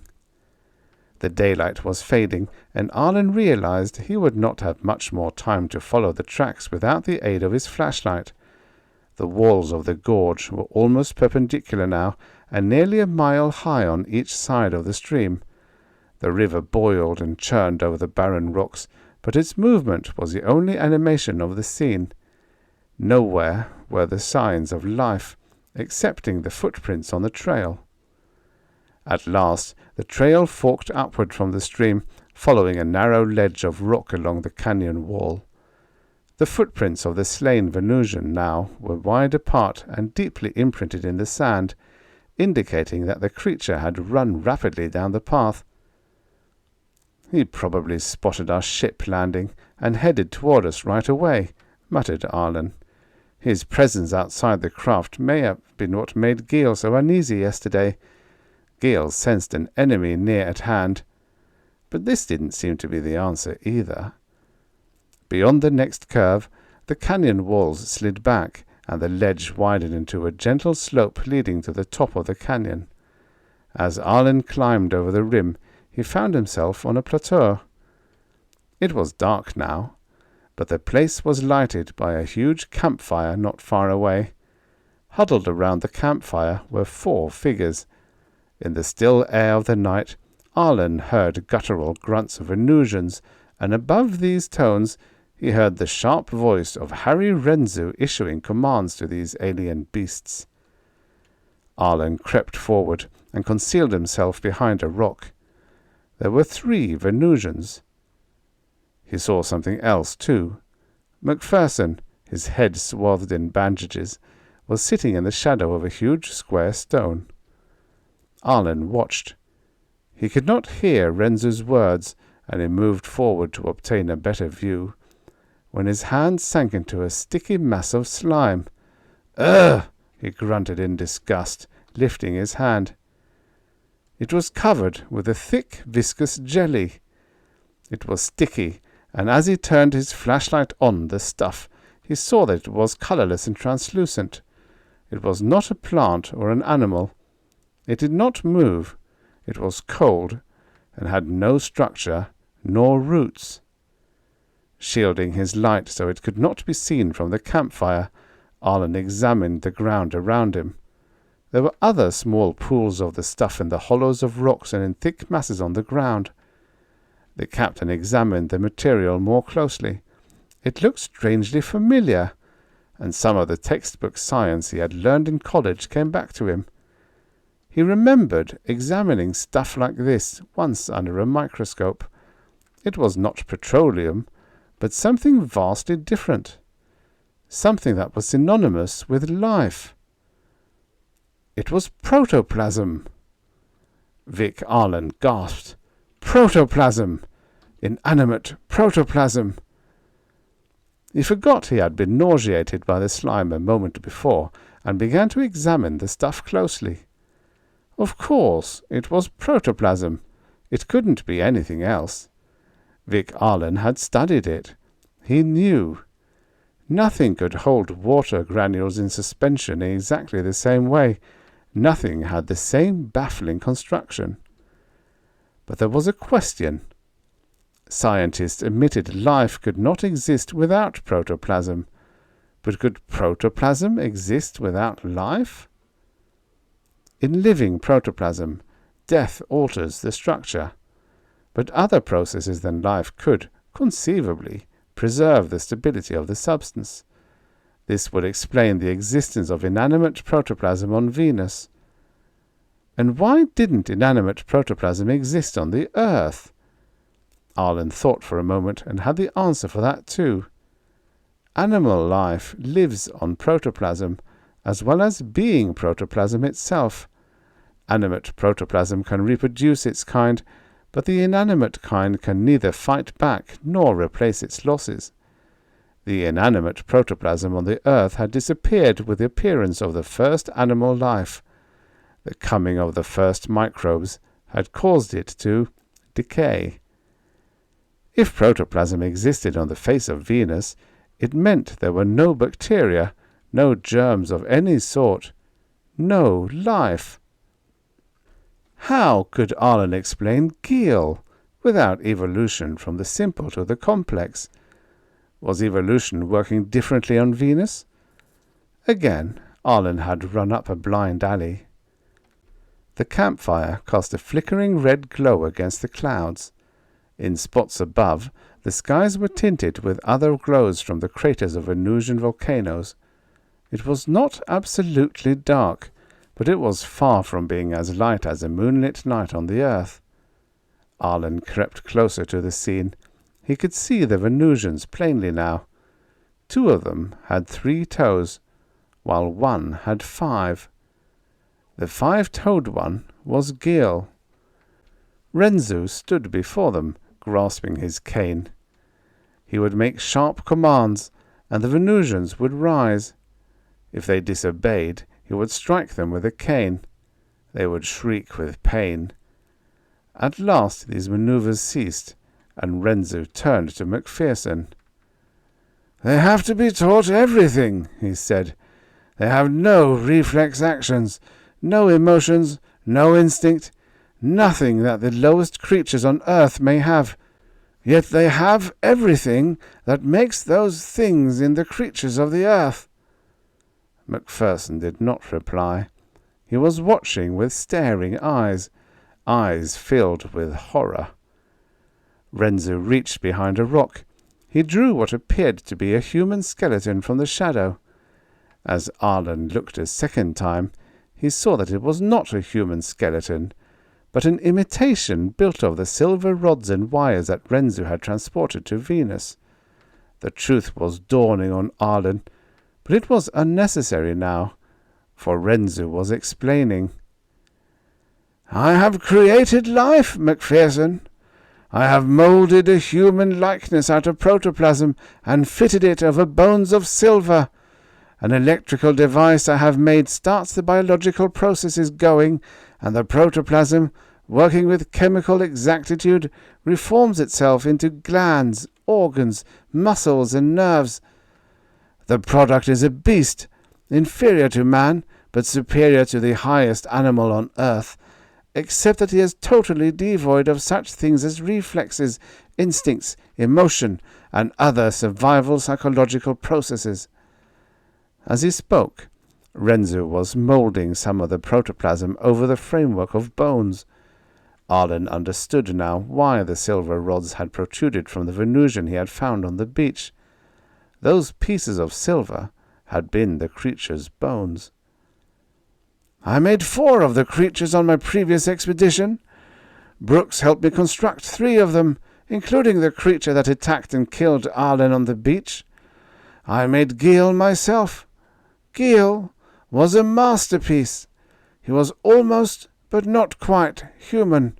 The daylight was fading, and Arlen realized he would not have much more time to follow the tracks without the aid of his flashlight. The walls of the gorge were almost perpendicular now, and nearly a mile high on each side of the stream. The river boiled and churned over the barren rocks, but its movement was the only animation of the scene. Nowhere were the signs of life, excepting the footprints on the trail. At last, the trail forked upward from the stream, following a narrow ledge of rock along the canyon wall. The footprints of the slain Venusian now were wide apart and deeply imprinted in the sand, indicating that the creature had run rapidly down the path. "He probably spotted our ship landing and headed toward us right away," muttered Arlen. "His presence outside the craft may have been what made Gil so uneasy yesterday. Gil sensed an enemy near at hand. But this didn't seem to be the answer either." Beyond the next curve, the canyon walls slid back, and the ledge widened into a gentle slope leading to the top of the canyon. As Arlen climbed over the rim, he found himself on a plateau. It was dark now, but the place was lighted by a huge campfire not far away. Huddled around the campfire were 4 figures. In the still air of the night, Arlen heard guttural grunts of Venusians, and above these tones he heard the sharp voice of Harry Renzu issuing commands to these alien beasts. Arlen crept forward and concealed himself behind a rock. There were 3 Venusians. He saw something else, too. Macpherson, his head swathed in bandages, was sitting in the shadow of a huge square stone. Arlen watched. He could not hear Renzu's words, and he moved forward to obtain a better view, when his hand sank into a sticky mass of slime. "Ugh!" he grunted in disgust, lifting his hand. It was covered with a thick, viscous jelly. It was sticky, and as he turned his flashlight on the stuff, he saw that it was colorless and translucent. It was not a plant or an animal. It did not move. It was cold, and had no structure, nor roots. Shielding his light so it could not be seen from the campfire, Arlen examined the ground around him. There were other small pools of the stuff in the hollows of rocks and in thick masses on the ground. The captain examined the material more closely. It looked strangely familiar, and some of the textbook science he had learned in college came back to him. He remembered examining stuff like this once under a microscope. It was not petroleum, but something vastly different. Something that was synonymous with life. It was protoplasm. Vic Arlen gasped. Protoplasm! Inanimate protoplasm! He forgot he had been nauseated by the slime a moment before, and began to examine the stuff closely. Of course, it was protoplasm. It couldn't be anything else. Vic Arlen had studied it. He knew. Nothing could hold water granules in suspension in exactly the same way. Nothing had the same baffling construction. But there was a question. Scientists admitted life could not exist without protoplasm. But could protoplasm exist without life? In living protoplasm, death alters the structure. But other processes than life could, conceivably, preserve the stability of the substance. This would explain the existence of inanimate protoplasm on Venus. And why didn't inanimate protoplasm exist on the Earth? Arlen thought for a moment and had the answer for that too. Animal life lives on protoplasm, as well as being protoplasm itself. Animate protoplasm can reproduce its kind, but the inanimate kind can neither fight back nor replace its losses. The inanimate protoplasm on the Earth had disappeared with the appearance of the first animal life. The coming of the first microbes had caused it to decay. If protoplasm existed on the face of Venus, it meant there were no bacteria, no germs of any sort, no life. How could Arlen explain Geel without evolution from the simple to the complex? Was evolution working differently on Venus? Again, Arlen had run up a blind alley. The campfire cast a flickering red glow against the clouds. In spots above, the skies were tinted with other glows from the craters of Venusian volcanoes. It was not absolutely dark, but it was far from being as light as a moonlit night on the Earth. Arlen crept closer to the scene. He could see the Venusians plainly now. 2 of them had 3 toes, while 1 had 5. The 5-toed one was Geel. Renzu stood before them, grasping his cane. He would make sharp commands, and the Venusians would rise. If they disobeyed, he would strike them with a cane. They would shriek with pain. At last these maneuvers ceased, and Renzu turned to Macpherson. "They have to be taught everything," he said. "They have no reflex actions, no emotions, no instinct, nothing that the lowest creatures on Earth may have. Yet they have everything that makes those things in the creatures of the Earth." Macpherson did not reply. He was watching with staring eyes, eyes filled with horror. Renzu reached behind a rock. He drew what appeared to be a human skeleton from the shadow. As Arlen looked a second time, he saw that it was not a human skeleton, but an imitation built of the silver rods and wires that Renzu had transported to Venus. The truth was dawning on Arlen, but it was unnecessary now, for Renzu was explaining. "I have created life, Macpherson. I have moulded a human likeness out of protoplasm and fitted it over bones of silver. An electrical device I have made starts the biological processes going, and the protoplasm, working with chemical exactitude, reforms itself into glands, organs, muscles, and nerves. The product is a beast, inferior to man, but superior to the highest animal on Earth, except that he is totally devoid of such things as reflexes, instincts, emotion, and other survival psychological processes." As he spoke, Renzu was moulding some of the protoplasm over the framework of bones. Arlen understood now why the silver rods had protruded from the Venusian he had found on the beach. Those pieces of silver had been the creature's bones. "I made 4 of the creatures on my previous expedition. Brooks helped me construct 3 of them, including the creature that attacked and killed Arlen on the beach. I made Geel myself. Geel was a masterpiece. He was almost, but not quite, human.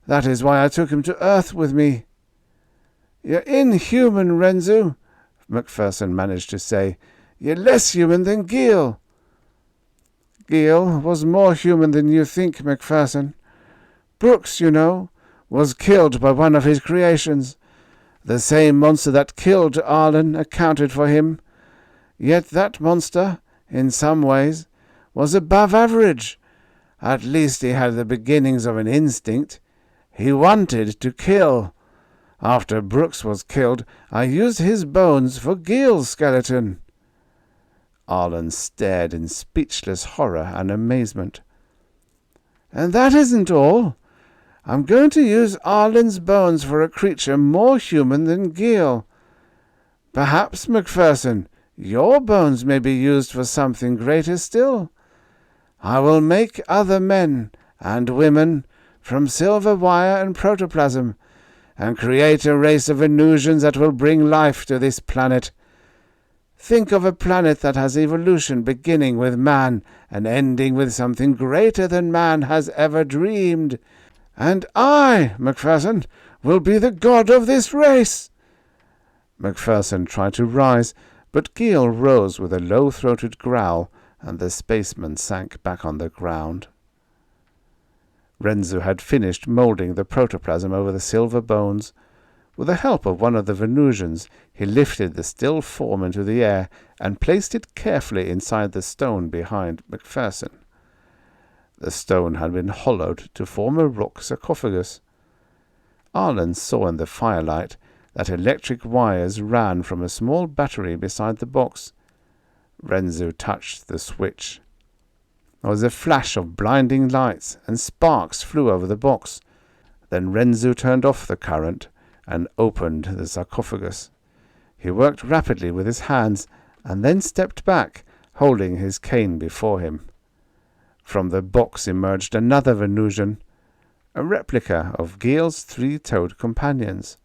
That is why I took him to Earth with me." "You're inhuman, Renzu," Macpherson managed to say. "You're less human than Geel." "Geel was more human than you think, Macpherson. Brooks, you know, was killed by one of his creations. The same monster that killed Arlen accounted for him. Yet that monster, in some ways, was above average. At least he had the beginnings of an instinct. He wanted to kill. After Brooks was killed, I used his bones for Geel's skeleton." Arlen stared in speechless horror and amazement. "And that isn't all. I'm going to use Arlen's bones for a creature more human than Geel. Perhaps, Macpherson, your bones may be used for something greater still. I will make other men and women from silver wire and protoplasm, and create a race of Venusians that will bring life to this planet. Think of a planet that has evolution beginning with man and ending with something greater than man has ever dreamed. And I, Macpherson, will be the god of this race. Macpherson tried to rise, but Gil rose with a low-throated growl, and the spaceman sank back on the ground. Renzu had finished moulding the protoplasm over the silver bones. With the help of one of the Venusians, he lifted the still form into the air and placed it carefully inside the stone behind Macpherson. The stone had been hollowed to form a rock sarcophagus. Arlen saw in the firelight that electric wires ran from a small battery beside the box. Renzu touched the switch. There was a flash of blinding lights, and sparks flew over the box. Then Renzu turned off the current and opened the sarcophagus. He worked rapidly with his hands, and then stepped back, holding his cane before him. From the box emerged another Venusian, a replica of Gil's three-toed companions.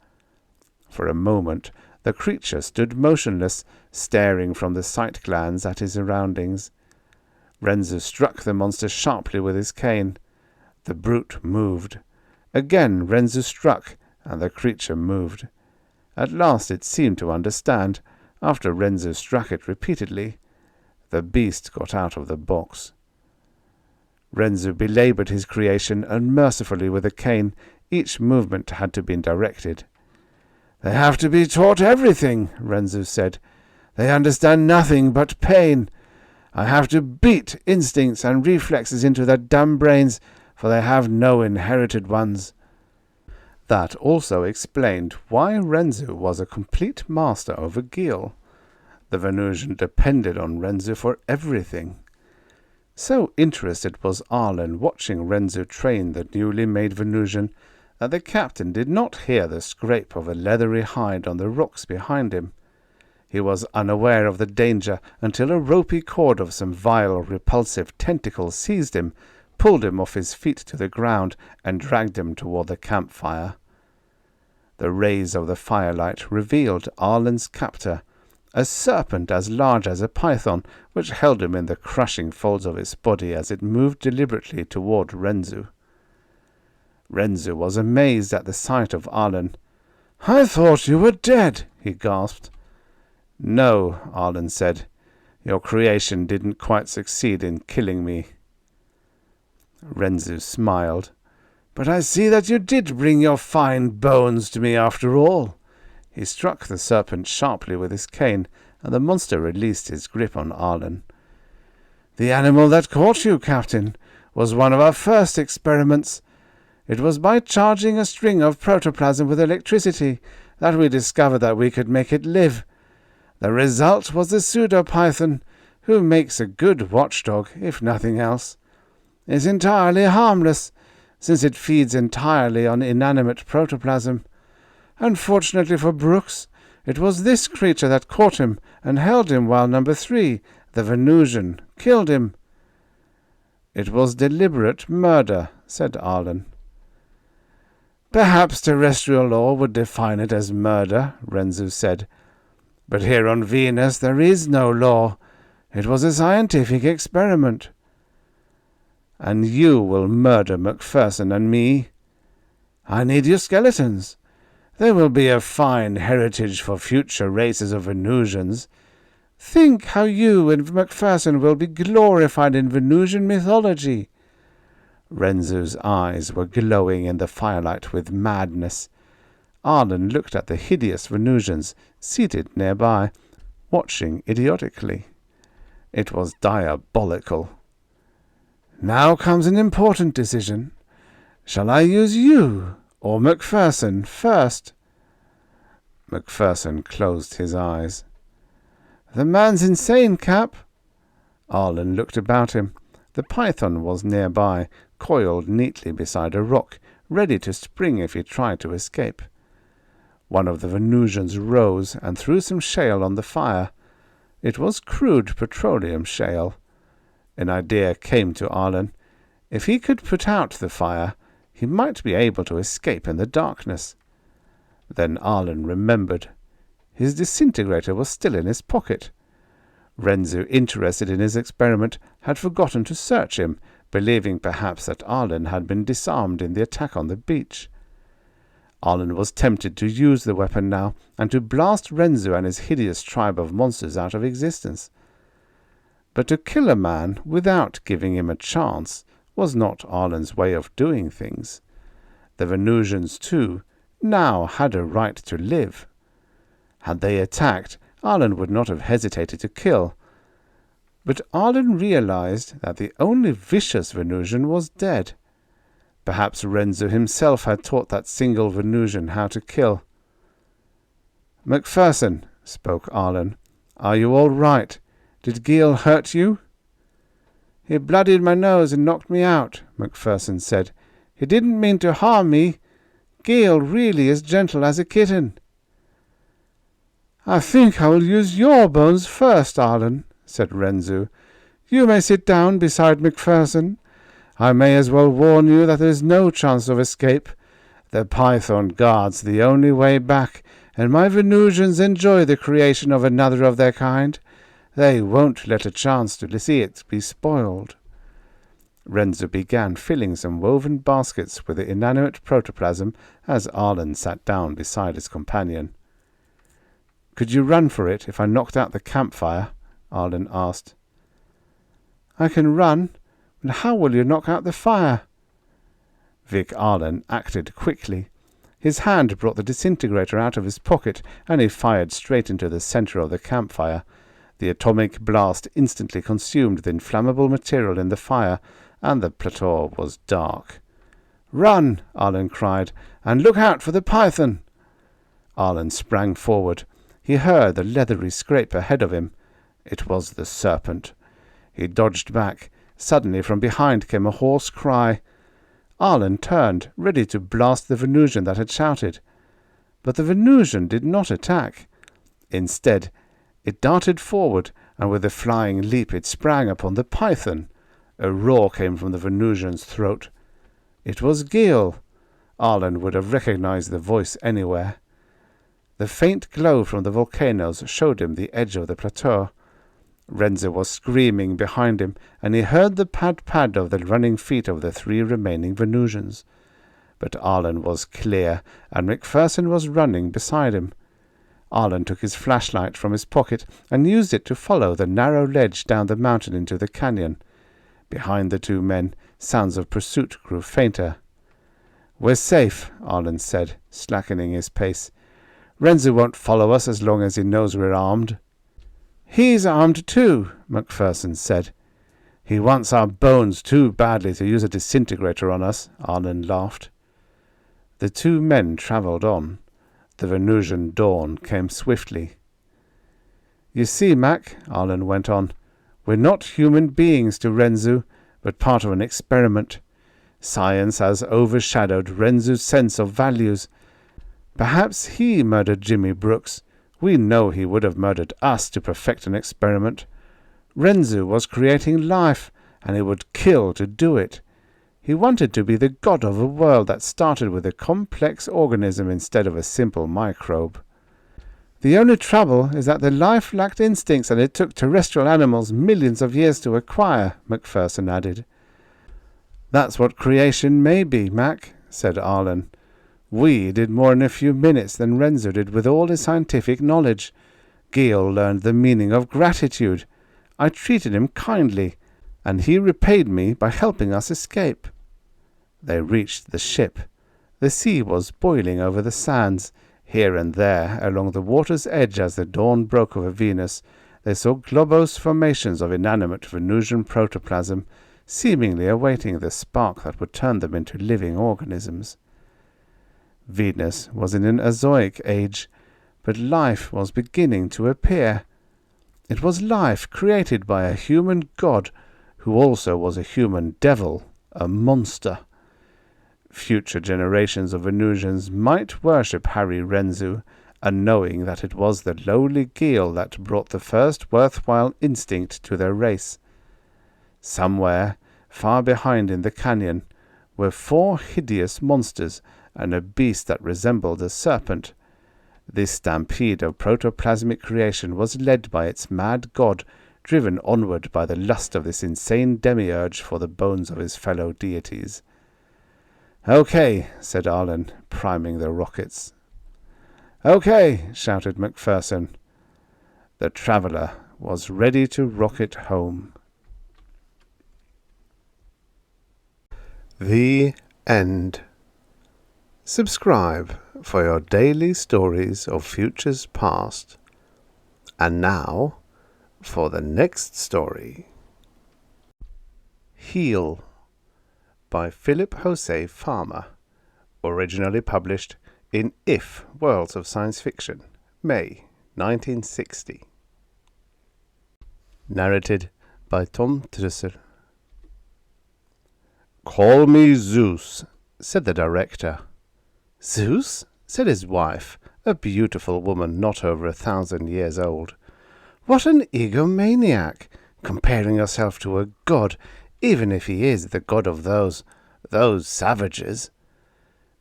For a moment the creature stood motionless, staring from the sight glands at his surroundings. Renzu struck the monster sharply with his cane. The brute moved. Again Renzu struck, and the creature moved. At last it seemed to understand. After Renzu struck it repeatedly, the beast got out of the box. Renzu belaboured his creation unmercifully with a cane. Each movement had to be directed. "They have to be taught everything," Renzu said. "They understand nothing but pain. I have to beat instincts and reflexes into their dumb brains, for they have no inherited ones." That also explained why Renzu was a complete master over Gil. The Venusian depended on Renzu for everything. So interested was Arlen watching Renzu train the newly made Venusian that the captain did not hear the scrape of a leathery hide on the rocks behind him. He was unaware of the danger until a ropey cord of some vile, repulsive tentacle seized him, pulled him off his feet to the ground, and dragged him toward the campfire. The rays of the firelight revealed Arlen's captor, a serpent as large as a python, which held him in the crushing folds of its body as it moved deliberately toward Renzu. Renzu was amazed at the sight of Arlen. "I thought you were dead," he gasped. "No," Arlen said. "Your creation didn't quite succeed in killing me." Renzu smiled. "But I see that you did bring your fine bones to me after all." He struck the serpent sharply with his cane, and the monster released his grip on Arlen. "The animal that caught you, Captain, was one of our first experiments. It was by charging a string of protoplasm with electricity that we discovered that we could make it live. The result was the pseudopython, who makes a good watchdog, if nothing else. It's entirely harmless, since it feeds entirely on inanimate protoplasm. Unfortunately for Brooks, it was this creature that caught him and held him while number 3, the Venusian, killed him." "It was deliberate murder," said Arlen. "Perhaps terrestrial law would define it as murder," Renzu said. "But here on Venus there is no law. It was a scientific experiment." "And you will murder Macpherson and me?" "I need your skeletons. They will be a fine heritage for future races of Venusians. Think how you and Macpherson will be glorified in Venusian mythology." Renzu's eyes were glowing in the firelight with madness. Arlen looked at the hideous Venusians seated nearby, watching idiotically. It was diabolical. "Now comes an important decision. Shall I use you or Macpherson first?" Macpherson closed his eyes. "The man's insane, Cap." Arlen looked about him. The python was nearby, coiled neatly beside a rock, ready to spring if he tried to escape. One of the Venusians rose and threw some shale on the fire. It was crude petroleum shale. An idea came to Arlen. If he could put out the fire, he might be able to escape in the darkness. Then Arlen remembered. His disintegrator was still in his pocket. Renzu, interested in his experiment, had forgotten to search him, believing perhaps that Arlen had been disarmed in the attack on the beach. Arlen was tempted to use the weapon now, and to blast Renzu and his hideous tribe of monsters out of existence. But to kill a man without giving him a chance was not Arlen's way of doing things. The Venusians, too, now had a right to live. Had they attacked, Arlen would not have hesitated to kill. But Arlen realized that the only vicious Venusian was dead. Perhaps Renzu himself had taught that single Venusian how to kill. "Macpherson," spoke Arlen, "are you all right? Did Gil hurt you?" "He bloodied my nose and knocked me out," Macpherson said. "He didn't mean to harm me. Gil really is gentle as a kitten." "I think I will use your bones first, Arlen," said Renzu. "You may sit down beside Macpherson. I may as well warn you that there is no chance of escape. The python guards the only way back, and my Venusians enjoy the creation of another of their kind. They won't let a chance to see it be spoiled." Renzu began filling some woven baskets with the inanimate protoplasm as Arlen sat down beside his companion. "Could you run for it if I knocked out the campfire?" Arlen asked. "I can run, but how will you knock out the fire?" Vic Arlen acted quickly. His hand brought the disintegrator out of his pocket, and he fired straight into the center of the campfire. The atomic blast instantly consumed the inflammable material in the fire, and the plateau was dark. "Run!" Arlen cried, "and look out for the python!" Arlen sprang forward. He heard the leathery scrape ahead of him. It was the serpent. He dodged back. Suddenly from behind came a hoarse cry. Arlen turned, ready to blast the Venusian that had shouted. But the Venusian did not attack. Instead, it darted forward, and with a flying leap it sprang upon the python. A roar came from the Venusian's throat. It was Gil. Arlen would have recognized the voice anywhere. The faint glow from the volcanoes showed him the edge of the plateau. Renzu was screaming behind him, and he heard the pad-pad of the running feet of the 3 remaining Venusians. But Arlen was clear, and Macpherson was running beside him. Arlen took his flashlight from his pocket and used it to follow the narrow ledge down the mountain into the canyon. Behind the 2 men, sounds of pursuit grew fainter. "We're safe," Arlen said, slackening his pace. "Renzu won't follow us as long as he knows we're armed." "He's armed too," Macpherson said. "He wants our bones too badly to use a disintegrator on us," Arlen laughed. The 2 men travelled on. The Venusian dawn came swiftly. "You see, Mac," Arlen went on, "we're not human beings to Renzu, but part of an experiment. Science has overshadowed Renzu's sense of values. Perhaps he murdered Jimmy Brooks. We know he would have murdered us to perfect an experiment. Renzu was creating life, and he would kill to do it. He wanted to be the god of a world that started with a complex organism instead of a simple microbe. The only trouble is that the life lacked instincts, and it took terrestrial animals millions of years to acquire," Macpherson added. "That's what creation may be, Mac," said Arlen. "We did more in a few minutes than Renzu did with all his scientific knowledge. Gil learned the meaning of gratitude. I treated him kindly, and he repaid me by helping us escape." They reached the ship. The sea was boiling over the sands. Here and there, along the water's edge as the dawn broke over Venus, they saw globose formations of inanimate Venusian protoplasm, seemingly awaiting the spark that would turn them into living organisms. Venus was in an Azoic age, but life was beginning to appear. It was life created by a human god, who also was a human devil, a monster. Future generations of Venusians might worship Harry Renzu, unknowing that it was the lowly Geel that brought the first worthwhile instinct to their race. Somewhere, far behind in the canyon, were 4 hideous monsters and a beast that resembled a serpent. This stampede of protoplasmic creation was led by its mad god, driven onward by the lust of this insane demiurge for the bones of his fellow deities. "Okay," said Arlen, priming the rockets. "Okay," shouted Macpherson. The traveller was ready to rocket home. The end. Subscribe for your daily stories of futures past. And now, for the next story. Heal by Philip José Farmer, originally published in If Worlds of Science Fiction, May 1960. Narrated by Tom Trussel. "Call me Zeus," said the director. "Zeus?" said his wife, a beautiful woman not over 1,000 years old. "What an egomaniac, comparing yourself to a god, even if he is the god of those savages."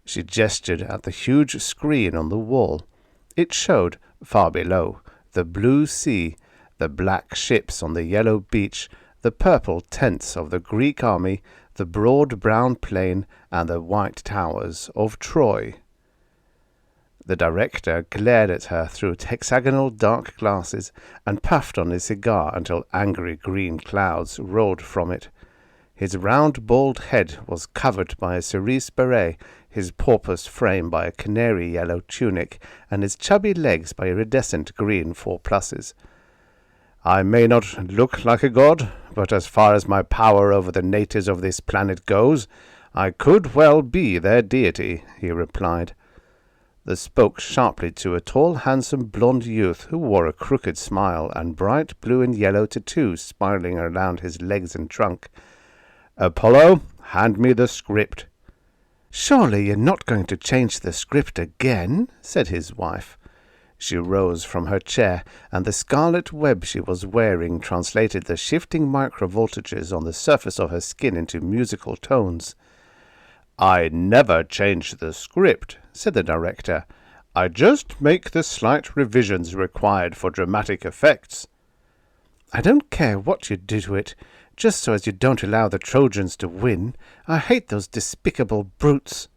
She gestured at the huge screen on the wall. It showed, far below, the blue sea, the black ships on the yellow beach, the purple tents of the Greek army, the broad brown plain, and the white towers of Troy. The director glared at her through hexagonal dark glasses and puffed on his cigar until angry green clouds rolled from it. His round bald head was covered by a cerise beret, his porpoise frame by a canary yellow tunic, and his chubby legs by iridescent green 4+. "I may not look like a god, but as far as my power over the natives of this planet goes, I could well be their deity," he replied. They spoke sharply to a tall, handsome blond youth who wore a crooked smile and bright blue and yellow tattoos spiraling around his legs and trunk. "Apollo, hand me the script." "Surely you're not going to change the script again?" said his wife. She rose from her chair, and the scarlet web she was wearing translated the shifting microvoltages on the surface of her skin into musical tones. "I never change the script," said the director. "I just make the slight revisions required for dramatic effects." "I don't care what you do to it, just so as you don't allow the Trojans to win. I hate those despicable brutes."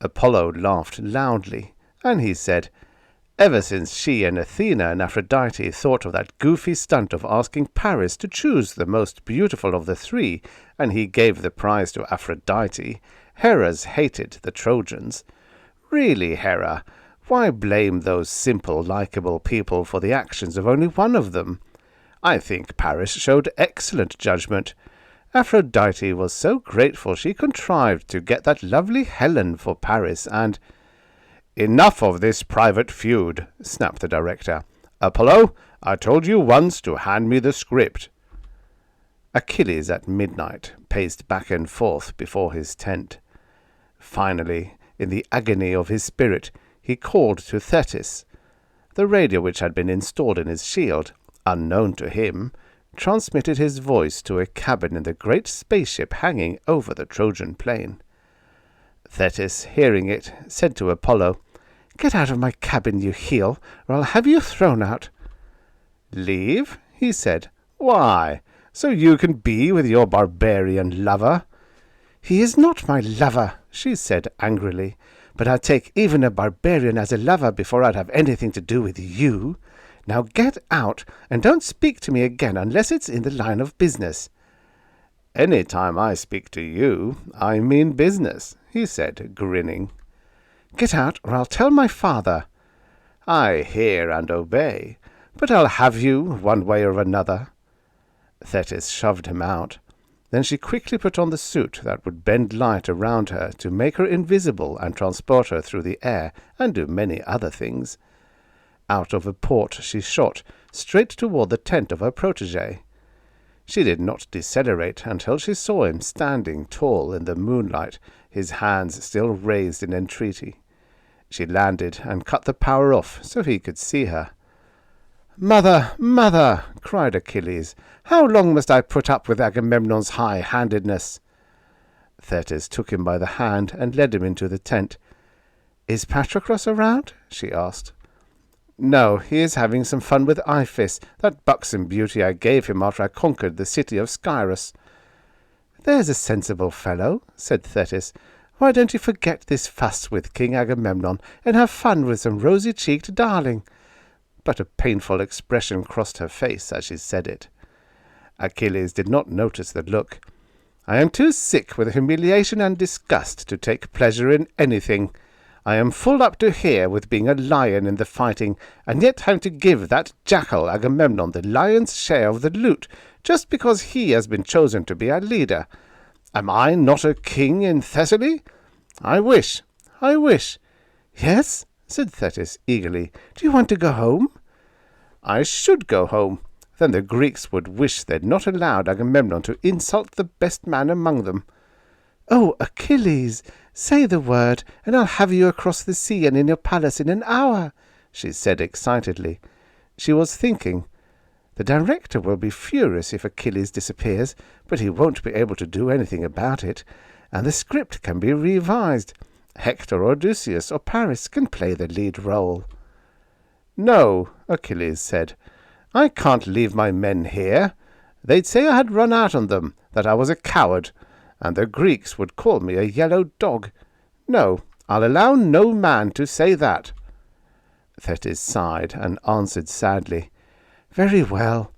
Apollo laughed loudly, and he said, "Ever since she and Athena and Aphrodite thought of that goofy stunt of asking Paris to choose the most beautiful of the 3, and he gave the prize to Aphrodite, Hera's hated the Trojans. Really, Hera, why blame those simple, likable people for the actions of only one of them? I think Paris showed excellent judgment. Aphrodite was so grateful she contrived to get that lovely Helen for Paris, and—" "Enough of this private feud," snapped the director. "Apollo, I told you once to hand me the script." Achilles at midnight paced back and forth before his tent. Finally, in the agony of his spirit, he called to Thetis. The radio which had been installed in his shield, unknown to him, transmitted his voice to a cabin in the great spaceship hanging over the Trojan plain. Thetis, hearing it, said to Apollo, "Get out of my cabin, you heel, or I'll have you thrown out." "Leave?" he said. "Why? So you can be with your barbarian lover?" "He is not my lover," she said angrily, "but I'd take even a barbarian as a lover before I'd have anything to do with you. Now get out, and don't speak to me again unless it's in the line of business." "Any time I speak to you, I mean business," he said, grinning. "Get out, or I'll tell my father." "I hear and obey, but I'll have you one way or another." Thetis shoved him out. Then she quickly put on the suit that would bend light around her to make her invisible and transport her through the air and do many other things. Out of a port she shot, straight toward the tent of her protégé. She did not decelerate until she saw him standing tall in the moonlight, his hands still raised in entreaty. She landed and cut the power off so he could see her. "Mother, mother!" cried Achilles. "How long must I put up with Agamemnon's high-handedness?" Thetis took him by the hand and led him into the tent. "Is Patroclus around?" she asked. "No, he is having some fun with Iphis, that buxom beauty I gave him after I conquered the city of Scyrus." "There's a sensible fellow," said Thetis. "Why don't you forget this fuss with King Agamemnon and have fun with some rosy-cheeked darling?" But a painful expression crossed her face as she said it. Achilles did not notice the look. "I am too sick with humiliation and disgust to take pleasure in anything. I am full up to here with being a lion in the fighting, and yet having to give that jackal Agamemnon the lion's share of the loot, just because he has been chosen to be our leader. Am I not a king in Thessaly? I wish. "Yes?" said Thetis eagerly. "Do you want to go home?" "I should go home. Then the Greeks would wish they'd not allowed Agamemnon to insult the best man among them." "Oh, Achilles, say the word, and I'll have you across the sea and in your palace in an hour," she said excitedly. She was thinking, "The director will be furious if Achilles disappears, but he won't be able to do anything about it, and the script can be revised. Hector or Odysseus or Paris can play the lead role." "No," Achilles said. "I can't leave my men here. They'd say I had run out on them, that I was a coward, and the Greeks would call me a yellow dog. No, I'll allow no man to say that." Thetis sighed and answered sadly, "Very well.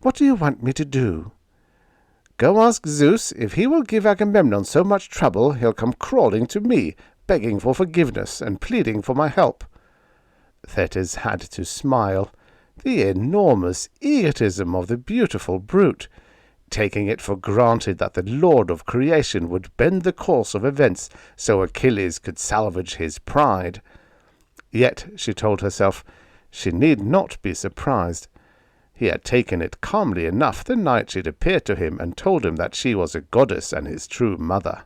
What do you want me to do?" "Go ask Zeus. If he will give Agamemnon so much trouble, he'll come crawling to me, begging for forgiveness and pleading for my help." Thetis had to smile. The enormous egotism of the beautiful brute, taking it for granted that the Lord of creation would bend the course of events so Achilles could salvage his pride. Yet, she told herself, she need not be surprised. He had taken it calmly enough the night she'd appeared to him and told him that she was a goddess and his true mother.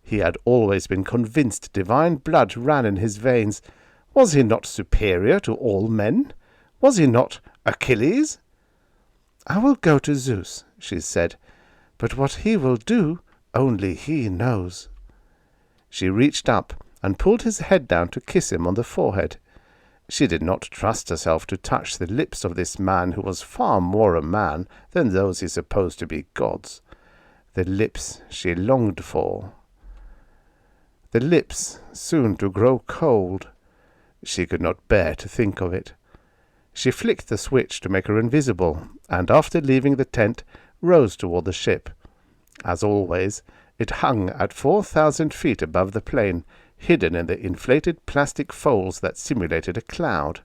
He had always been convinced divine blood ran in his veins. Was he not superior to all men? Was he not Achilles? "I will go to Zeus," she said, "but what he will do, only he knows." She reached up and pulled his head down to kiss him on the forehead. She did not trust herself to touch the lips of this man who was far more a man than those he supposed to be gods. The lips she longed for. The lips soon to grow cold. She could not bear to think of it. She flicked the switch to make her invisible, and after leaving the tent, rose toward the ship. As always, it hung at 4,000 feet above the plain, hidden in the inflated plastic folds that simulated a cloud.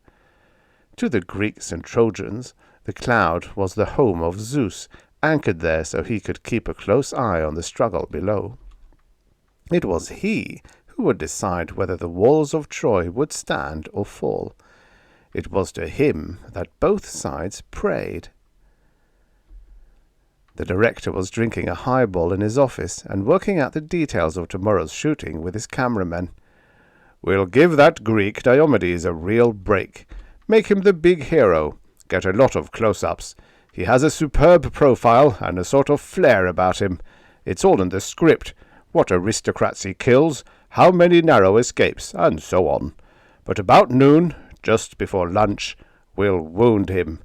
To the Greeks and Trojans, the cloud was the home of Zeus, anchored there so he could keep a close eye on the struggle below. It was he who would decide whether the walls of Troy would stand or fall. It was to him that both sides prayed. The director was drinking a highball in his office and working out the details of tomorrow's shooting with his cameramen. "We'll give that Greek Diomedes a real break. Make him the big hero. Get a lot of close-ups. He has a superb profile and a sort of flair about him. It's all in the script. What aristocrats he kills, how many narrow escapes, and so on. But about noon, just before lunch, we'll wound him.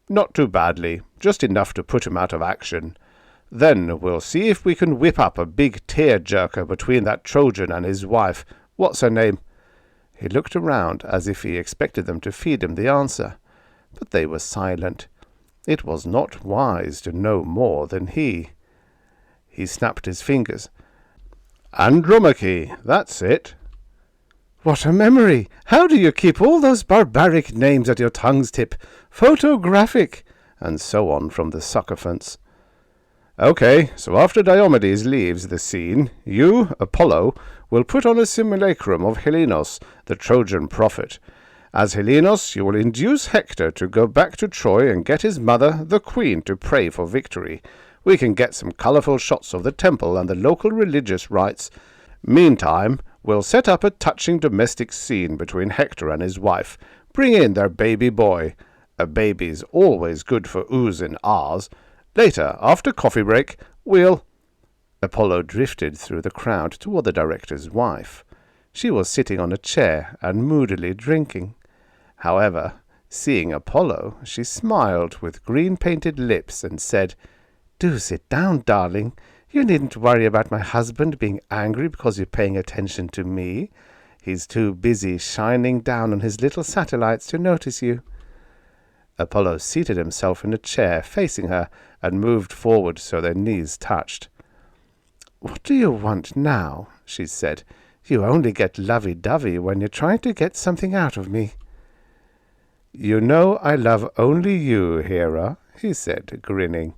Not too badly, just enough to put him out of action. Then we'll see if we can whip up a big tear-jerker between that Trojan and his wife. What's her name?" He looked around as if he expected them to feed him the answer, but they were silent. It was not wise to know more than he. He snapped his fingers. "Andromache, that's it." "What a memory! How do you keep all those barbaric names at your tongue's tip? Photographic!" and so on from the sycophants. "Okay, so after Diomedes leaves the scene, you, Apollo, will put on a simulacrum of Helenos, the Trojan prophet. As Helenos, you will induce Hector to go back to Troy and get his mother, the queen, to pray for victory. We can get some colorful shots of the temple and the local religious rites. Meantime, we'll set up a touching domestic scene between Hector and his wife. Bring in their baby boy. A baby's always good for oohs and ahs. Later, after coffee break, we'll—" Apollo drifted through the crowd toward the director's wife. She was sitting on a chair and moodily drinking. However, seeing Apollo, she smiled with green-painted lips and said, "Do sit down, darling. You needn't worry about my husband being angry because you're paying attention to me. He's too busy shining down on his little satellites to notice you." Apollo seated himself in a chair facing her and moved forward so their knees touched. "What do you want now?" she said. "You only get lovey-dovey when you're trying to get something out of me." "You know I love only you, Hera," he said, grinning.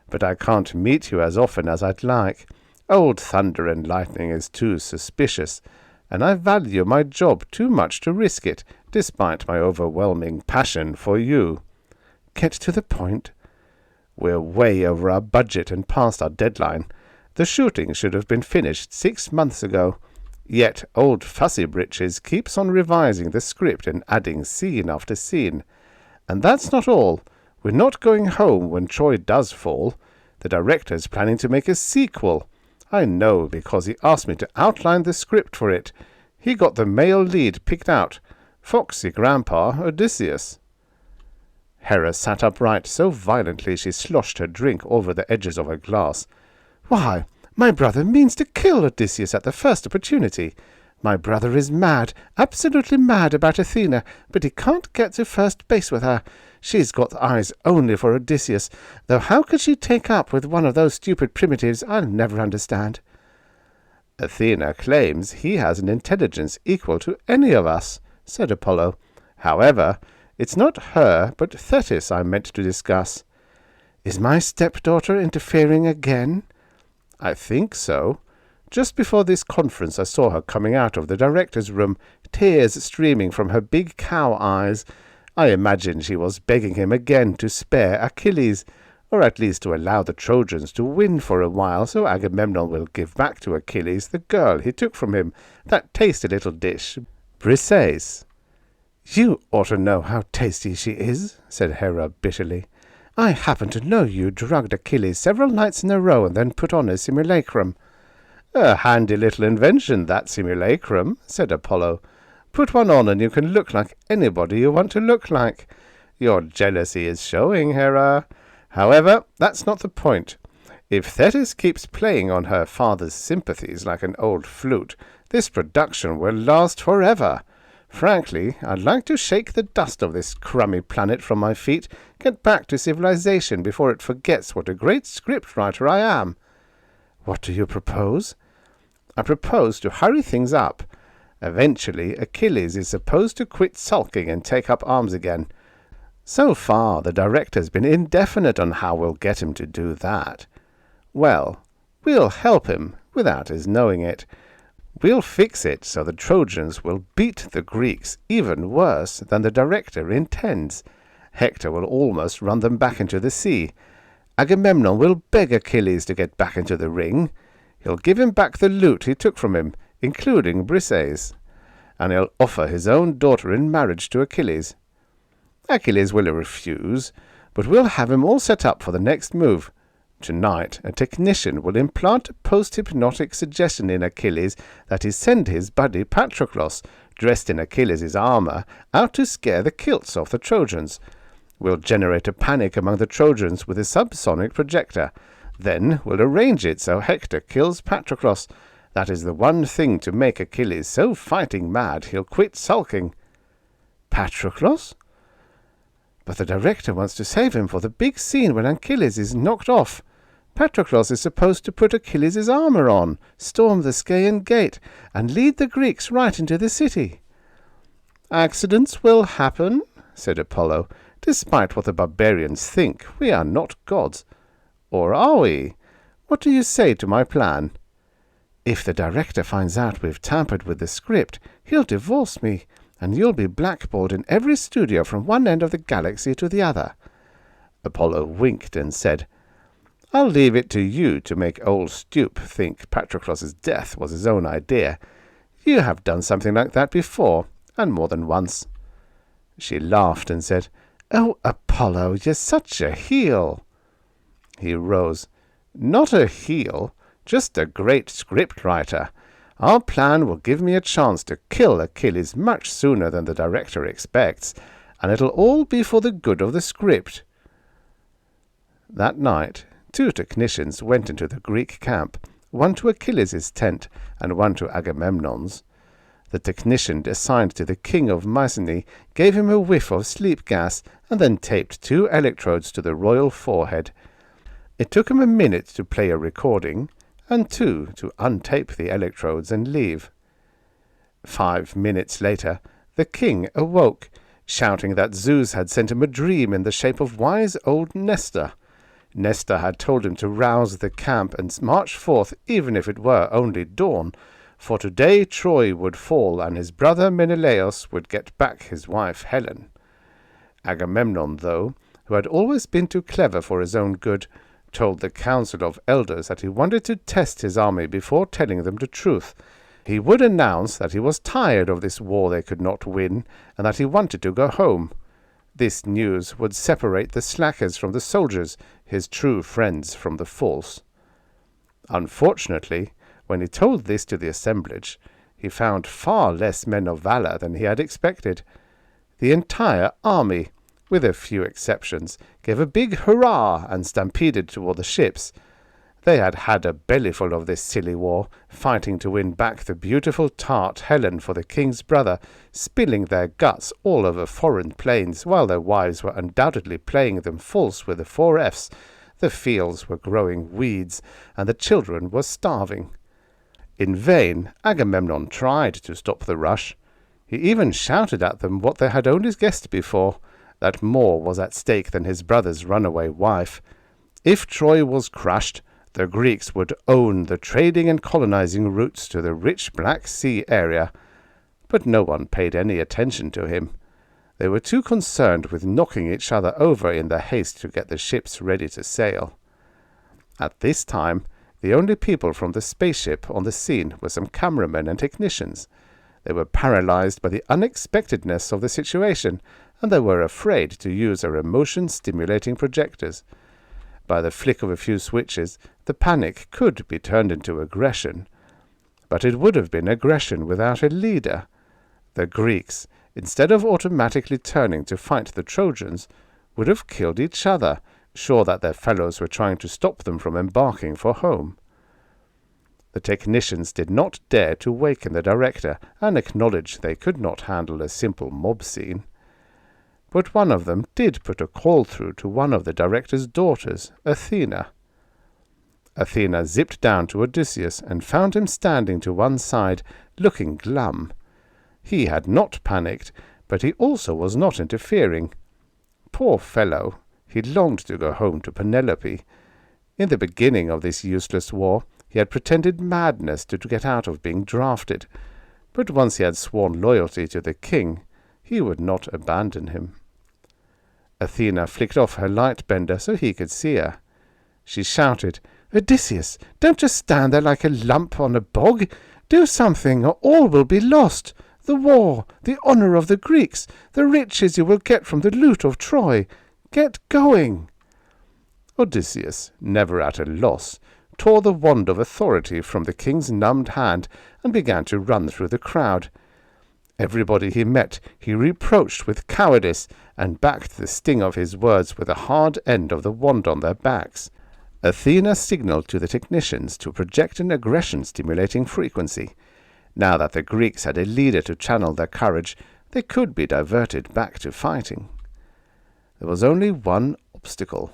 "But I can't meet you as often as I'd like. Old Thunder and Lightning is too suspicious, and I value my job too much to risk it, despite my overwhelming passion for you." "Get to the point." "We're way over our budget and past our deadline. The shooting should have been finished 6 months ago. Yet old Fussy Britches keeps on revising the script and adding scene after scene. And that's not all. We're not going home when Troy does fall. The director's planning to make a sequel. I know because he asked me to outline the script for it. He got the male lead picked out. Foxy Grandpa Odysseus." Hera sat upright so violently she sloshed her drink over the edges of her glass. "Why, my brother means to kill Odysseus at the first opportunity. My brother is mad, absolutely mad about Athena, but he can't get to first base with her. She's got eyes only for Odysseus, though how could she take up with one of those stupid primitives I'll never understand." "Athena claims he has an intelligence equal to any of us," said Apollo. "However, it's not her, but Thetis I meant to discuss." "Is my stepdaughter interfering again?" "I think so. Just before this conference I saw her coming out of the director's room, tears streaming from her big cow eyes. I imagine she was begging him again to spare Achilles, or at least to allow the Trojans to win for a while, so Agamemnon will give back to Achilles the girl he took from him, that tasty little dish, Briseis." "You ought to know how tasty she is," said Hera bitterly. "I happen to know you drugged Achilles several nights in a row and then put on a simulacrum." "A handy little invention, that simulacrum," said Apollo. "Put one on and you can look like anybody you want to look like. Your jealousy is showing, Hera. However, that's not the point. If Thetis keeps playing on her father's sympathies like an old flute, this production will last forever. Frankly, I'd like to shake the dust of this crummy planet from my feet, get back to civilization before it forgets what a great scriptwriter I am." "What do you propose?" "I propose to hurry things up. Eventually, Achilles is supposed to quit sulking and take up arms again. So far, the director's been indefinite on how we'll get him to do that. Well, we'll help him without his knowing it. We'll fix it so the Trojans will beat the Greeks even worse than the director intends. Hector will almost run them back into the sea. Agamemnon will beg Achilles to get back into the ring. He'll give him back the loot he took from him, including Briseis, and he'll offer his own daughter in marriage to Achilles. Achilles will refuse, but we'll have him all set up for the next move. Tonight, a technician will implant a post-hypnotic suggestion in Achilles that he send his buddy Patroclus, dressed in Achilles' armor, out to scare the kilts off the Trojans. We'll generate a panic among the Trojans with a subsonic projector. Then we'll arrange it so Hector kills Patroclus. That is the one thing to make Achilles so fighting mad he'll quit sulking." "Patroclus? But the director wants to save him for the big scene when Achilles is knocked off. Patroclus is supposed to put Achilles' armor on, storm the Scaean gate, and lead the Greeks right into the city." "Accidents will happen," said Apollo. "Despite what the barbarians think, we are not gods. Or are we? What do you say to my plan?" "If the director finds out we've tampered with the script, he'll divorce me, and you'll be blackballed in every studio from one end of the galaxy to the other." Apollo winked and said, I'll leave it to you to make old Stoop think Patroclus' death was his own idea. You have done something like that before, and more than once." She laughed and said, "Oh, Apollo, you're such a heel." He rose. "Not a heel, just a great script writer. Our plan will give me a chance to kill Achilles much sooner than the director expects, and it'll all be for the good of the script." That night, 2 technicians went into the Greek camp, one to Achilles' tent and one to Agamemnon's. The technician assigned to the king of Mycenae gave him a whiff of sleep gas and then taped 2 electrodes to the royal forehead. It took him a minute to play a recording, and 2 to untape the electrodes and leave. 5 minutes later, the king awoke, shouting that Zeus had sent him a dream in the shape of wise old Nestor. Nestor had told him to rouse the camp and march forth even if it were only dawn, for today Troy would fall and his brother Menelaus would get back his wife Helen. Agamemnon, though, who had always been too clever for his own good, told the council of elders that he wanted to test his army before telling them the truth. He would announce that he was tired of this war they could not win, and that he wanted to go home. This news would separate the slackers from the soldiers, his true friends from the false. Unfortunately, when he told this to the assemblage, he found far less men of valor than he had expected. The entire army, with a few exceptions, gave a big hurrah and stampeded toward the ships. They had had a bellyful of this silly war, fighting to win back the beautiful tart Helen for the king's brother, spilling their guts all over foreign plains, while their wives were undoubtedly playing them false with the 4 Fs. The fields were growing weeds, and the children were starving. In vain Agamemnon tried to stop the rush. He even shouted at them what they had only guessed before, that more was at stake than his brother's runaway wife. If Troy was crushed, the Greeks would own the trading and colonizing routes to the rich Black Sea area. But no one paid any attention to him. They were too concerned with knocking each other over in their haste to get the ships ready to sail. At this time, the only people from the spaceship on the scene were some cameramen and technicians. They were paralyzed by the unexpectedness of the situation, and they were afraid to use their emotion-stimulating projectors. By the flick of a few switches, the panic could be turned into aggression. But it would have been aggression without a leader. The Greeks, instead of automatically turning to fight the Trojans, would have killed each other, sure that their fellows were trying to stop them from embarking for home. The technicians did not dare to waken the director and acknowledge they could not handle a simple mob scene. But one of them did put a call through to one of the director's daughters, Athena. Athena zipped down to Odysseus and found him standing to one side, looking glum. He had not panicked, but he also was not interfering. Poor fellow, he longed to go home to Penelope. In the beginning of this useless war, he had pretended madness to get out of being drafted, but once he had sworn loyalty to the king, he would not abandon him. Athena flicked off her light bender so he could see her. She shouted, "Odysseus, don't just stand there like a lump on a bog. Do something, or all will be lost. The war, the honor of the Greeks, the riches you will get from the loot of Troy. Get going." Odysseus, never at a loss, tore the wand of authority from the king's numbed hand and began to run through the crowd. Everybody he met he reproached with cowardice, and backed the sting of his words with the hard end of the wand on their backs. Athena signaled to the technicians to project an aggression-stimulating frequency. Now that the Greeks had a leader to channel their courage, they could be diverted back to fighting. There was only one obstacle: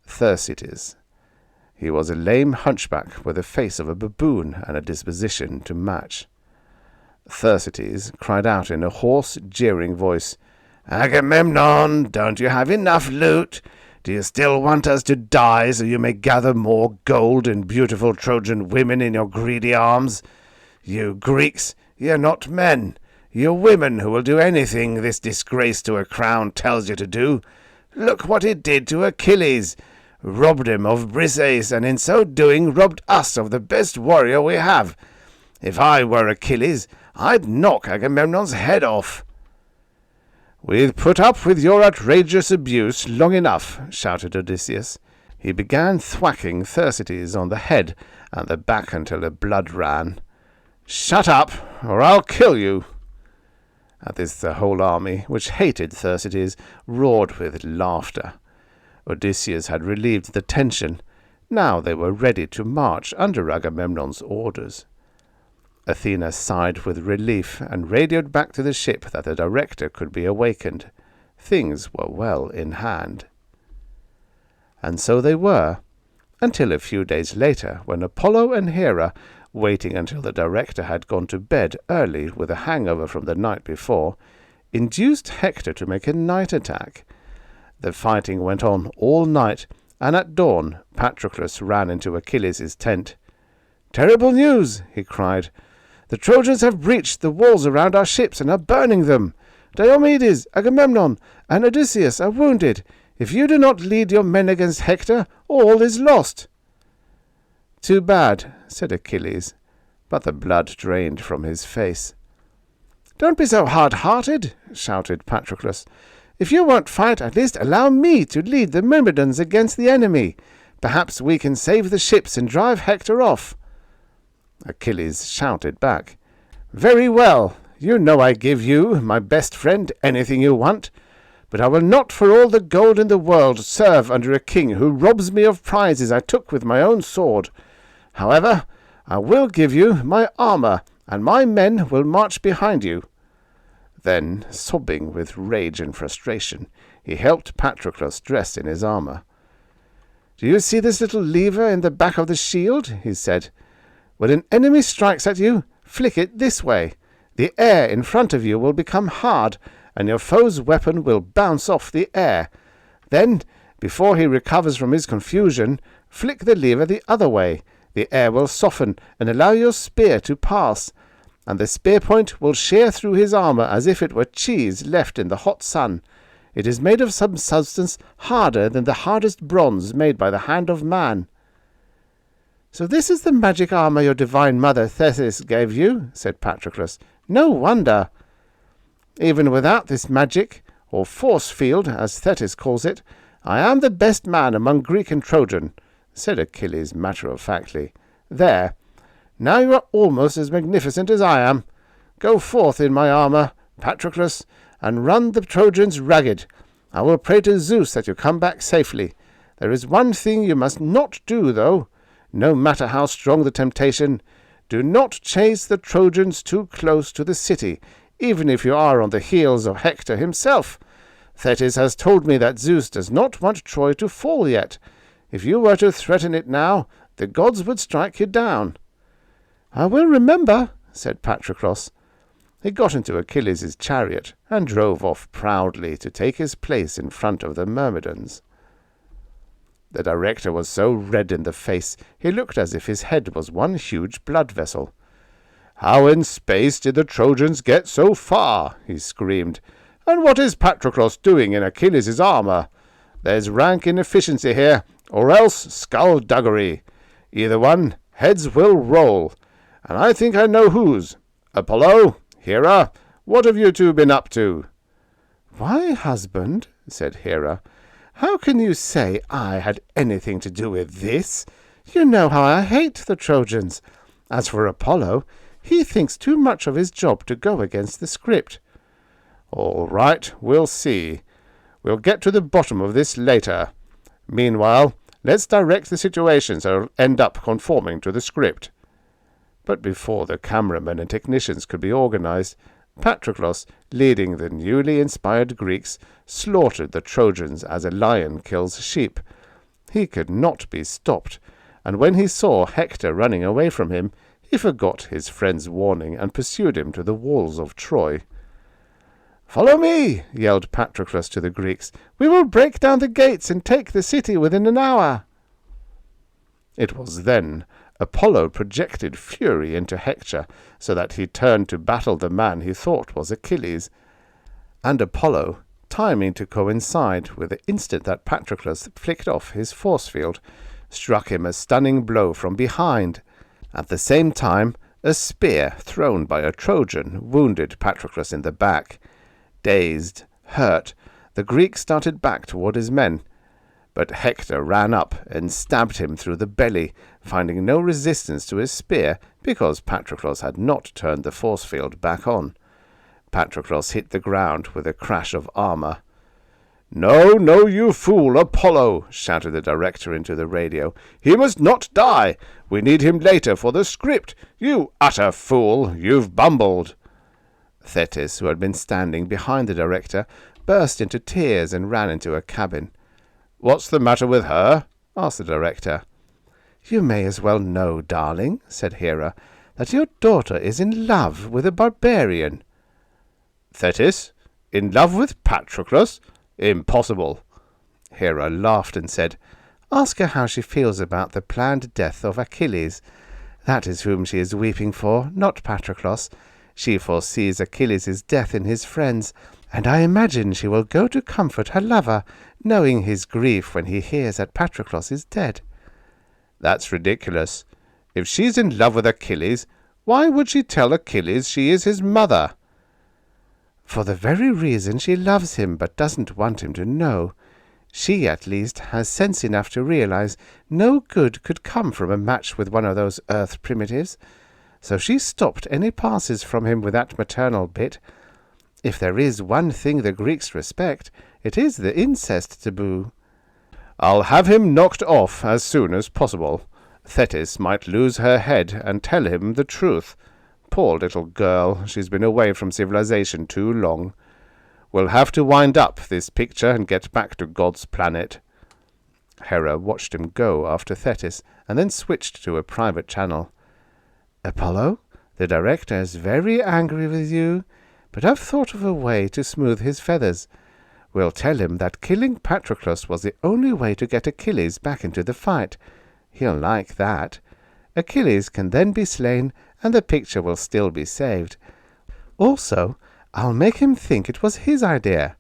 Thersites. He was a lame hunchback with the face of a baboon and a disposition to match. Thersites cried out in a hoarse, jeering voice, "Agamemnon, don't you have enough loot? Do you still want us to die so you may gather more gold and beautiful Trojan women in your greedy arms? You Greeks, you're not men. You're women who will do anything this disgrace to a crown tells you to do. Look what it did to Achilles. robbed him of Briseis, and in so doing robbed us of the best warrior we have. If I were Achilles, I'd knock Agamemnon's head off." "We've put up with your outrageous abuse long enough," shouted Odysseus. He began thwacking Thersites on the head and the back until the blood ran. "Shut up, or I'll kill you." At this the whole army, which hated Thersites, roared with laughter. Odysseus had relieved the tension. Now they were ready to march under Agamemnon's orders. Athena sighed with relief and radioed back to the ship that the director could be awakened. Things were well in hand. And so they were, until a few days later, when Apollo and Hera, waiting until the director had gone to bed early with a hangover from the night before, induced Hector to make a night attack. The fighting went on all night, and at dawn Patroclus ran into Achilles' tent. "Terrible news!" he cried. "The Trojans have breached the walls around our ships and are burning them. Diomedes, Agamemnon, and Odysseus are wounded. If you do not lead your men against Hector, all is lost." "Too bad," said Achilles, but the blood drained from his face. "Don't be so hard-hearted," shouted Patroclus. "If you won't fight, at least allow me to lead the Myrmidons against the enemy. Perhaps we can save the ships and drive Hector off." Achilles shouted back, "Very well. You know I give you, my best friend, anything you want. But I will not for all the gold in the world serve under a king who robs me of prizes I took with my own sword. However, I will give you my armor, and my men will march behind you." Then, sobbing with rage and frustration, he helped Patroclus dress in his armor. "Do you see this little lever in the back of the shield?" he said. "When an enemy strikes at you, flick it this way. The air in front of you will become hard, and your foe's weapon will bounce off the air. Then, before he recovers from his confusion, flick the lever the other way. The air will soften and allow your spear to pass, and the spear point will shear through his armor as if it were cheese left in the hot sun. It is made of some substance harder than the hardest bronze made by the hand of man." "So this is the magic armor your divine mother Thetis gave you," said Patroclus. "No wonder." "Even without this magic, or force field, as Thetis calls it, I am the best man among Greek and Trojan," said Achilles matter-of-factly. "There, now you are almost as magnificent as I am. Go forth in my armor, Patroclus, and run the Trojans ragged. I will pray to Zeus that you come back safely. There is one thing you must not do, though. No matter how strong the temptation, do not chase the Trojans too close to the city, even if you are on the heels of Hector himself. Thetis has told me that Zeus does not want Troy to fall yet. If you were to threaten it now, the gods would strike you down." "I will remember," said Patroclus. He got into Achilles' chariot and drove off proudly to take his place in front of the Myrmidons. The director was so red in the face he looked as if his head was one huge blood vessel. "How in space did the Trojans get so far?" he screamed. "And what is Patroclus doing in Achilles' armor? There's rank inefficiency here, or else skullduggery. Either one, heads will roll, and I think I know whose. Apollo, Hera, what have you two been up to?" "Why, husband," said Hera, "how can you say I had anything to do with this? You know how I hate the Trojans. As for Apollo, he thinks too much of his job to go against the script." "All right, we'll see. We'll get to the bottom of this later. Meanwhile, let's direct the situation so it'll end up conforming to the script." But before the cameramen and technicians could be organized, Patroclus, leading the newly inspired Greeks, slaughtered the Trojans as a lion kills sheep. He could not be stopped, and when he saw Hector running away from him, he forgot his friend's warning and pursued him to the walls of Troy. "Follow me!" yelled Patroclus to the Greeks. "We will break down the gates and take the city within an hour." It was then Apollo projected fury into Hector, so that he turned to battle the man he thought was Achilles. And Apollo, timing to coincide with the instant that Patroclus flicked off his force field, struck him a stunning blow from behind. At the same time, a spear thrown by a Trojan wounded Patroclus in the back. Dazed, hurt, the Greek started back toward his men, but Hector ran up and stabbed him through the belly, finding no resistance to his spear because Patroclus had not turned the force field back on. Patroclus hit the ground with a crash of armor. "No, no, you fool, Apollo!" shouted the director into the radio. "He must not die! We need him later for the script! You utter fool! You've bumbled!" Thetis, who had been standing behind the director, burst into tears and ran into a cabin. "What's the matter with her?" asked the director. "You may as well know, darling," said Hera, "that your daughter is in love with a barbarian." "Thetis? In love with Patroclus? Impossible!" Hera laughed and said, "Ask her how she feels about the planned death of Achilles. That is whom she is weeping for, not Patroclus. She foresees Achilles' death in his friends, and I imagine she will go to comfort her lover, knowing his grief when he hears that Patroclus is dead." "That's ridiculous. If she's in love with Achilles, why would she tell Achilles she is his mother?" "For the very reason she loves him but doesn't want him to know. She, at least, has sense enough to realize no good could come from a match with one of those earth primitives. So she stopped any passes from him with that maternal bit. If there is one thing the Greeks respect, it is the incest taboo." "I'll have him knocked off as soon as possible. Thetis might lose her head and tell him the truth. Poor little girl, she's been away from civilization too long. We'll have to wind up this picture and get back to God's planet." Hera watched him go after Thetis, and then switched to a private channel. "Apollo, the director is very angry with you, but I've thought of a way to smooth his feathers. We'll tell him that killing Patroclus was the only way to get Achilles back into the fight. He'll like that. Achilles can then be slain, and the picture will still be saved. Also, I'll make him think it was his idea."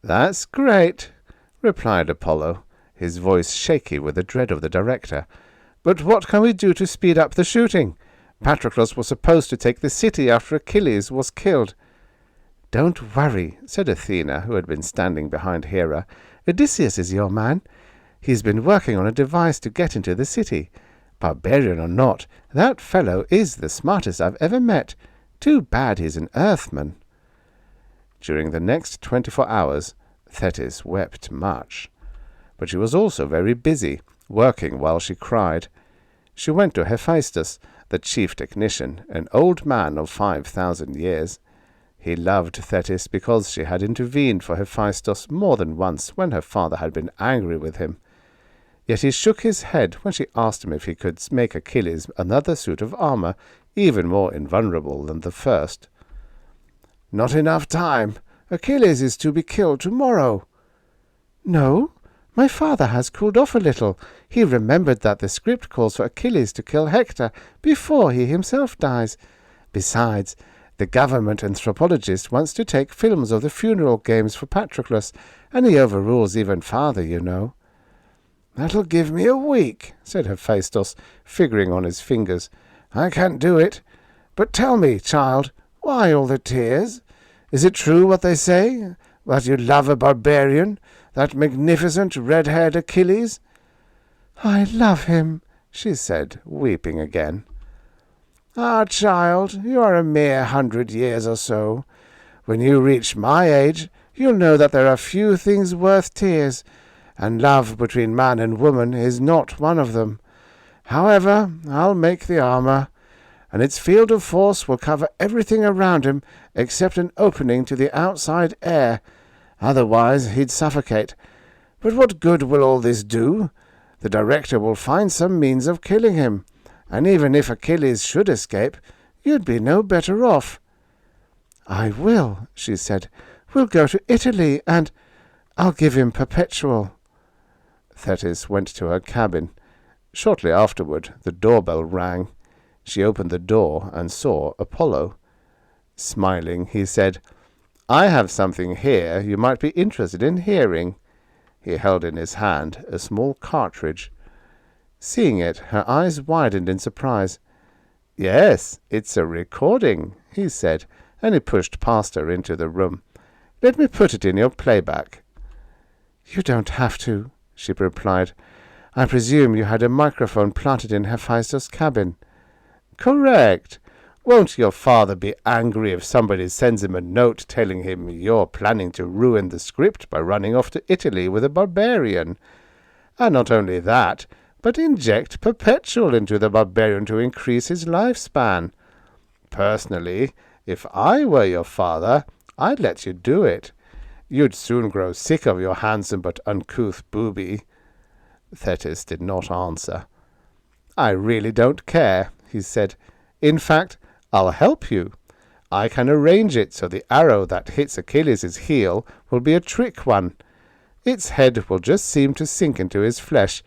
"That's great," replied Apollo, his voice shaky with the dread of the director. "But what can we do to speed up the shooting? Patroclus was supposed to take the city after Achilles was killed." "Don't worry," said Athena, who had been standing behind Hera. "Odysseus is your man. He's been working on a device to get into the city. Barbarian or not, that fellow is the smartest I've ever met. Too bad he's an Earthman." During the next 24 hours, Thetis wept much. But she was also very busy, working while she cried. She went to Hephaestus, the chief technician, an old man of 5,000 years. He loved Thetis because she had intervened for Hephaestus more than once when her father had been angry with him. Yet he shook his head when she asked him if he could make Achilles another suit of armor, even more invulnerable than the first. "Not enough time. Achilles is to be killed tomorrow." "No, my father has cooled off a little. He remembered that the script calls for Achilles to kill Hector before he himself dies. Besides, the government anthropologist wants to take films of the funeral games for Patroclus, and he overrules even father, you know." "That'll give me a week," said Hephaestus, figuring on his fingers. "I can't do it. But tell me, child, why all the tears? Is it true what they say, that you love a barbarian, that magnificent red-haired Achilles?" "I love him," she said, weeping again. "Ah, child, you are a mere 100 years or so. When you reach my age, you'll know that there are few things worth tears, and love between man and woman is not one of them. However, I'll make the armor, and its field of force will cover everything around him except an opening to the outside air. Otherwise he'd suffocate. But what good will all this do? The director will find some means of killing him, and even if Achilles should escape, you'd be no better off." "I will," she said. "We'll go to Italy, and I'll give him perpetual." Thetis went to her cabin. Shortly afterward, the doorbell rang. She opened the door and saw Apollo. Smiling, he said, I have something here you might be interested in hearing." He held in his hand a small cartridge. Seeing it, her eyes widened in surprise. "Yes, it's a recording," he said, and he pushed past her into the room. "Let me put it in your playback." "You don't have to," she replied. "I presume you had a microphone planted in Hephaestus' cabin." "Correct. Won't your father be angry if somebody sends him a note telling him you're planning to ruin the script by running off to Italy with a barbarian? And not only that, but inject perpetual into the barbarian to increase his lifespan. Personally, if I were your father, I'd let you do it. You'd soon grow sick of your handsome but uncouth booby." Thetis did not answer. "I really don't care," he said. "In fact, I'll help you. I can arrange it so the arrow that hits Achilles' heel will be a trick one. Its head will just seem to sink into his flesh.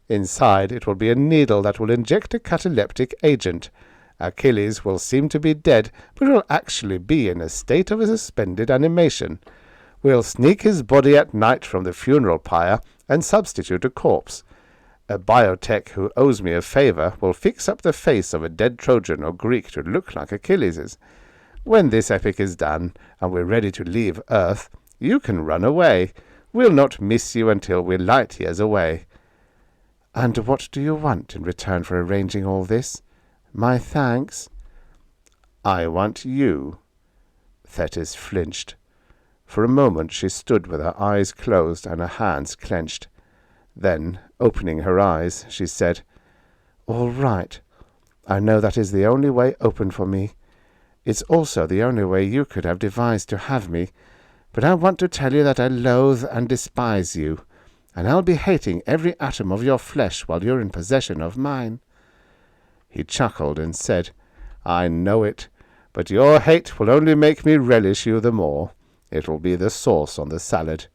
Inside it will be a needle that will inject a cataleptic agent. Achilles will seem to be dead, but will actually be in a state of suspended animation. We'll sneak his body at night from the funeral pyre and substitute a corpse. A biotech who owes me a favor will fix up the face of a dead Trojan or Greek to look like Achilles's. When this epic is done, and we're ready to leave Earth, you can run away. We'll not miss you until we're light years away." "And what do you want in return for arranging all this? My thanks." "I want you." Thetis flinched. For a moment she stood with her eyes closed and her hands clenched. Then, opening her eyes, she said, "All right. I know that is the only way open for me. It's also the only way you could have devised to have me, but I want to tell you that I loathe and despise you, and I'll be hating every atom of your flesh while you're in possession of mine." He chuckled and said, "I know it, but your hate will only make me relish you the more. It'll be the sauce on the salad."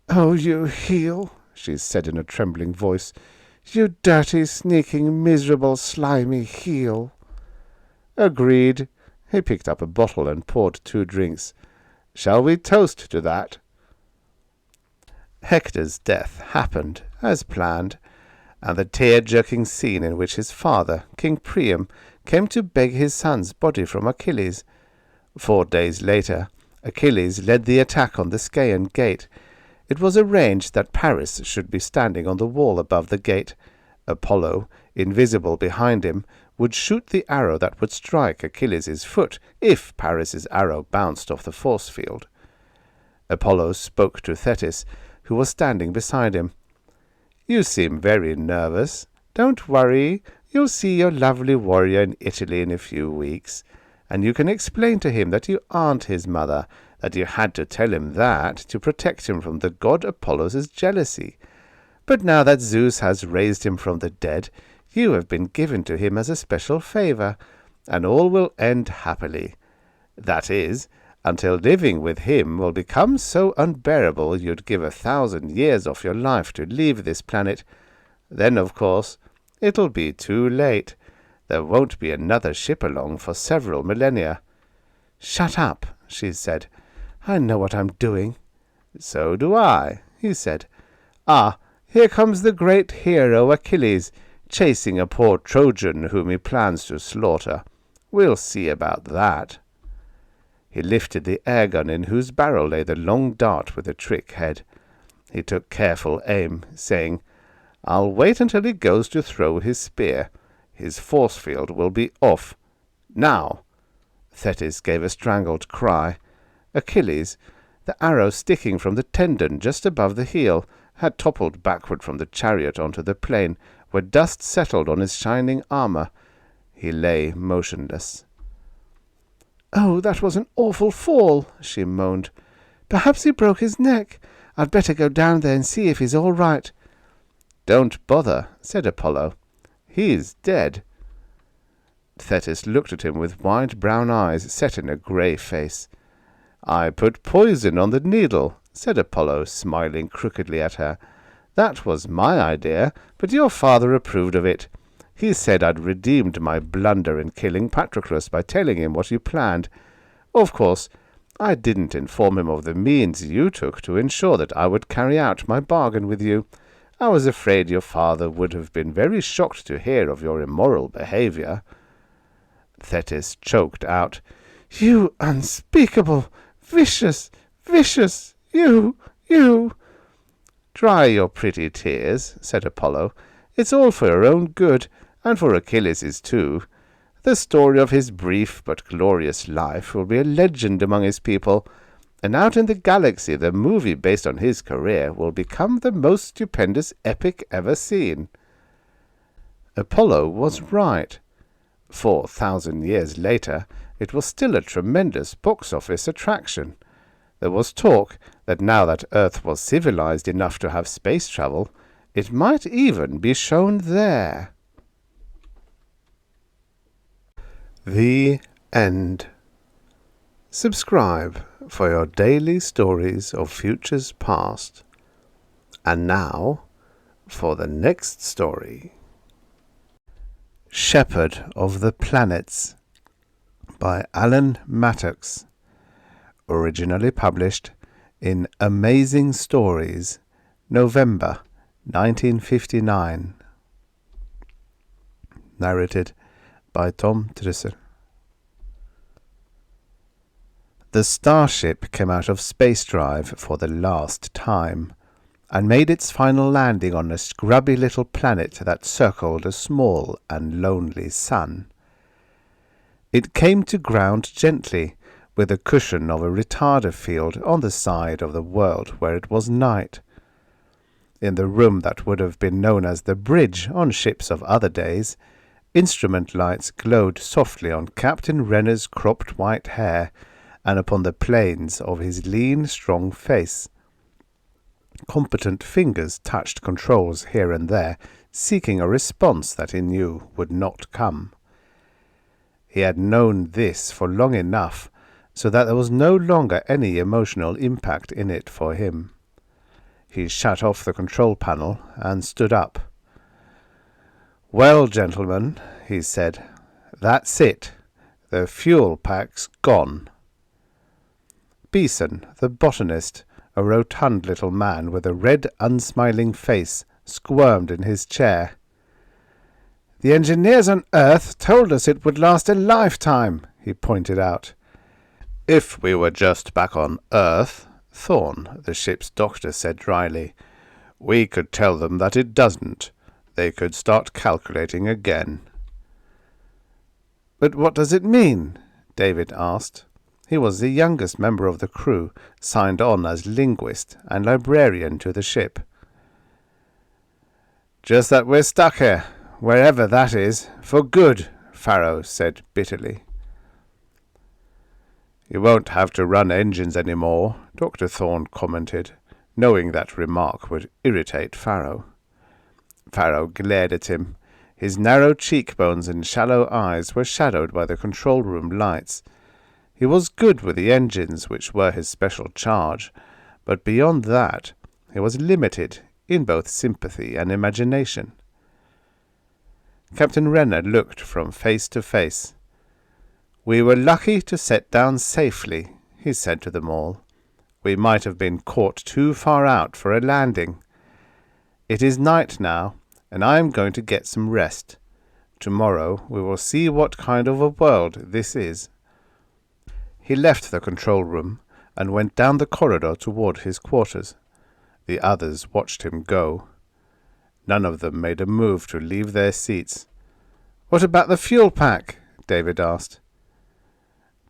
"Oh, you heel," she said in a trembling voice. "You dirty, sneaking, miserable, slimy heel." "Agreed." He picked up a bottle and poured 2 drinks. "Shall we toast to that?" Hector's death happened, as planned, and the tear-jerking scene in which his father, King Priam, came to beg his son's body from Achilles. 4 days later, Achilles led the attack on the Scaean gate. It was arranged that Paris should be standing on the wall above the gate. Apollo, invisible behind him, would shoot the arrow that would strike Achilles' foot if Paris's arrow bounced off the force field. Apollo spoke to Thetis, who was standing beside him. "You seem very nervous. Don't worry. You'll see your lovely warrior in Italy in a few weeks, and you can explain to him that you aren't his mother, that you had to tell him that to protect him from the god Apollo's jealousy. But now that Zeus has raised him from the dead, you have been given to him as a special favor, and all will end happily. That is, until living with him will become so unbearable you'd give 1,000 years of your life to leave this planet. Then, of course, it'll be too late. There won't be another ship along for several millennia." "Shut up," she said. "I know what I'm doing." "So do I," he said. "Ah, here comes the great hero Achilles, chasing a poor Trojan whom he plans to slaughter. We'll see about that." He lifted the air-gun in whose barrel lay the long dart with the trick head. He took careful aim, saying, "I'll wait until he goes to throw his spear. His force field will be off. Now!" Thetis gave a strangled cry. Achilles, the arrow sticking from the tendon just above the heel, had toppled backward from the chariot onto the plain, where dust settled on his shining armor. He lay motionless. "Oh, that was an awful fall," she moaned. "Perhaps he broke his neck. I'd better go down there and see if he's all right." "Don't bother," said Apollo. "He's dead." Thetis looked at him with wide brown eyes set in a grey face. "I put poison on the needle," said Apollo, smiling crookedly at her. "That was my idea, but your father approved of it. He said I'd redeemed my blunder in killing Patroclus by telling him what you planned. Of course, I didn't inform him of the means you took to ensure that I would carry out my bargain with you. I was afraid your father would have been very shocked to hear of your immoral behaviour." Thetis choked out, "You unspeakable, vicious, you! "Dry your pretty tears," said Apollo. "It's all for your own good, and for Achilles' too. The story of his brief but glorious life will be a legend among his people, and out in the galaxy the movie based on his career will become the most stupendous epic ever seen." Apollo was right. 4,000 years later, it was still a tremendous box office attraction. There was talk that now that Earth was civilized enough to have space travel, it might even be shown there. The end. Subscribe for your daily stories of futures past. And now, for the next story. Shepherd of the Planets by Alan Mattox. Originally published in Amazing Stories, November 1959. Narrated by Tom Trussel. The starship came out of space drive for the last time, and made its final landing on a scrubby little planet that circled a small and lonely sun. It came to ground gently, with a cushion of a retarder field on the side of the world where it was night. In the room that would have been known as the bridge on ships of other days, instrument lights glowed softly on Captain Renner's cropped white hair and upon the planes of his lean, strong face. Competent fingers touched controls here and there, seeking a response that he knew would not come. He had known this for long enough, so that there was no longer any emotional impact in it for him. He shut off the control panel and stood up. "Well, gentlemen," he said, "that's it. The fuel pack's gone." Beeson, the botanist, a rotund little man with a red, unsmiling face, squirmed in his chair. "The engineers on Earth told us it would last a lifetime," he pointed out. "If we were just back on Earth," Thorn, the ship's doctor, said dryly, "we could tell them that it doesn't. They could start calculating again." "But what does it mean?" David asked. He was the youngest member of the crew, signed on as linguist and librarian to the ship. "Just that we're stuck here, wherever that is, for good," Pharaoh said bitterly. "You won't have to run engines anymore," Dr. Thorne commented, knowing that remark would irritate Pharaoh. Pharaoh glared at him. His narrow cheekbones and shallow eyes were shadowed by the control room lights. He was good with the engines, which were his special charge, but beyond that he was limited in both sympathy and imagination. Captain Renner looked from face to face. "We were lucky to set down safely," he said to them all. "We might have been caught too far out for a landing. It is night now, and I am going to get some rest. Tomorrow we will see what kind of a world this is." He left the control room and went down the corridor toward his quarters. The others watched him go. None of them made a move to leave their seats. "What about the fuel pack?" David asked.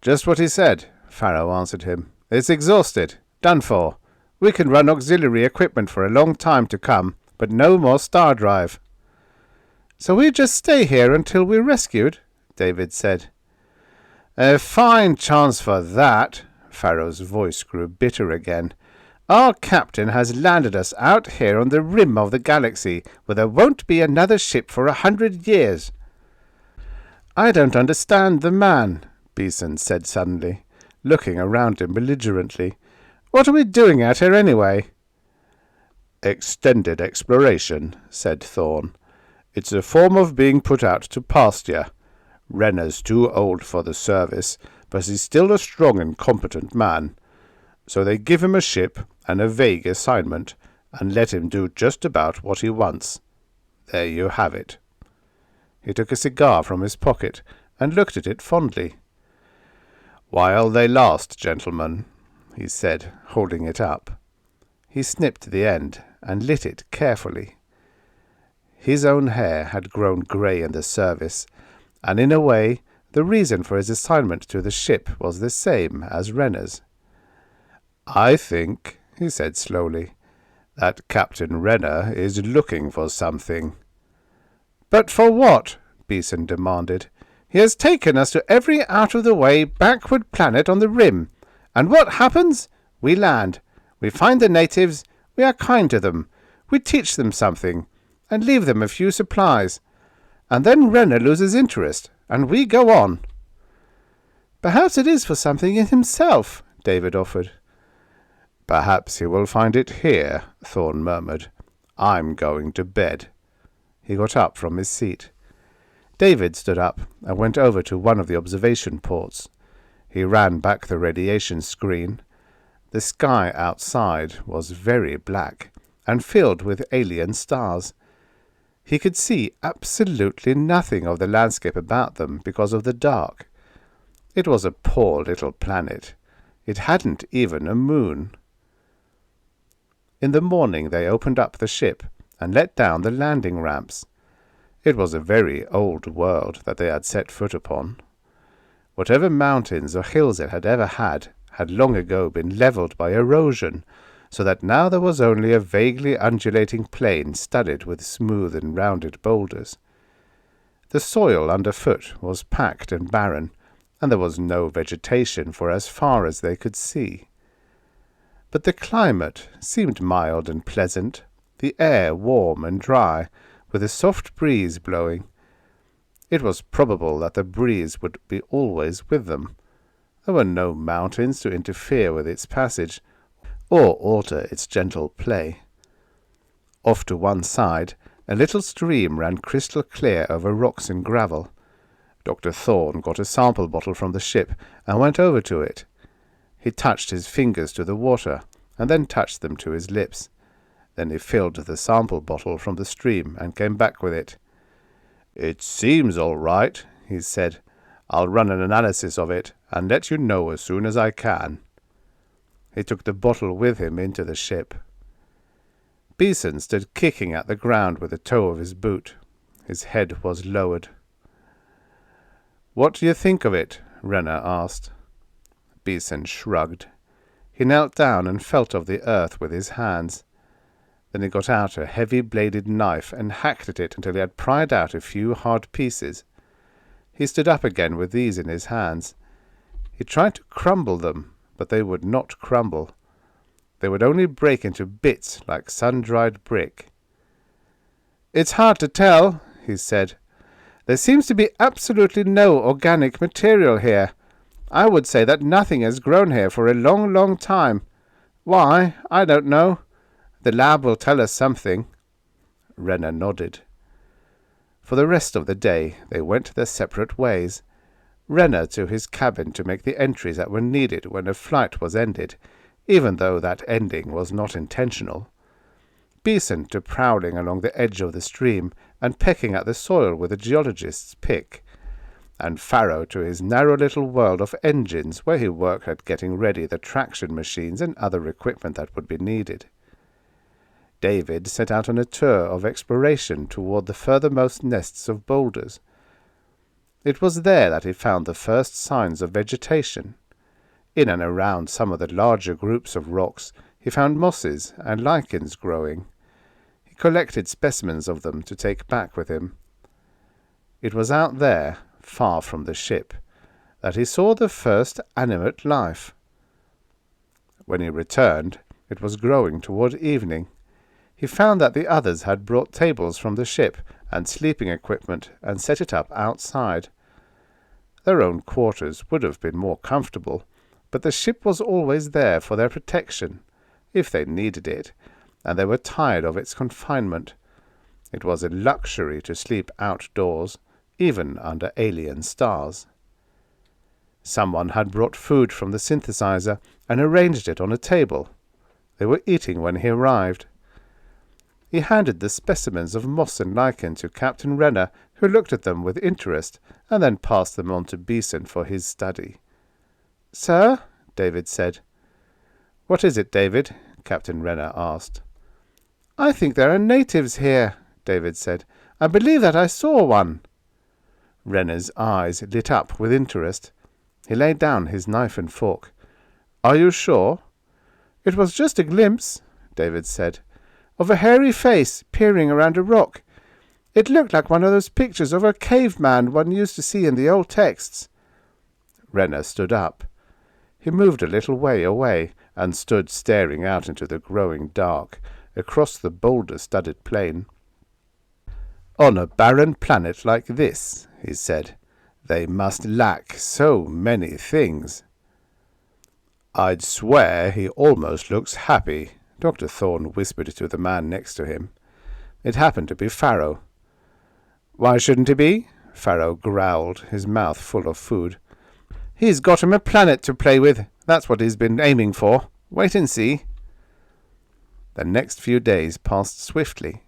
"Just what he said," Pharaoh answered him. "It's exhausted. Done for. We can run auxiliary equipment for a long time to come, but no more star drive." "So we just stay here until we're rescued?" David said. "A fine chance for that." Pharaoh's voice grew bitter again. "Our captain has landed us out here on the rim of the galaxy, where there won't be another ship for 100 years. "I don't understand the man," Beeson said suddenly, looking around him belligerently. "What are we doing out here anyway?" "Extended exploration," said Thorn. "It's a form of being put out to pasture. Renner's too old for the service, but he's still a strong and competent man. So they give him a ship and a vague assignment, and let him do just about what he wants. There you have it." He took a cigar from his pocket and looked at it fondly. "While they last, gentlemen," he said, holding it up. He snipped the end and lit it carefully. His own hair had grown grey in the service, and in a way the reason for his assignment to the ship was the same as Renner's. "I think," he said slowly, "that Captain Renner is looking for something." "But for what?" Beeson demanded. "He has taken us to every out-of-the-way, backward planet on the rim, and what happens? We land. We find the natives, we are kind to them, we teach them something, and leave them a few supplies. And then Renner loses interest, and we go on." "Perhaps it is for something in himself," David offered. "Perhaps he will find it here," Thorn murmured. "I'm going to bed." He got up from his seat. David stood up and went over to one of the observation ports. He ran back the radiation screen. The sky outside was very black and filled with alien stars. He could see absolutely nothing of the landscape about them because of the dark. It was a poor little planet. It hadn't even a moon. In the morning they opened up the ship and let down the landing ramps. It was a very old world that they had set foot upon. Whatever mountains or hills it had ever had long ago been levelled by erosion, so that now there was only a vaguely undulating plain studded with smooth and rounded boulders. The soil underfoot was packed and barren, and there was no vegetation for as far as they could see. But the climate seemed mild and pleasant, the air warm and dry, with a soft breeze blowing. It was probable that the breeze would be always with them. There were no mountains to interfere with its passage, or alter its gentle play. Off to one side, a little stream ran crystal clear over rocks and gravel. Dr. Thorne got a sample bottle from the ship and went over to it. He touched his fingers to the water, and then touched them to his lips. Then he filled the sample bottle from the stream and came back with it. "It seems all right," he said. "I'll run an analysis of it, and let you know as soon as I can." He took the bottle with him into the ship. Beeson stood kicking at the ground with the toe of his boot. His head was lowered. "What do you think of it?" Renner asked. Beeson shrugged. He knelt down and felt of the earth with his hands. Then he got out a heavy-bladed knife and hacked at it until he had pried out a few hard pieces. He stood up again with these in his hands. He tried to crumble them, but they would not crumble. They would only break into bits like sun-dried brick. "It's hard to tell," he said. "There seems to be absolutely no organic material here. I would say that nothing has grown here for a long, long time. Why, I don't know. The lab will tell us something." Renner nodded. For the rest of the day they went their separate ways. Renner to his cabin to make the entries that were needed when a flight was ended, even though that ending was not intentional. Beeson to prowling along the edge of the stream and pecking at the soil with a geologist's pick, and Farrow to his narrow little world of engines where he worked at getting ready the traction machines and other equipment that would be needed. David set out on a tour of exploration toward the furthermost nests of boulders. It was there that he found the first signs of vegetation. In and around some of the larger groups of rocks he found mosses and lichens growing. He collected specimens of them to take back with him. It was out there, far from the ship, that he saw the first animate life. When he returned, it was growing toward evening. He found that the others had brought tables from the ship and sleeping equipment and set it up outside. Their own quarters would have been more comfortable, but the ship was always there for their protection, if they needed it, and they were tired of its confinement. It was a luxury to sleep outdoors, even under alien stars. Someone had brought food from the synthesizer and arranged it on a table. They were eating when he arrived. He handed the specimens of moss and lichen to Captain Renner, who looked at them with interest, and then passed them on to Beeson for his study. "Sir?" David said. "What is it, David?" Captain Renner asked. "I think there are natives here," David said. "I believe that I saw one." Renner's eyes lit up with interest. He laid down his knife and fork. "Are you sure?" "It was just a glimpse," David said, "of a hairy face peering around a rock. It looked like one of those pictures of a caveman one used to see in the old texts." Renner stood up. He moved a little way away and stood staring out into the growing dark, across the boulder-studded plain. "On a barren planet like this," he said, "they must lack so many things." "I'd swear he almost looks happy," Dr. Thorne whispered to the man next to him. It happened to be Farrow. "Why shouldn't he be?" Farrow growled, his mouth full of food. "He's got him a planet to play with. That's what he's been aiming for. Wait and see." The next few days passed swiftly.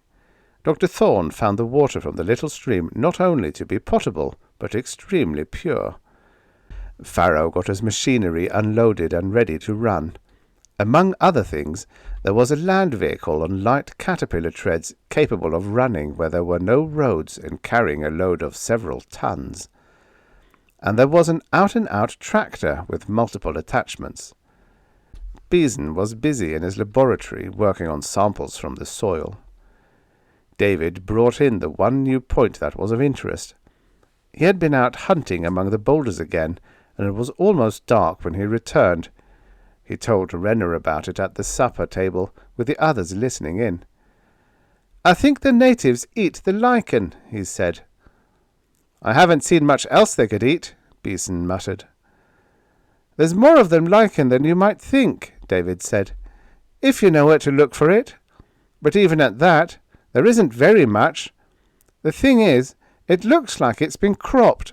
Dr. Thorne found the water from the little stream not only to be potable, but extremely pure. Farrow got his machinery unloaded and ready to run. Among other things, there was a land vehicle on light caterpillar treads capable of running where there were no roads and carrying a load of several tons. And there was an out-and-out tractor with multiple attachments. Beeson was busy in his laboratory working on samples from the soil. David brought in the one new point that was of interest. He had been out hunting among the boulders again, and it was almost dark when he returned. He told Renner about it at the supper table, with the others listening in. "I think the natives eat the lichen," he said. "I haven't seen much else they could eat," Beeson muttered. "There's more of them lichen than you might think," David said, "if you know where to look for it. But even at that, there isn't very much. The thing is, it looks like it's been cropped.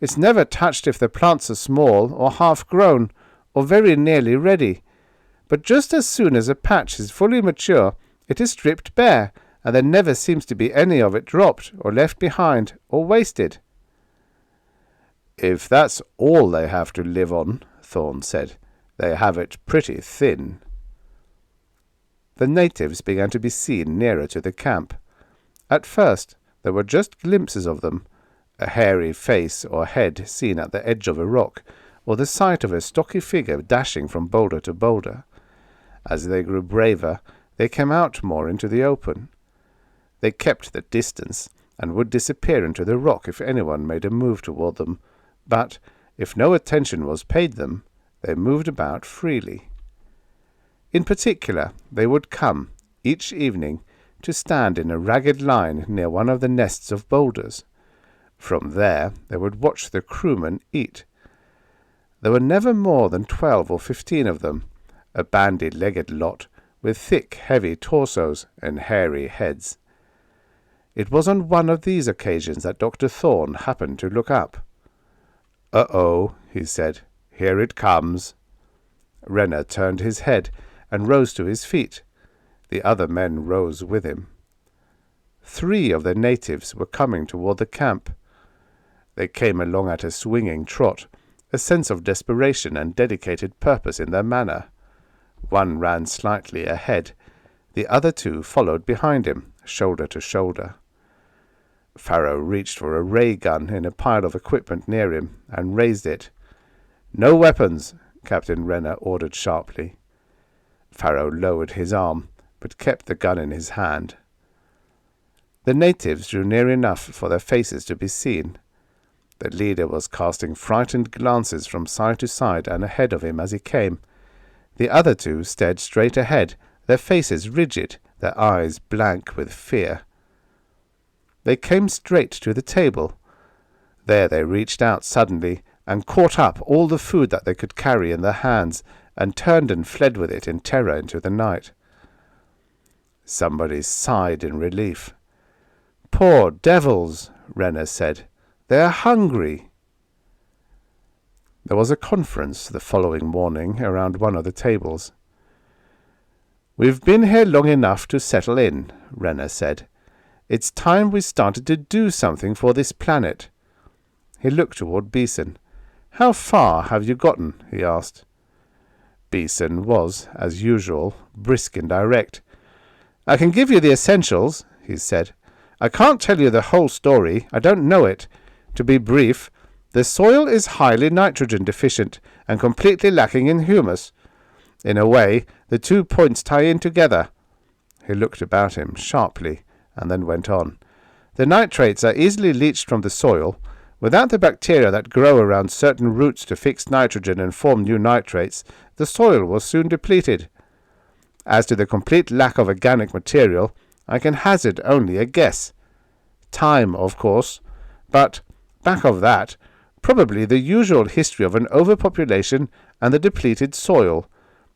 It's never touched if the plants are small or half-grown or very nearly ready. But just as soon as a patch is fully mature, it is stripped bare, and there never seems to be any of it dropped or left behind or wasted." "If that's all they have to live on," Thorne said, "they have it pretty thin." The natives began to be seen nearer to the camp. At first there were just glimpses of them, a hairy face or head seen at the edge of a rock, or the sight of a stocky figure dashing from boulder to boulder. As they grew braver, they came out more into the open. They kept the distance, and would disappear into the rock if anyone made a move toward them, but if no attention was paid them, they moved about freely. In particular, they would come, each evening, to stand in a ragged line near one of the nests of boulders. From there they would watch the crewmen eat. There were never more than 12 or 15 of them, a bandy-legged lot, with thick, heavy torsos and hairy heads. It was on one of these occasions that Dr. Thorne happened to look up. "Uh-oh," he said. "Here it comes." Renner turned his head and rose to his feet. The other men rose with him. 3 of the natives were coming toward the camp. They came along at a swinging trot, a sense of desperation and dedicated purpose in their manner. One ran slightly ahead. The other 2 followed behind him, shoulder to shoulder. Farrow reached for a ray gun in a pile of equipment near him and raised it. "No weapons," Captain Renner ordered sharply. Farrow lowered his arm, but kept the gun in his hand. The natives drew near enough for their faces to be seen. The leader was casting frightened glances from side to side and ahead of him as he came. The other 2 stared straight ahead, their faces rigid, their eyes blank with fear. They came straight to the table. There they reached out suddenly and caught up all the food that they could carry in their hands, and turned and fled with it in terror into the night. Somebody sighed in relief. "Poor devils," Renner said. "They are hungry." There was a conference the following morning around one of the tables. "We've been here long enough to settle in," Renner said. "It's time we started to do something for this planet." He looked toward Beeson. "How far have you gotten?" he asked. Beeson was, as usual, brisk and direct. "I can give you the essentials," he said. "I can't tell you the whole story. I don't know it. To be brief, the soil is highly nitrogen deficient and completely lacking in humus. In a way, the 2 points tie in together." He looked about him sharply and then went on. "The nitrates are easily leached from the soil. Without the bacteria that grow around certain roots to fix nitrogen and form new nitrates, the soil was soon depleted. As to the complete lack of organic material, I can hazard only a guess. Time, of course, but, back of that, probably the usual history of an overpopulation and the depleted soil.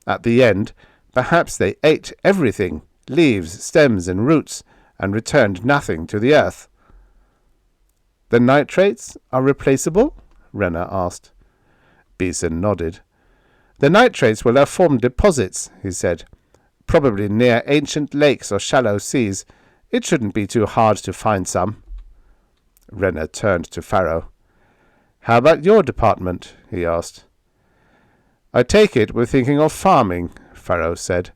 At the end, perhaps they ate everything, leaves, stems, and roots, and returned nothing to the earth." "The nitrates are replaceable?" Renner asked. Beeson nodded. "The nitrates will have formed deposits," he said, "probably near ancient lakes or shallow seas. It shouldn't be too hard to find some." Renner turned to Farrow. "How about your department?" he asked. "I take it we're thinking of farming," Farrow said.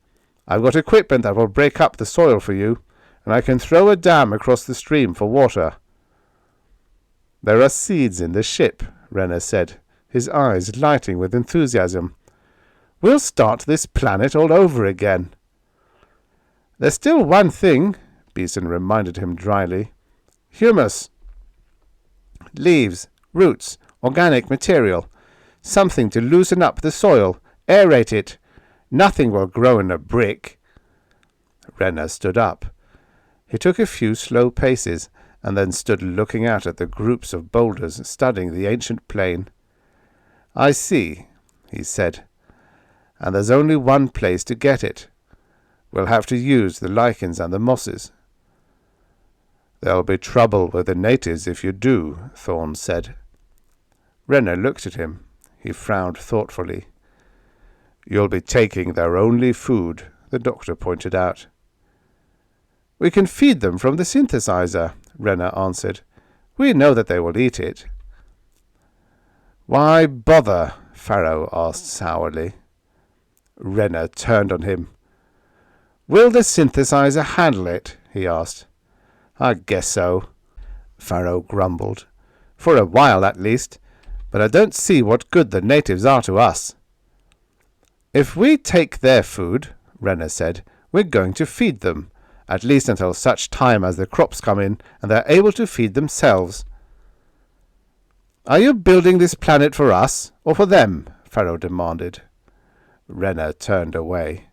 "I've got equipment that will break up the soil for you, and I can throw a dam across the stream for water." "There are seeds in the ship," Renner said, his eyes lighting with enthusiasm. "We'll start this planet all over again." "There's still one thing," Beeson reminded him dryly. "Humus. Leaves, roots, organic material. Something to loosen up the soil, aerate it. Nothing will grow in a brick." Renner stood up. He took a few slow paces, and then stood looking out at the groups of boulders studding the ancient plain. "I see," he said. "And there's only one place to get it. We'll have to use the lichens and the mosses." "There'll be trouble with the natives if you do," Thorne said. Renner looked at him. He frowned thoughtfully. "You'll be taking their only food," the doctor pointed out. "We can feed them from the synthesizer," Renner answered. "We know that they will eat it." "Why bother?" Farrow asked sourly. Renner turned on him. "Will the synthesizer handle it?" he asked. "I guess so," Farrow grumbled. "For a while at least. But I don't see what good the natives are to us." "If we take their food," Renner said, "we're going to feed them, at least until such time as the crops come in and they're able to feed themselves." "Are you building this planet for us, or for them?" Farrow demanded. Renner turned away.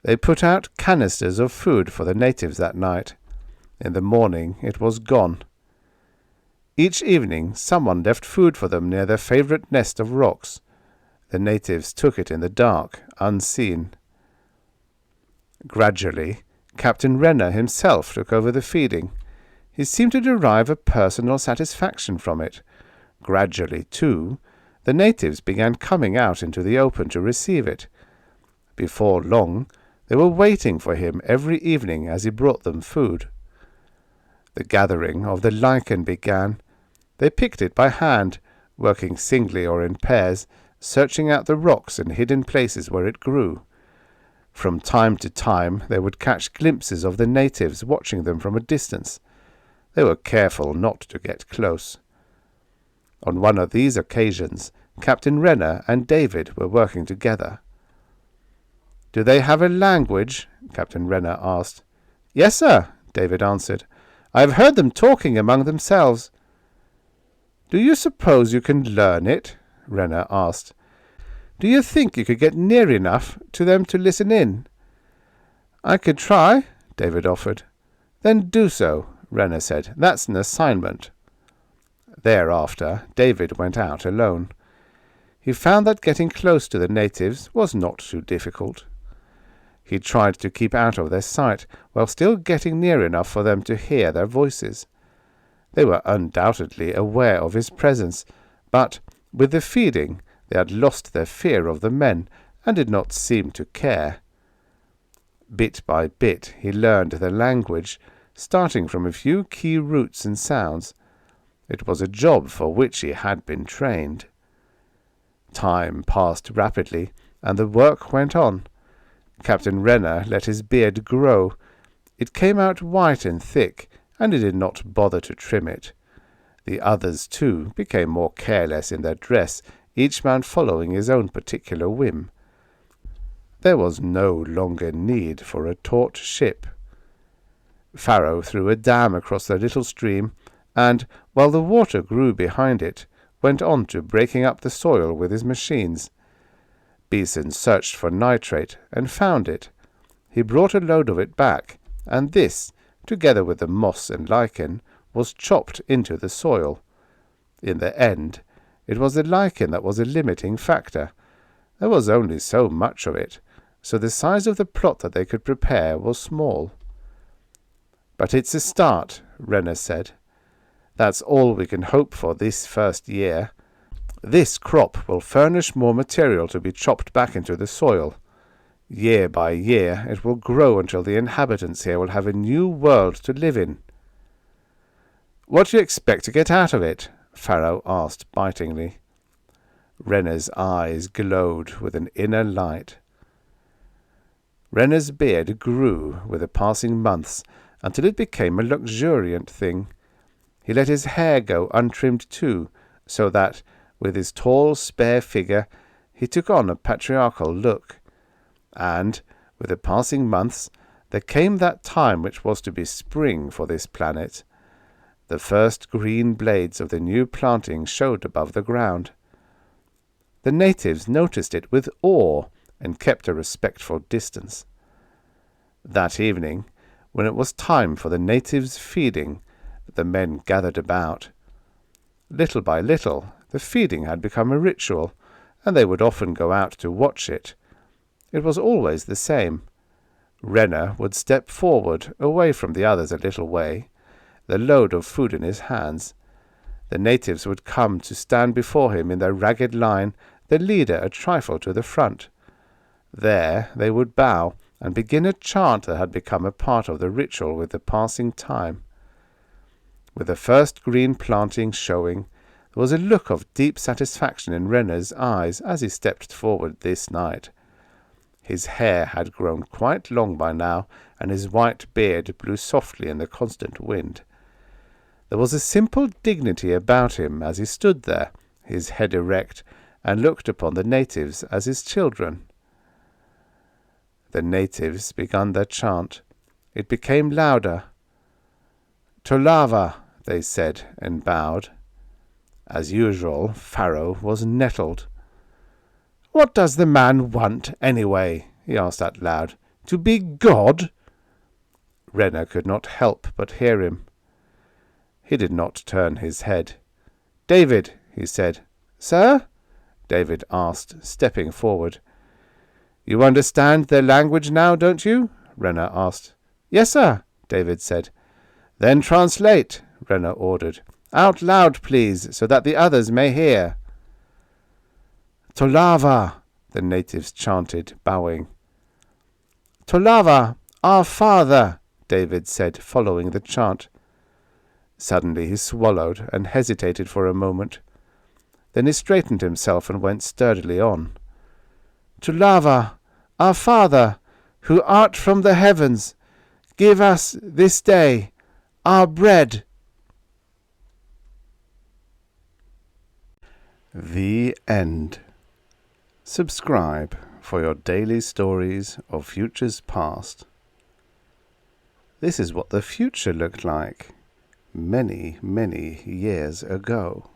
They put out canisters of food for the natives that night. In the morning it was gone. Each evening someone left food for them near their favourite nest of rocks. The natives took it in the dark, unseen. Gradually, Captain Renner himself took over the feeding. He seemed to derive a personal satisfaction from it. Gradually, too, the natives began coming out into the open to receive it. Before long, they were waiting for him every evening as he brought them food. The gathering of the lichen began. They picked it by hand, working singly or in pairs, searching out the rocks and hidden places where it grew. From time to time they would catch glimpses of the natives watching them from a distance. They were careful not to get close. On one of these occasions, Captain Renner and David were working together. "Do they have a language?" Captain Renner asked. "Yes, sir," David answered. "I have heard them talking among themselves." "Do you suppose you can learn it?" Renner asked. "Do you think you could get near enough to them to listen in?" "I could try," David offered. "Then do so," Renner said. "That's an assignment." Thereafter, David went out alone. He found that getting close to the natives was not too difficult. He tried to keep out of their sight, while still getting near enough for them to hear their voices. They were undoubtedly aware of his presence, but, With the feeding, they had lost their fear of the men, and did not seem to care. Bit by bit he learned the language, starting from a few key roots and sounds. It was a job for which he had been trained. Time passed rapidly, and the work went on. Captain Renner let his beard grow. It came out white and thick, and he did not bother to trim it. The others, too, became more careless in their dress, each man following his own particular whim. There was no longer need for a taut ship. Pharaoh threw a dam across the little stream, and, while the water grew behind it, went on to breaking up the soil with his machines. Beeson searched for nitrate and found it. He brought a load of it back, and this, together with the moss and lichen, was chopped into the soil. In the end, it was the lichen that was a limiting factor. There was only so much of it, so the size of the plot that they could prepare was small. "But it's a start," Renner said. "That's all we can hope for this first year. This crop will furnish more material to be chopped back into the soil. Year by year it will grow until the inhabitants here will have a new world to live in." "What do you expect to get out of it?" Pharaoh asked bitingly. Renner's eyes glowed with an inner light. Renner's beard grew with the passing months until it became a luxuriant thing. He let his hair go untrimmed too, so that, with his tall, spare figure, he took on a patriarchal look. And, with the passing months, there came that time which was to be spring for this planet. The first green blades of the new planting showed above the ground. The natives noticed it with awe and kept a respectful distance. That evening, when it was time for the natives' feeding, the men gathered about. Little by little, the feeding had become a ritual, and they would often go out to watch it. It was always the same. Renner would step forward, away from the others a little way, the load of food in his hands. The natives would come to stand before him in their ragged line, the leader a trifle to the front. There they would bow and begin a chant that had become a part of the ritual with the passing time. With the first green planting showing, there was a look of deep satisfaction in Renner's eyes as he stepped forward this night. His hair had grown quite long by now, and his white beard blew softly in the constant wind. There was a simple dignity about him as he stood there, his head erect, and looked upon the natives as his children. The natives began their chant. It became louder. "Tolava," they said, and bowed. As usual, Pharaoh was nettled. "What does the man want, anyway?" he asked out loud. "To be God?" Renner could not help but hear him. He did not turn his head. "David," he said. "Sir?" David asked, stepping forward. "You understand their language now, don't you?" Renner asked. "Yes, sir," David said. "Then translate," Renner ordered. "Out loud, please, so that the others may hear." "Tolava," the natives chanted, bowing. "Tolava, our father," David said, following the chant. Suddenly he swallowed and hesitated for a moment. Then he straightened himself and went sturdily on. "Tolava, our Father, who art from the heavens, give us this day our bread." The end. Subscribe for your daily stories of futures past. This is what the future looked like many, many years ago.